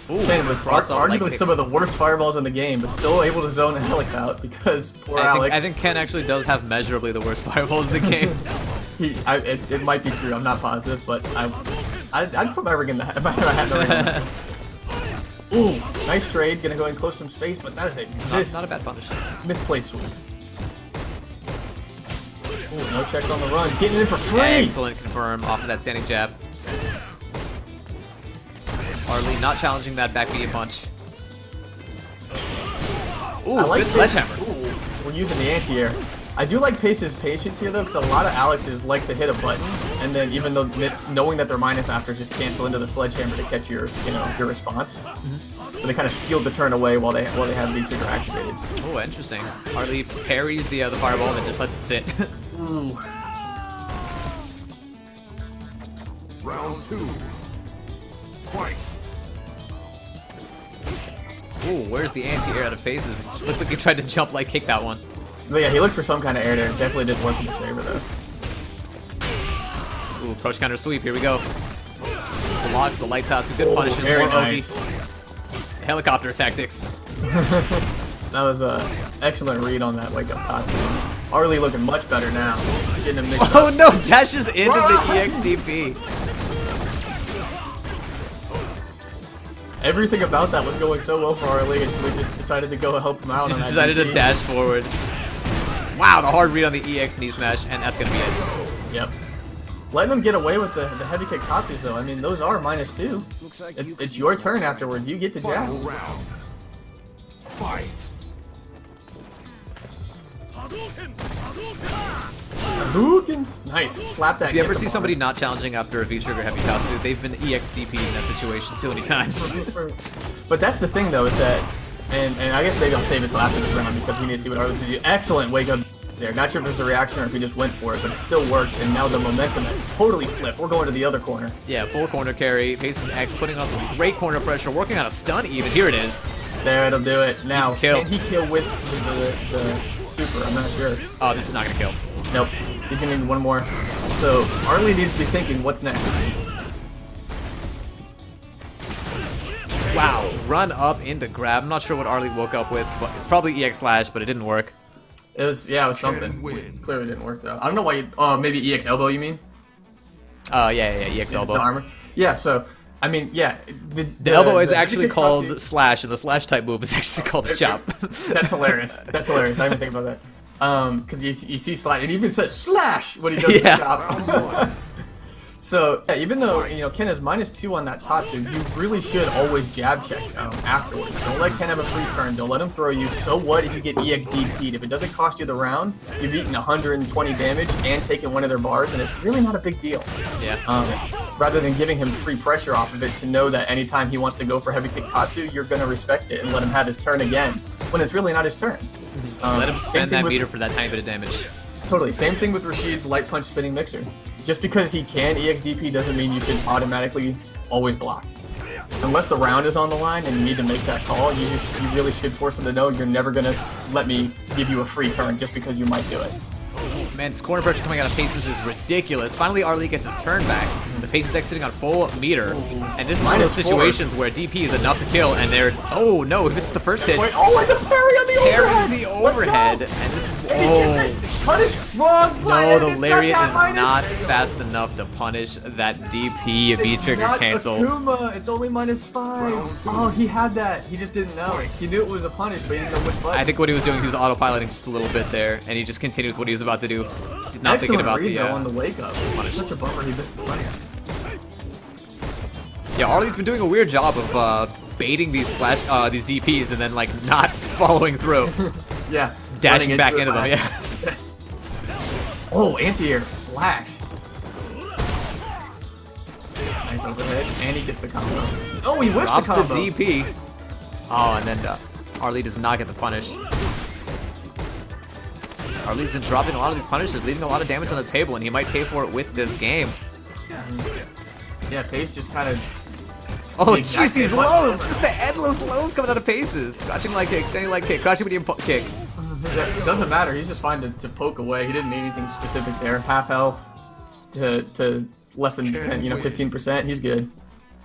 Playing with also, arguably like, some of the worst fireballs in the game, but still able to zone Alex out because poor Alex. I think Ken actually does have measurably the worst fireballs in the game. It might be true. I'm not positive, but I'd put my ring in the hat. If I had the ring in the hat. Ooh, nice trade. Gonna go in close some space, but that is Not a bad punish. misplaced sweep. Ooh, no checks on the run. Getting in for free. Excellent confirm off of that standing jab. Arlie not challenging that back medium punch. Ooh, I like good sledgehammer. Ooh, we're using the anti-air. I do like Pace's patience here, though, because a lot of Alexes like to hit a button, and then even though knowing that they're minus after, just cancel into the sledgehammer to catch your response. Mm-hmm. So they kind of steal the turn away while they have the trigger activated. Oh, interesting. Arlie parries the fireball and then just lets it sit. Ooh. Round two. Fight. Ooh, where's the anti-air out of Paces? Looks like he tried to jump like kick that one. But yeah, he looked for some kind of air there. Definitely didn't work in his favor, though. Ooh, approach counter sweep. Here we go. The blocks, the light tops, some good punishes. Very More nice. OV. Helicopter tactics. That was an excellent read on that wake up Tatsu. Arlie looking much better now. Getting him mixed Oh up. no, dashes into the EXDP. Everything about that was going so well for Arlie until he just decided to go help him out. Just on that decided to DP. dash forward. Wow, the hard read on the EX knee smash, and that's gonna be it. Yep. Letting him get away with the heavy kick tatsus though. I mean, those are -2. It's your turn afterwards. You get to jab. Final round. Fight. Hadouken! Nice. Slap that. If you ever kick see him somebody not challenging after a V-trigger heavy tatsu, they've been EXDP'd in that situation too many times. on. But that's the thing though, is that, and I guess maybe I'll save it till after this round because we need to see what Arlie's gonna do. Excellent wake up there. Not sure if it was a reaction or if he just went for it, but it still worked, and now the momentum has totally flipped. We're going to the other corner. Yeah, full corner carry. Paces X putting on some great corner pressure, working on a stun even. Here it is. There, it'll do it. Now, Kill. can he kill with the super? I'm not sure. Oh, this is not gonna kill. Nope. He's gonna need one more. So Arlie needs to be thinking, what's next? Wow, run up into grab. I'm not sure what Arlie woke up with, but probably EX slash, but it didn't work. It was something. wins. Clearly didn't work though. I don't know why. Maybe EX elbow. You mean? Yeah, EX elbow. The armor. Yeah. So I mean, yeah. The elbow is the actually kick called tatsu- slash, and the slash type move is actually called the chop. That's hilarious. That's hilarious. I didn't think about that. Because you see slash, it even says slash when he does Yeah. the chop. So yeah, even though Ken is -2 on that tatsu, you really should always jab check afterwards. Don't let Ken have a free turn. Don't let him throw you. So what if you get EXDP'd? If it doesn't cost you the round, you've eaten 120 damage and taken one of their bars, and it's really not a big deal. Yeah. Rather than giving him free pressure off of it, to know that anytime he wants to go for heavy kick tatsu, you're gonna respect it and let him have his turn again when it's really not his turn. Let him same spend thing that with- meter for that tiny bit of damage. Totally. Same thing with Rashid's light punch spinning mixer. Just because he can EXDP doesn't mean you should automatically always block. Unless the round is on the line and you need to make that call, you really should force him to know you're never gonna let me give you a free turn just because you might do it. Man, this corner pressure coming out of Paces is ridiculous. Finally, Arlie gets his turn back. The Paces X sitting on full meter. And this is one of those -4. situations where DP is enough to kill, and they're... Oh, no, this is the first hit. Wait, oh, and the parry on the overhead! Parries the Let's go! overhead, and this is... And he gets Oh, it! Punish! Wrong no, button! the It's lariat not is that not minus. fast enough to punish that DP V-trigger It's not cancel. Akuma. It's only -5. Oh, he had that. He just didn't know. He knew it was a punish, but he didn't know which button. I think what he was doing, he was autopiloting just a little bit there, and he just continued with what he was about to do. Not thinking Excellent about read, the... though, on the wake up. It's such a bummer he missed the punish. Yeah, Arlie's been doing a weird job of baiting these these DPs and then like not following through, Yeah. dashing running back it into them. back. Yeah. Oh, anti-air slash. Nice overhead, and he gets the combo. Oh, he whiffs the Drops the combo. DP. Oh, and then Arlie does not get the punish. Arlie's been dropping a lot of these punishes, leaving a lot of damage on the table, and he might pay for it with this game. Yeah, Pace just kind of. Oh, jeez, these lows! Just the endless lows coming out of Paces. Crouching leg kick, standing leg kick, crouching medium kick. It doesn't matter. He's just fine to poke away. He didn't need anything specific there. Half health to less than 10, 15%. He's good.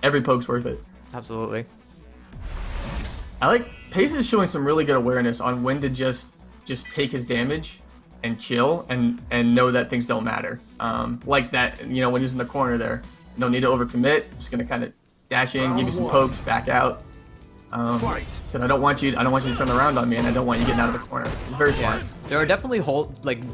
Every poke's worth it. Absolutely. I like Pace is showing some really good awareness on when to just take his damage and chill and know that things don't matter. Like that, when he was in the corner there. No need to overcommit. Just gonna kind of dash in, give you some pokes, back out. Because I don't want you to turn around on me, and I don't want you getting out of the corner. It's very smart. There are definitely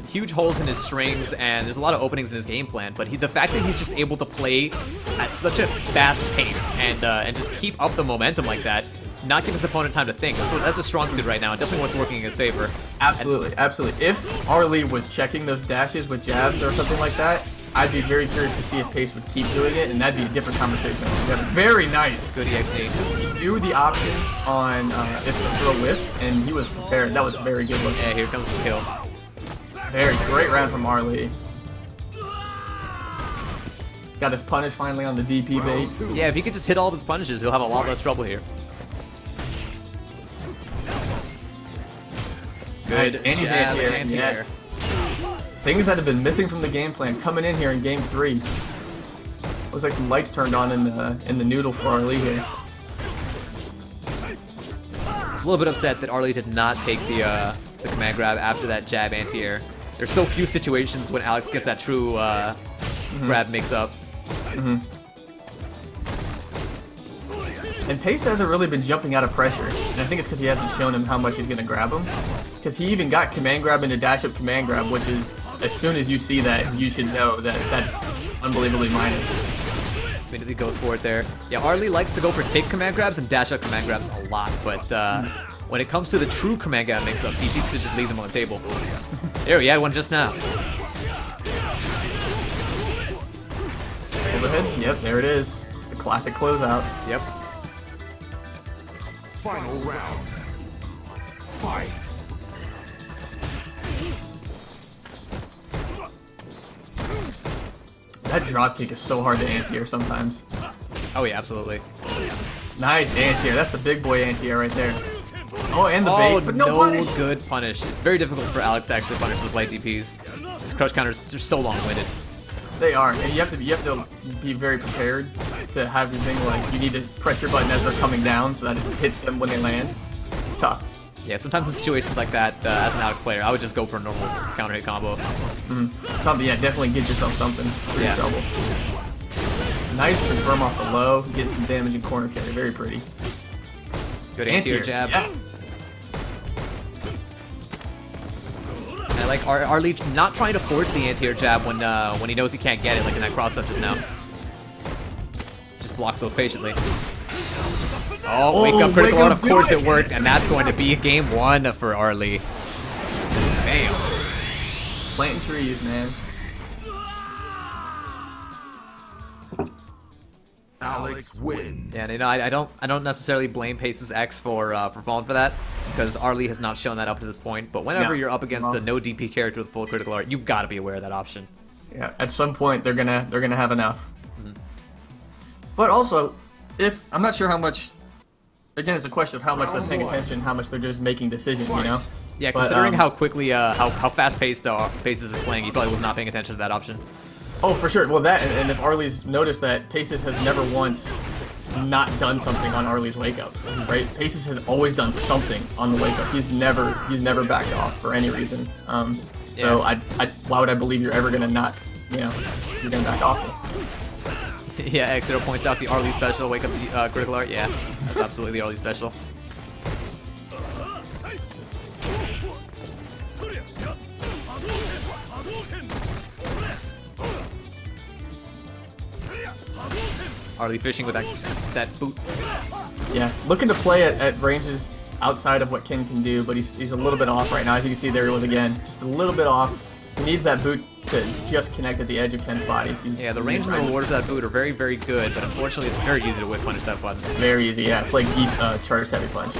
huge holes in his strings, and there's a lot of openings in his game plan. But the fact that he's just able to play at such a fast pace and just keep up the momentum like that, not give his opponent time to think. That's a strong suit right now. It definitely what's working in his favor. Absolutely, absolutely. If Arlie was checking those dashes with jabs or something like that, I'd be very curious to see if Pace would keep doing it, and that'd be a different conversation. Yeah, very nice. Good EXP. He knew the option on if to throw whiff, and he was prepared. That was very good looking. Yeah, here comes the kill. Very great round from Arlie. Got his punish finally on the DP bait. Yeah, if he could just hit all of his punishes, he'll have a lot less trouble here. Nice, and he's jab, anti-air. anti-air. Yes. Things that have been missing from the game plan coming in here in game 3. Looks like some lights turned on in the noodle for Arlie here. I was a little bit upset that Arlie did not take the command grab after that jab anti-air. There's so few situations when Alex gets that true grab mix-up. And Pace hasn't really been jumping out of pressure, and I think it's because he hasn't shown him how much he's going to grab him. Because he even got command grab into dash up command grab, which is, as soon as you see that, you should know that that's unbelievably minus. Immediately goes for it there. Yeah, Arlie likes to go for take command grabs and dash up command grabs a lot, but when it comes to the true command grab mix-ups, he needs to just leave them on the table. There, he had one just now. Overheads, yep, there it is. The classic closeout. Yep. Final round. Fight. That drop kick is so hard to anti-air sometimes. Oh yeah, absolutely. Nice anti-air. That's the big boy anti-air right there. Oh, and the bait, but no punish. Good punish. It's very difficult for Alex to actually punish those light DPs. His crush counters are so long-winded. They are, and you have to be very prepared to have your thing like you need to press your button as they're coming down so that it hits them when they land. It's tough. Yeah, sometimes in situations like that, as an Alex player, I would just go for a normal counter hit combo. Something, yeah, definitely get yourself something for your trouble. Nice confirm off the low, get some damage in corner carry, very pretty. Good anti-air jab. Yes. And I like Arlie not trying to force the anti-air jab when he knows he can't get it, like in that cross up just now. Just blocks those patiently. Oh, wake up critical out, of course it worked, and that's going to be game 1 for Arlie. Bam. Planting trees, man. Alex wins. Yeah, and, you know, I don't necessarily blame Pace's X for falling for that, because Arlie has not shown that up to this point. But whenever you're up against a no DP character with full critical art, you've got to be aware of that option. Yeah, at some point they're gonna have enough. But also, if I'm not sure how much. Again, it's a question of how much they're paying attention, how much they're just making decisions, you know? Yeah, considering how quickly, how fast-paced Paces is playing, he probably was not paying attention to that option. Oh, for sure. Well, that, and if Arlie's noticed that Paces has never once not done something on Arlie's wake-up, right? Paces has always done something on the wake-up. He's never backed off for any reason. So why would I believe you're ever gonna not, you're gonna back off? Yeah, X0 points out the Arlie special, wake up the critical art. Yeah, that's absolutely the Arlie special. Arlie fishing with that boot. Yeah, looking to play at ranges outside of what Ken can do, but he's a little bit off right now. As you can see, there he was again, just a little bit off. He needs that boot to just connect at the edge of Ken's body. Yeah, the range and the rewards of that boot are very, very good, but unfortunately it's very easy to whip punish that button. Very easy, yeah. It's like charged heavy punch.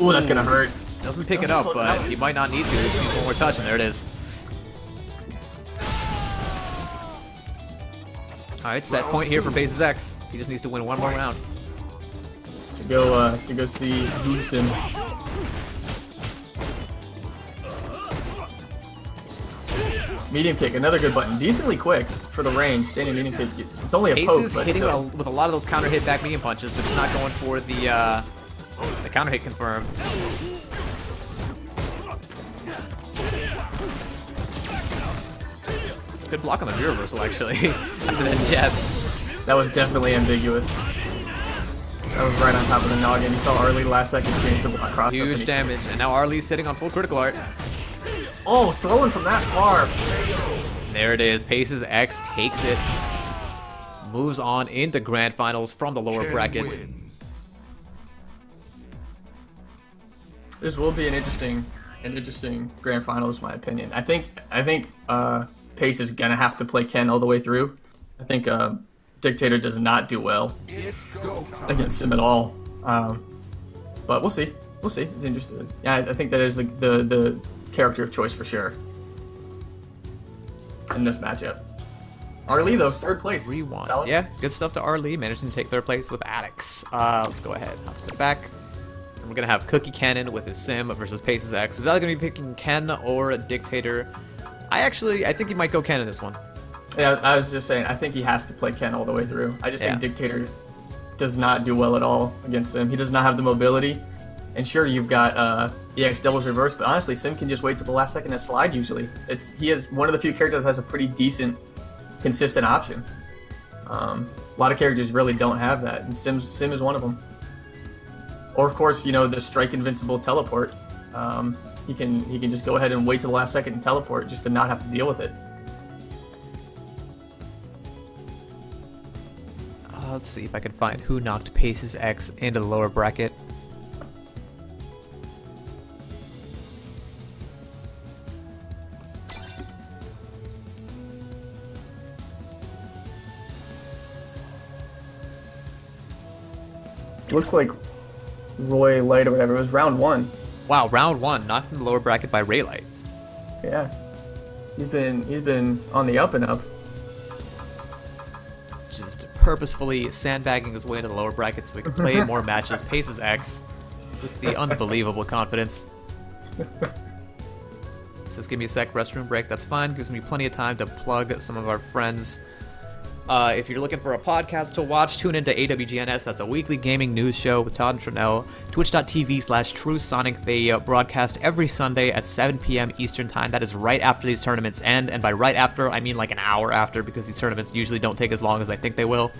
Ooh, that's gonna hurt. Doesn't pick it up, but he might not need to. Just one more touch, and there it is. Alright, set point here for Paces X. He just needs to win one more round. To go see Goodson. Medium kick, another good button. Decently quick for the range. Standing medium kick. It's only a poke, but hitting still. with a lot of those counter hit back medium punches, but he's not going for the counter hit confirm. Good block on the rear reversal, actually, after that jab. That was definitely ambiguous. That was right on top of the noggin. You saw Arlie last second change to block cross. Huge damage, and now Arlie's sitting on full critical art. Oh, throwing from that far. There it is. Paces X takes it. Moves on into grand finals from the lower bracket. Wins. This will be an interesting grand finals, in my opinion. I think Pace is gonna have to play Ken all the way through. I think Dictator does not do well against him at all. But we'll see. We'll see. It's interesting. Yeah, I think that is the character of choice for sure in this matchup. Arlie, though, third place. Rewind. Valid. Yeah, good stuff to Arlie, managing to take third place with Alex. Let's go ahead, hop to the back. And we're gonna have Cookie Cannon with his Sim versus Paces X. Who's either gonna be picking Ken or Dictator? I think he might go Ken in this one. Yeah, I was just saying, I think he has to play Ken all the way through. I just think Dictator does not do well at all against him. He does not have the mobility. And sure, you've got EX doubles reverse, but honestly, Sim can just wait till the last second to slide usually. He has one of the few characters that has a pretty decent, consistent option. A lot of characters really don't have that, and Sim is one of them. Or of course, you know, the strike invincible teleport. He can just go ahead and wait till the last second and teleport just to not have to deal with it. Let's see if I can find who knocked Pace's X into the lower bracket. Looks like Roy Light or whatever. It was round 1. Wow, round 1, knocked in the lower bracket by Raylight. Yeah, he's been on the up and up. Just purposefully sandbagging his way into the lower bracket so he can play more matches. Pace's X with the unbelievable confidence. Says, give me a sec, restroom break. That's fine. Gives me plenty of time to plug some of our friends. If you're looking for a podcast to watch, tune into AWGNS. That's a weekly gaming news show with Todd and Trinell. Twitch.tv/TrueSonic. They broadcast every Sunday at 7 p.m. Eastern Time. That is right after these tournaments end. And by right after, I mean like an hour after, because these tournaments usually don't take as long as I think they will.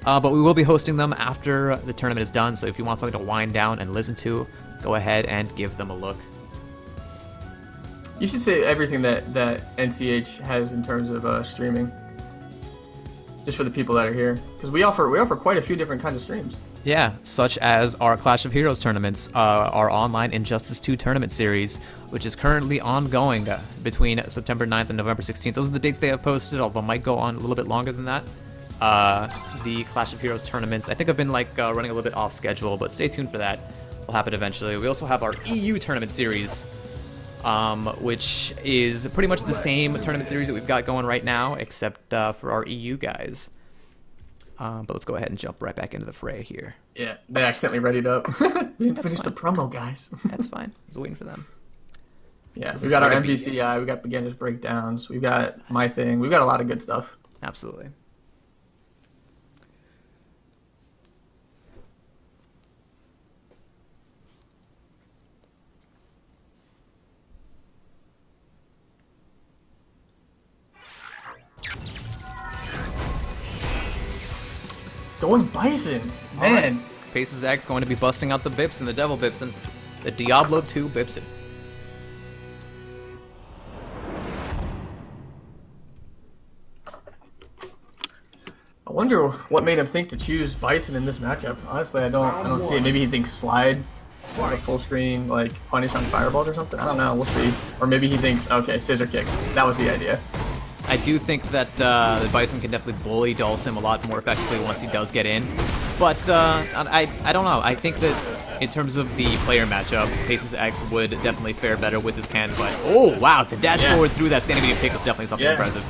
But we will be hosting them after the tournament is done. So if you want something to wind down and listen to, go ahead and give them a look. You should say everything that NCH has in terms of streaming. Just for the people that are here, because we offer quite a few different kinds of streams. Yeah, such as our Clash of Heroes tournaments, our online Injustice 2 tournament series, which is currently ongoing between September 9th and November 16th. Those are the dates they have posted, although might go on a little bit longer than that. The Clash of Heroes tournaments, I think, have been running a little bit off schedule, but stay tuned for that. Will happen eventually. We also have our EU tournament series, which is pretty much the same tournament series that we've got going right now, except for our EU guys. But let's go ahead and jump right back into the fray here. Yeah, they accidentally readied up. We didn't finish the promo, guys. That's fine. I was waiting for them. Yeah, we got our MVCI, we got beginners breakdowns, we've got my thing, we've got a lot of good stuff. Absolutely. Going Bison, man. Right. Pace's X going to be busting out the Bipson, the Devil Bipson, the Diablo 2 Bipson. I wonder what made him think to choose Bison in this matchup. Honestly, I don't see it. Maybe he thinks slide as a full screen punish on fireballs or something. I don't know. We'll see. Or maybe he thinks, okay, scissor kicks. That was the idea. I do think that the Bison can definitely bully Dulcim a lot more effectively once he does get in. But I don't know. I think that in terms of the player matchup, Pace's X would definitely fare better with his can. But oh wow, the dash forward through that standing medium kick was definitely something impressive.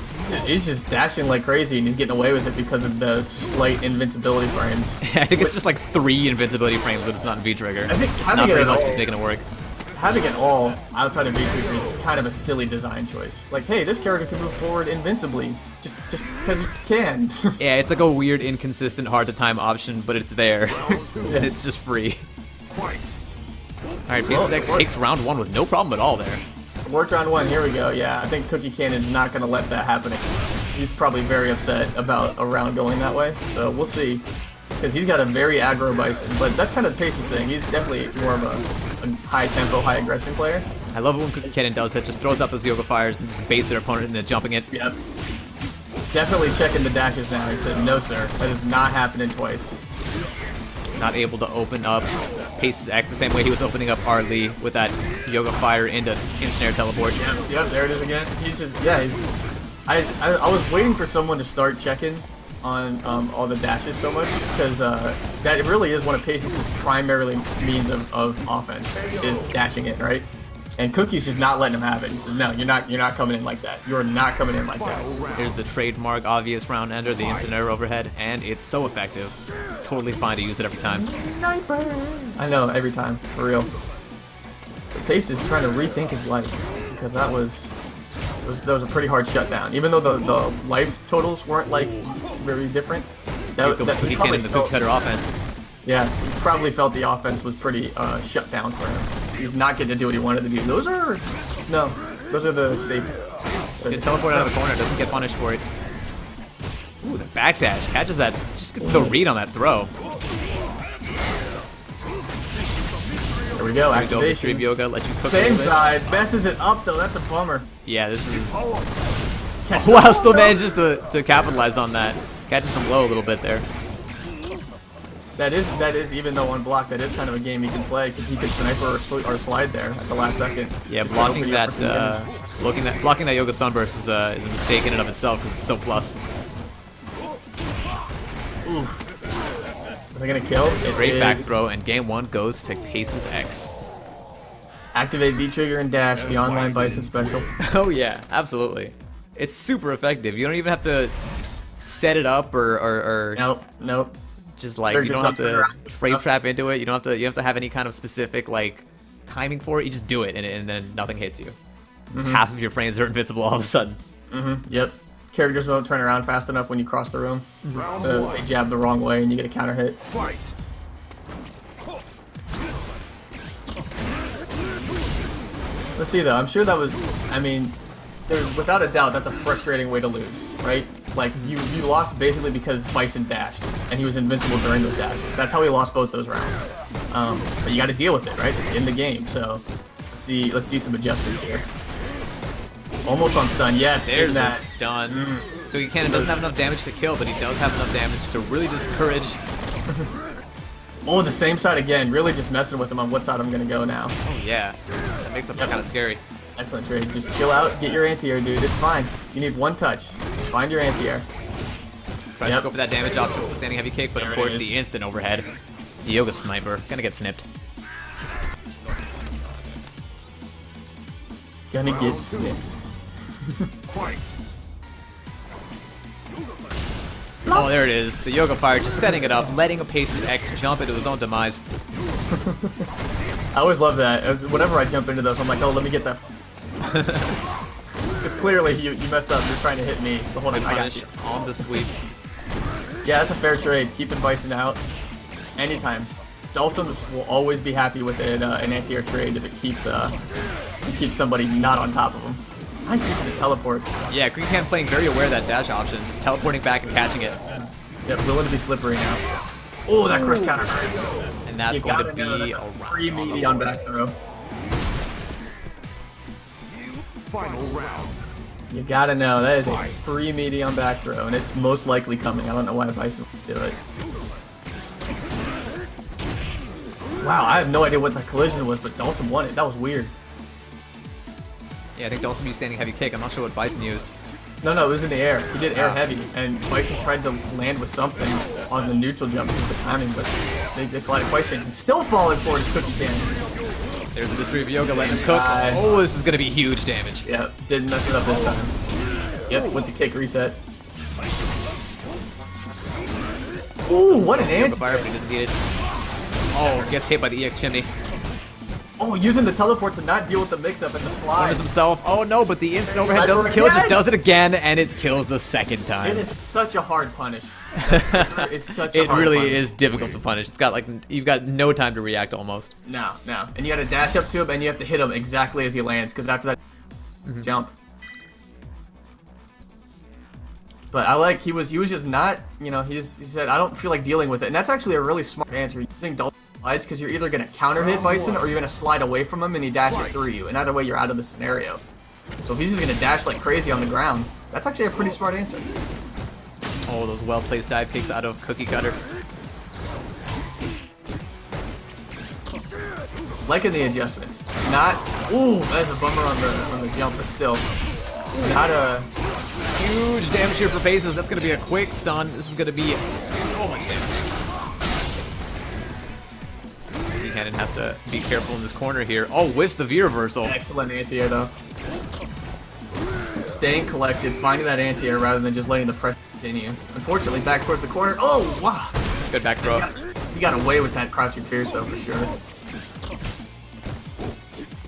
He's just dashing like crazy and he's getting away with it because of the slight invincibility frames. I think it's just like 3 invincibility frames, but it's not in V-Trigger. I think it's not very much making it work. Having it all outside of V-Trigger is kind of a silly design choice. Like, hey, this character can move forward invincibly, just because he can. Yeah, it's like a weird, inconsistent, hard-to-time option, but it's there. And it's just free. Alright, Pace's X takes round 1 with no problem at all there. Worked round 1, here we go, yeah. I think Cookie Cannon's not going to let that happen. He's probably very upset about a round going that way, so we'll see. Because he's got a very aggro Bison, but that's kind of Pace's thing. He's definitely more of a high-tempo, high-aggression player. I love it when Cookie Cannon does that, just throws out those Yoga Fires and just baits their opponent into jumping it. Yep. Definitely checking the dashes now. He said, no sir, that is not happening twice. Not able to open up Pace's X the same way he was opening up Arlie with that Yoga Fire into in-snare teleport. Yep, there it is again. He's just, yeah, I was waiting for someone to start checking on all the dashes so much, because that really is one of Pace's primarily means of offense, is dashing it, right? And Cookie's just not letting him have it. He says, no, you're not coming in like that. You're not coming in like that. Here's the trademark obvious round ender, the instant air overhead, and it's so effective. It's totally fine to use it every time. I know, every time, for real. But Pace is trying to rethink his life, because that was a pretty hard shutdown. Even though the life totals weren't like very different. Cookie Cannon, the cookie cutter offense. Yeah, he probably felt the offense was pretty shut down for him. He's not getting to do what he wanted to do. Those are the safe. Get teleported out of the corner, doesn't get punished for it. Ooh, the backdash catches that, just gets the read on that throw. There we go, activation. Stream yoga, let you cook Same side, messes it up though. That's a bummer. Yeah, this is. Catch Wow, still manages to capitalize on that. Catches him low a little bit there. That is even though on block, that is kind of a game he can play because he could sniper or slide there at the last second. Yeah, Just blocking that Yoga Sunburst is a mistake in and of itself because it's so plus. Oof. Is it gonna kill? Great back throw, and game 1 goes to Paces X. Activate V trigger and dash, the online Bison special. Oh yeah, absolutely. It's super effective. You don't even have to set it up or Nope. just like you don't have to frame trap into it. You don't have to have any kind of specific like timing for it. You just do it and then nothing hits you. Half of your frames are invincible all of a sudden. Yep. Characters won't turn around fast enough when you cross the room. So they jab the wrong way and you get a counter hit. Fight. Let's see though, I'm sure that was, I mean, without a doubt, that's a frustrating way to lose, right? Like, you lost basically because Bison dashed, and he was invincible during those dashes. That's how he lost both those rounds. But you gotta deal with it, right? It's in the game, so let's see some adjustments here. Almost on stun, yes, There's that. the stun. So Buchanan doesn't have enough damage to kill, but he does have enough damage to really discourage. Oh, the same side again, really just messing with him on what side I'm gonna go now. Oh yeah, that makes it kind of scary. Excellent trade. Just chill out, get your anti-air, dude. It's fine. You need one touch. Just find your anti-air. Tries to go for that damage option with the standing heavy kick, but of course the instant overhead. The Yoga Sniper, gonna get snipped. Gonna get snipped. Fight. Oh, there it is. The Yoga Fire just setting it up, letting a Paces X jump into his own demise. I always love that. Whenever I jump into those, I'm like, oh, let me get that. Because clearly you messed up. You're trying to hit me the whole time. I got you. On the sweep. Yeah, that's a fair trade. Keeping Bison out anytime. Dulcims will always be happy with an anti-air trade if it keeps somebody not on top of them. Nice use of the teleports. Yeah, Greenhand playing very aware of that dash option, just teleporting back and catching it. Yep, willing to be slippery now. Oh, that crush counter hurts. And that's going to be a free meaty on back throw. Final round. You gotta know, that is a free meaty on back throw, and it's most likely coming. I don't know why Bison would do it. Wow, I have no idea what the collision was, but Dulcim won it. That was weird. Yeah, I think Dulcim used standing heavy kick. I'm not sure what Bison used. No, it was in the air. He did air heavy, and Bison tried to land with something on the neutral jump because of the timing, but they collided quite strange and still falling for his cookie can. There's the mystery of Yoga letting him cook. Oh, this is going to be huge damage. Yeah, didn't mess it up this time. Yep, with the kick reset. Ooh, what an anti! Fire, but he doesn't need it. Oh, gets hit by the EX chimney. Oh, using the teleport to not deal with the mix-up and the slide. Punches himself. Oh no, but the instant overhead doesn't kill, it just does it again, and it kills the second time. It is such a hard punish. It's such a hard punish. It really is difficult to punish. It's got like, you've got no time to react almost. No. And you gotta dash up to him, and you have to hit him exactly as he lands, because after that, jump. But I like, he was just not, you know, he said, I don't feel like dealing with it. And that's actually a really smart answer. You think Dalton slides because you're either going to counter hit Bison or you're going to slide away from him and he dashes through you. And either way, you're out of the scenario. So if he's just going to dash like crazy on the ground, that's actually a pretty smart answer. Oh, those well-placed dive kicks out of Cookie Cutter. Liking the adjustments. Not, ooh, that's a bummer on the jump, but still. Not a... Huge damage here for Paces. That's going to be a quick stun. This is going to be so much damage. Buchanan has to be careful in this corner here. Oh, whiffs the V reversal. Excellent anti-air though. Staying collected, finding that anti-air rather than just letting the pressure continue. Unfortunately, back towards the corner. Oh, wow. Good back throw. He got away with that crouching fierce though, for sure.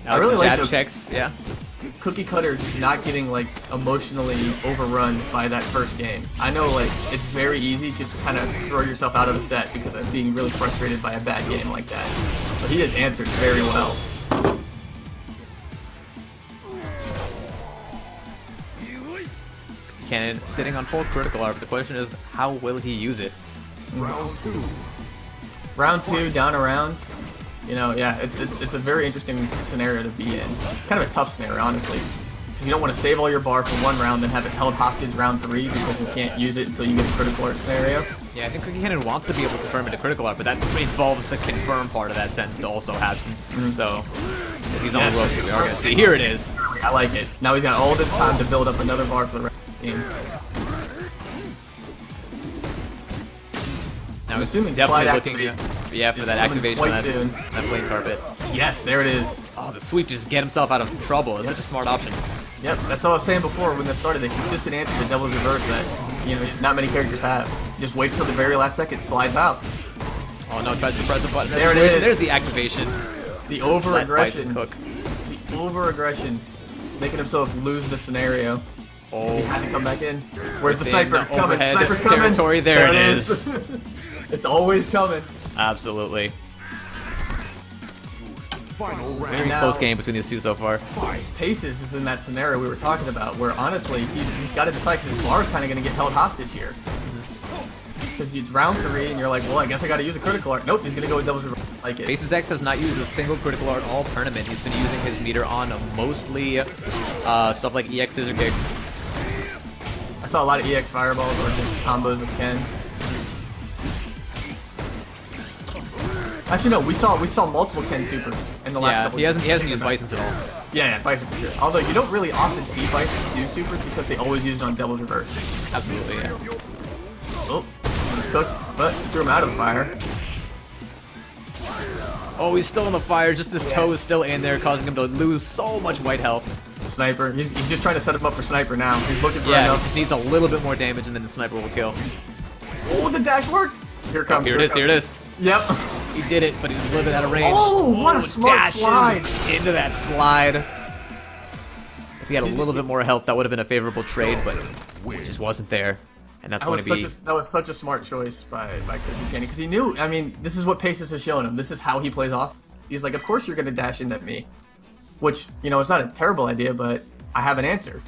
I really like the checks, yeah. Cookie Cutter just not getting like emotionally overrun by that first game. I know like it's very easy just to kind of throw yourself out of a set because of being really frustrated by a bad game like that. But he has answered very well. Cannon sitting on full critical art, but the question is, how will he use it? Round 2. Round 2, down around. You know, yeah, it's a very interesting scenario to be in. It's kind of a tough scenario, honestly, because you don't want to save all your bar for one round, then have it held hostage round 3 because you can't use it until you get a critical art scenario. Yeah, I think Cookie Cannon wants to be able to confirm into critical art, but that involves the confirm part of that sentence to also happen. So, if he's on the road, we are going to see. Here it is. I like it. Now he's got all this time to build up another bar for the rest of the game. Now I'm he's assuming definitely slide looking activate for is that coming activation quite on soon. that flame carpet. Yes, there it is. Oh, the sweep just get himself out of trouble. It's such a smart option. Yep, that's all I was saying before when this started. The consistent answer to devil's reverse that not many characters have. Just wait till the very last second, slides out. Oh no, tries to press the button. There it is. There's the activation. The over-aggression. Cook. The over-aggression. Making himself lose the scenario. Oh, He had to come back in. Where's the within sniper? It's coming. overhead Sniper's coming. territory. There it is. It's always coming. Absolutely. Final round. Very now- close game between these two so far. Fight. Paces is in that scenario we were talking about, where honestly he's got to decide because his bar's kind of going to get held hostage here. Because it's round 3 and you're like, well, I guess I got to use a critical art. Nope, he's going to go with devil's reverse. I like it. Faces X has not used a single critical art all tournament. He's been using his meter on mostly stuff like EX scissor kicks. I saw a lot of EX fireballs or just combos with Ken. Actually, no, we saw multiple Ken supers in the last Yeah, couple. he hasn't used Bisons at all. Yeah, Bison for sure. Although you don't really often see Bisons do supers because they always use it on devil's reverse. Absolutely, yeah. Oh, Cook, but threw him out of the fire. Oh, he's still in the fire. Just this toe Yes. is still in there, causing him to lose so much white health. Sniper. He's just trying to set him up for Sniper now. He's looking for Yeah, he enough. just needs a little bit more damage, and then the sniper will kill. Oh, the dash worked. Here it comes. Here it is. Here it is. Yep. He did it, but he was a little bit out of range. Oh, what a smart dashes slide. into that slide. If he had a little bit more health, that would have been a favorable trade, but it just wasn't there. And that's That going was to be... that was such a smart choice by Cookie Candy because he knew. I mean, this is what Paces has shown him. This is how he plays off. He's like, of course you're gonna dash into me, which it's not a terrible idea, but I have an answer.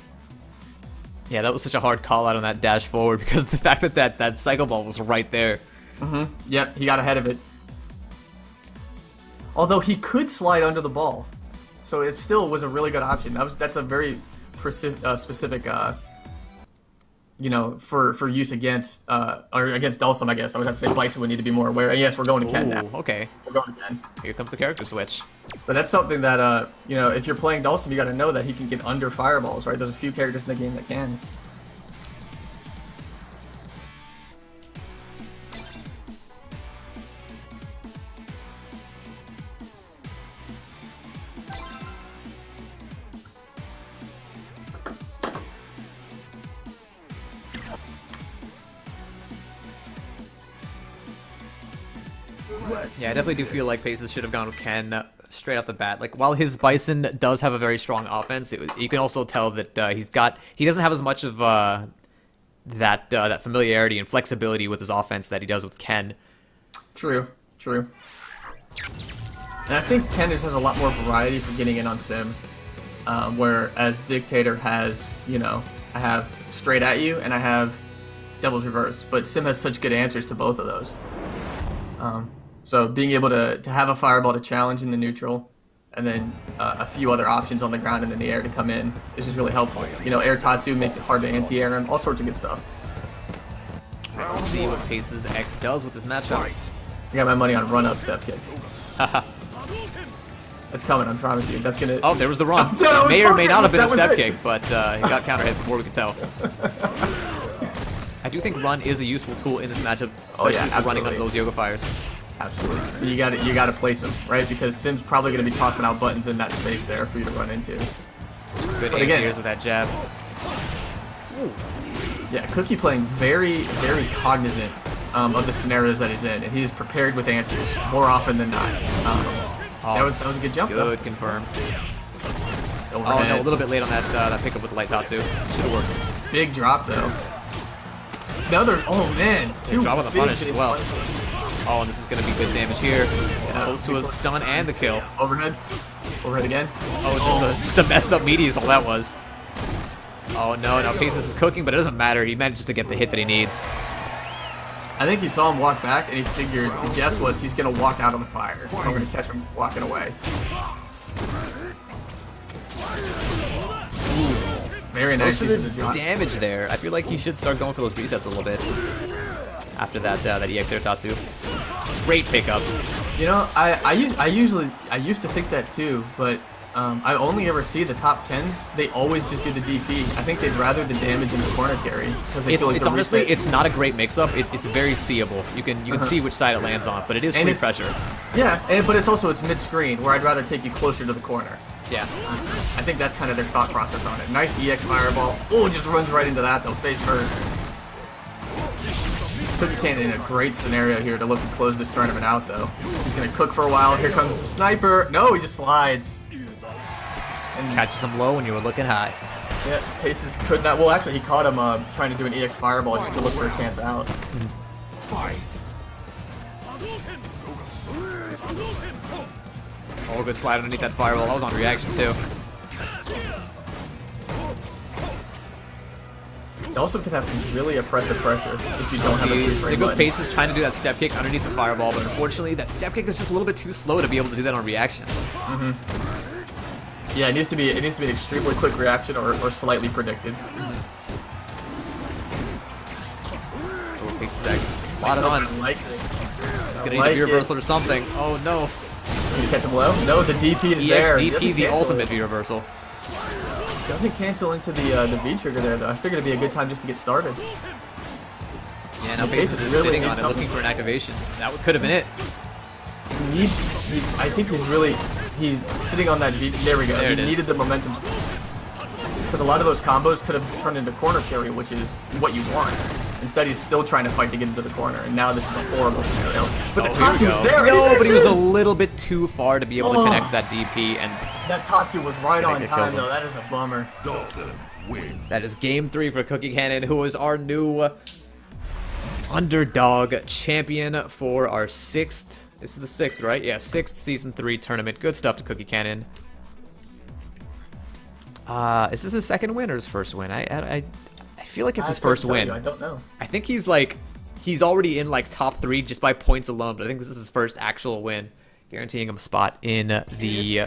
Yeah, that was such a hard call out on that dash forward because the fact that that cycle ball was right there. Yep, he got ahead of it. Although he could slide under the ball, so it still was a really good option. That's a very specific. For use against or against Dulcim, I guess I would have to say Bison would need to be more aware. And yes, we're going to Ken now. Ooh, okay. We're going to Ken. Here comes the character switch. But that's something that if you're playing Dulcim, you got to know that he can get under fireballs, right? There's a few characters in the game that can. Yeah, I definitely do feel like Paces should have gone with Ken straight off the bat. Like, while his Bison does have a very strong offense, you can also tell that he doesn't have as much of that familiarity and flexibility with his offense that he does with Ken. True. And I think Ken just has a lot more variety for getting in on Sim, whereas Dictator has, I have straight at you and I have Devil's Reverse, but Sim has such good answers to both of those. So being able to have a fireball to challenge in the neutral, and then a few other options on the ground and in the air to come in is just really helpful. Air Tatsu makes it hard to anti-air him, all sorts of good stuff. Let's see what Paces X does with this matchup. I got my money on run-up step kick. That's coming, I promise you. That's gonna. Oh, there was the run. I was May or may talking not have been a about- step that was it. kick, but he got counter hit before we could tell. I do think run is a useful tool in this matchup, especially yeah, for running absolutely. under those yoga fires. Absolutely. But you gotta place him, right? Because Sim's probably gonna be tossing out buttons in that space there for you to run into. Good But again- anti-airs with that jab. Yeah, Cookie playing very, very cognizant of the scenarios that he's in, and he's prepared with answers more often than not. That was a good jump. though. Good confirm. Oh no, a little bit late on that pickup with the light Tatsu. Should have worked. Big drop though. The other, oh man, two drop on the punish as well. punishes. Oh, and this is going to be good damage here. Close to a stun and the kill. Overhead. Overhead again. Oh, just a messed up meaty is all that was. Oh no, now Paces is cooking, but it doesn't matter. He manages to get the hit that he needs. I think he saw him walk back, and he figured, the guess was he's going to walk out of the fire. So I'm going to catch him walking away. Very nice use of the drop. Damage there. I feel like he should start going for those resets a little bit. After that EX Air Tatsu. Great pickup. You know, I used to think that too, but I only ever see the top 10s. They always just do the DP. I think they'd rather the damage in the corner carry because they feel like it's the honestly reset. it's not a great mix-up. It's very seeable. You can see which side it lands on, but it is free pressure. Yeah, but it's mid-screen where I'd rather take you closer to the corner. Yeah. I think that's kind of their thought process on it. Nice EX fireball. Oh, just runs right into that though, face first. Cookie Cannon in a great scenario here to look to close this tournament out though. He's gonna cook for a while. Here comes the sniper. No, he just slides. And catches him low when you were looking high. Yeah, Paces could not. Well, actually, he caught him trying to do an EX fireball just to look for a chance out. Fight. Oh, good slide underneath that fireball. That was on reaction too. It also can have some really oppressive pressure if you don't have a free There frame goes button. Paces trying to do that step kick underneath the fireball, but unfortunately that step kick is just a little bit too slow to be able to do that on reaction. Yeah, it needs to be an extremely quick reaction or slightly predicted. Oh, Paces X. Spot Spot on. I like it. He's gonna need a V-reversal or something. Oh no. Can you catch him low? No, the DP is there. EX Doesn't DP, the cancel ultimate it. V-reversal. Doesn't cancel into the V trigger there though. I figured it'd be a good time just to get started. Yeah, now The Paces is really sitting on needs it, something. looking for an activation. That could have been it. I think he's sitting on that V. There we go. There He it is. needed the momentum. Because a lot of those combos could have turned into corner carry, which is what you want. Instead, he's still trying to fight to get into the corner, and now this is a horrible scenario. But the Oh, here we Tatsu was go. there. No, and but he was a misses! little bit too far to be able to Oh. connect that DP, and That Tatsu was right That's on gonna time, kill him. though. That is a bummer. Dolphin win. that is game 3 for Cookie Cannon, who is our new underdog champion for our 6th. This is the 6th, right? Yeah, 6th Season 3 tournament. Good stuff to Cookie Cannon. Is this his second win or his first win? I feel like it's his first win. I don't know. I think he's already in like top 3 just by points alone, but I think this is his first actual win, guaranteeing him a spot in the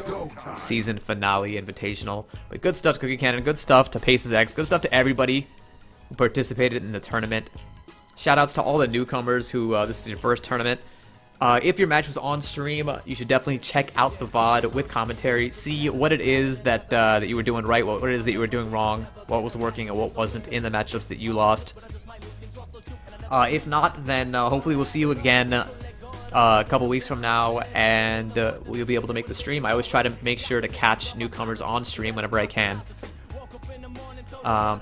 season finale invitational. But good stuff to Cookie Cannon, good stuff to Paces X, good stuff to everybody who participated in the tournament. Shoutouts to all the newcomers who this is your first tournament. If your match was on stream, you should definitely check out the VOD with commentary, see what it is that that you were doing right, what it is that you were doing wrong, what was working and what wasn't in the matchups that you lost. If not, then hopefully we'll see you again a couple weeks from now, and we'll be able to make the stream. I always try to make sure to catch newcomers on stream whenever I can.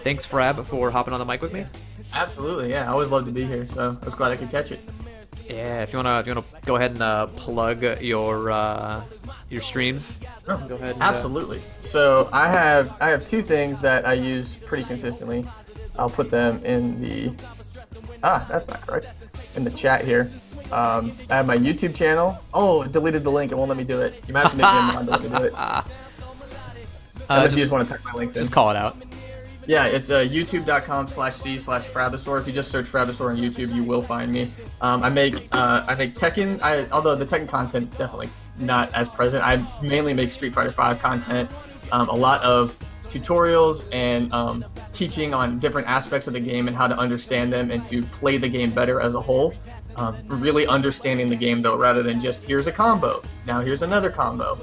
Thanks, Frab, for hopping on the mic with me. Absolutely, yeah. I always love to be here, so I was glad I could catch it. Yeah, if you wanna go ahead and plug your streams, Oh, go ahead. And, absolutely. So I have two things that I use pretty consistently. I'll put them in the that's not correct. In the chat here. I have my YouTube channel. Oh, it deleted the link. It won't let me do it. You might have to make me a mod to let me do it. Unless you just want to type my links in. Just call it out. Yeah, it's youtube.com/c/Frabasaur. If you just search Frabasaur on YouTube, you will find me. I make Tekken. Although the Tekken content's definitely not as present. I mainly make Street Fighter V content. A lot of tutorials and teaching on different aspects of the game and how to understand them and to play the game better as a whole. Really understanding the game though, rather than just here's a combo. Now here's another combo.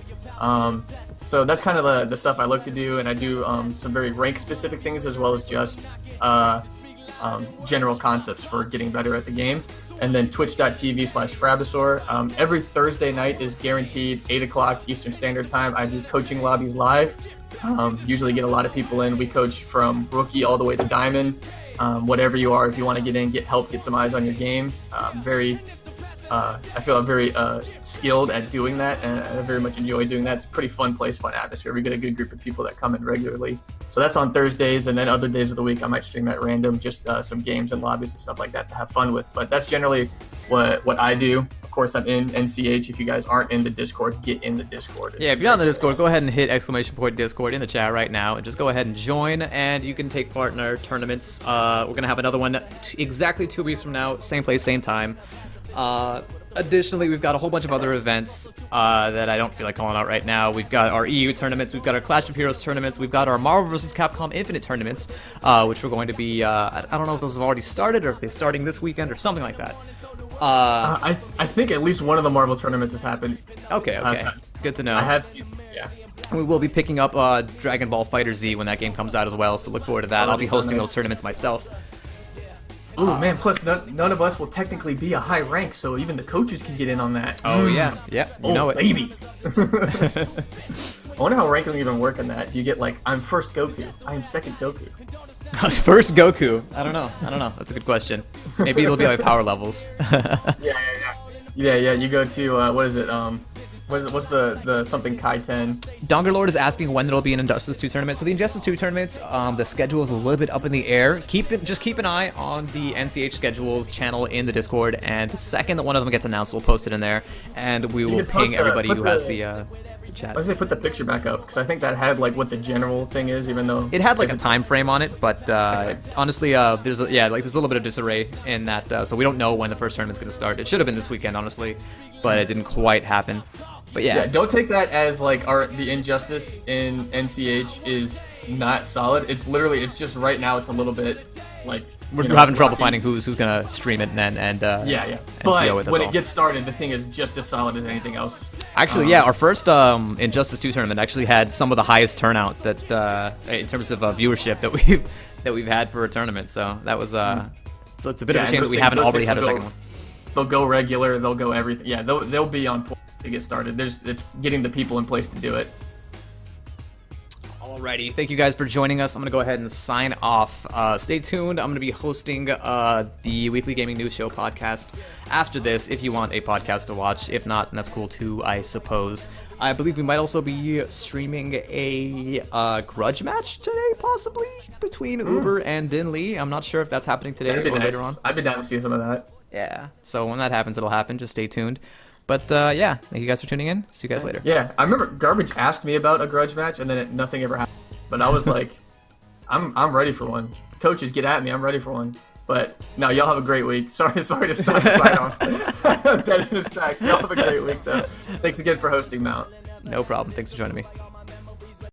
So that's kind of the stuff I look to do, and I do some very rank-specific things as well as just general concepts for getting better at the game. And then twitch.tv/Frabasaur. Every Thursday night is guaranteed 8 o'clock Eastern Standard Time. I do coaching lobbies live. Usually get a lot of people in. We coach from rookie all the way to diamond. Whatever you are, if you want to get in, get help, get some eyes on your game. Very I feel I'm very skilled at doing that, and I very much enjoy doing that. It's a pretty fun place, fun atmosphere. We get a good group of people that come in regularly. So that's on Thursdays, and then other days of the week I might stream at random, just some games and lobbies and stuff like that to have fun with. But that's generally what I do. Of course, I'm in NCH. If you guys aren't in the Discord, get in the Discord. Yeah, if you're on the Discord, go ahead and hit !Discord in the chat right now, and just go ahead and join, and you can take part in our tournaments. We're going to have another one exactly 2 weeks from now, same place, same time. Additionally, we've got a whole bunch of other events that I don't feel like calling out right now. We've got our EU tournaments, we've got our Clash of Heroes tournaments, we've got our Marvel vs. Capcom Infinite tournaments, which we're going to be, I don't know if those have already started or if they're starting this weekend or something like that. I think at least one of the Marvel tournaments has happened. Okay. Good to know. I have seen, yeah. We will be picking up Dragon Ball FighterZ when that game comes out as well, so look forward to that. I'll be hosting those tournaments myself. Ooh, man, plus none of us will technically be a high rank, so even the coaches can get in on that. Oh, yeah, you know it. Baby. I wonder how ranking will even work in that. Do you get like, I'm first Goku, I'm second Goku? First Goku? I don't know. That's a good question. Maybe it'll be like power levels. Yeah, you go to, what is it, what's the something Kai 10? Donger Lord is asking when there'll be an Injustice 2 tournament. So the Injustice 2 tournaments, the schedule is a little bit up in the air. Just keep an eye on the NCH schedules channel in the Discord, and the second that one of them gets announced, we'll post it in there, and we will ping everybody who has the chat. I was gonna put the picture back up because I think that had like what the general thing is, even though it had like a time frame on it, but honestly, there's a little bit of disarray in that, so we don't know when the first tournament's gonna start. It should have been this weekend, honestly, but it didn't quite happen. But yeah, don't take that as like the Injustice in NCH is not solid. It's just right now it's a little bit like we're having trouble finding who's gonna stream it and but when it gets started, the thing is just as solid as anything else. Actually, our first Injustice 2 tournament actually had some of the highest turnout that in terms of viewership that we've had for a tournament. So that was so it's a bit of a shame that we haven't already had a second one. They'll go regular, they'll go everything. Yeah, they'll be on point to get started. It's getting the people in place to do it. Alrighty, thank you guys for joining us. I'm gonna go ahead and sign off. Stay tuned. I'm gonna be hosting the Weekly Gaming News Show podcast after this. If you want a podcast to watch, if not, then that's cool too, I suppose. I believe we might also be streaming a grudge match today, possibly between Uber and Din Lee. I'm not sure if that's happening today or later on. I've been down to see some of that. Yeah, so when that happens, it'll happen. Just stay tuned. But yeah, thank you guys for tuning in. See you guys later. Yeah, I remember Garbage asked me about a grudge match, and then nothing ever happened. But I was like, I'm ready for one. Coaches, get at me. I'm ready for one. But no, y'all have a great week. Sorry to start the sign off. Dead in his tracks. Y'all have a great week, though. Thanks again for hosting, Mount. No problem. Thanks for joining me.